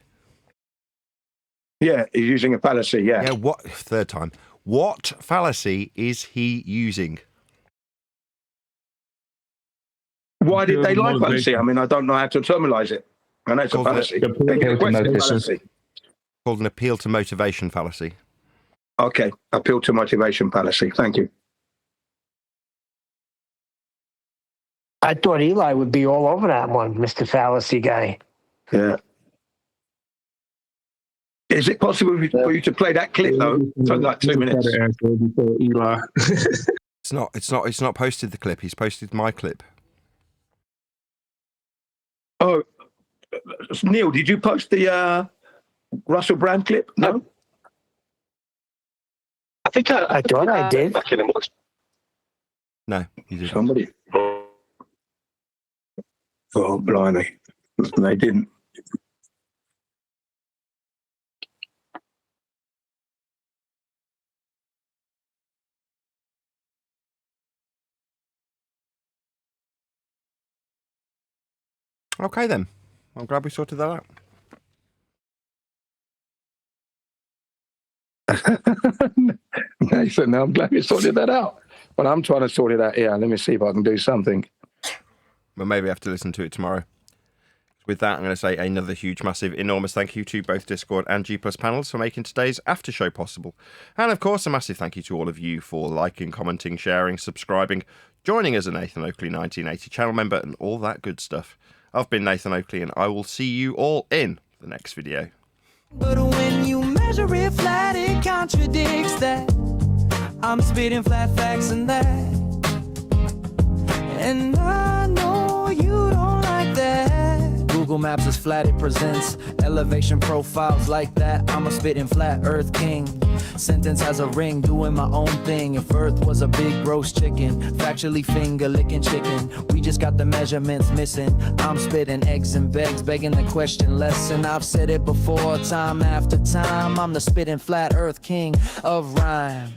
Yeah, he's using a fallacy, yeah. Yeah, what? Third time. What fallacy is he using? Why did they like fallacy? I mean, I don't know how to terminalize it. I know it's a fallacy. Called an appeal to motivation fallacy. Okay, appeal to motivation fallacy. Thank you. I thought Eli would be all over that one, Mr. Fallacy guy. Yeah. Is it possible for you to play that clip though? For like 2 minutes. Eli. It's not posted the clip. He's posted my clip. Oh, Neil, did you post the Russell Brand clip? No. I think I thought I did. No, you didn't. Somebody. Oh, blimey. They didn't. Okay, then. I'm glad we sorted that out. Nathan, I'm glad you sorted that out. But I'm trying to sort it out here. Let me see if I can do something. Well, maybe I have to listen to it tomorrow. With that, I'm going to say another huge, massive, enormous thank you to both Discord and G Plus panels for making today's after show possible. And of course, a massive thank you to all of you for liking, commenting, sharing, subscribing, joining as a Nathan Oakley 1980 channel member, and all that good stuff. I've been Nathan Oakley, and I will see you all in the next video. But when you measure it flat, it contradicts that. I'm spitting flat facts and that. And I know you don't like that. Google Maps is flat, it presents elevation profiles like that. I'm a spitting flat earth king. Sentence has a ring, doing my own thing. If Earth was a big roast chicken, factually finger licking chicken. We just got the measurements missing. I'm spitting eggs and begs, begging the question lesson. I've said it before, time after time. I'm the spitting flat earth king of rhyme.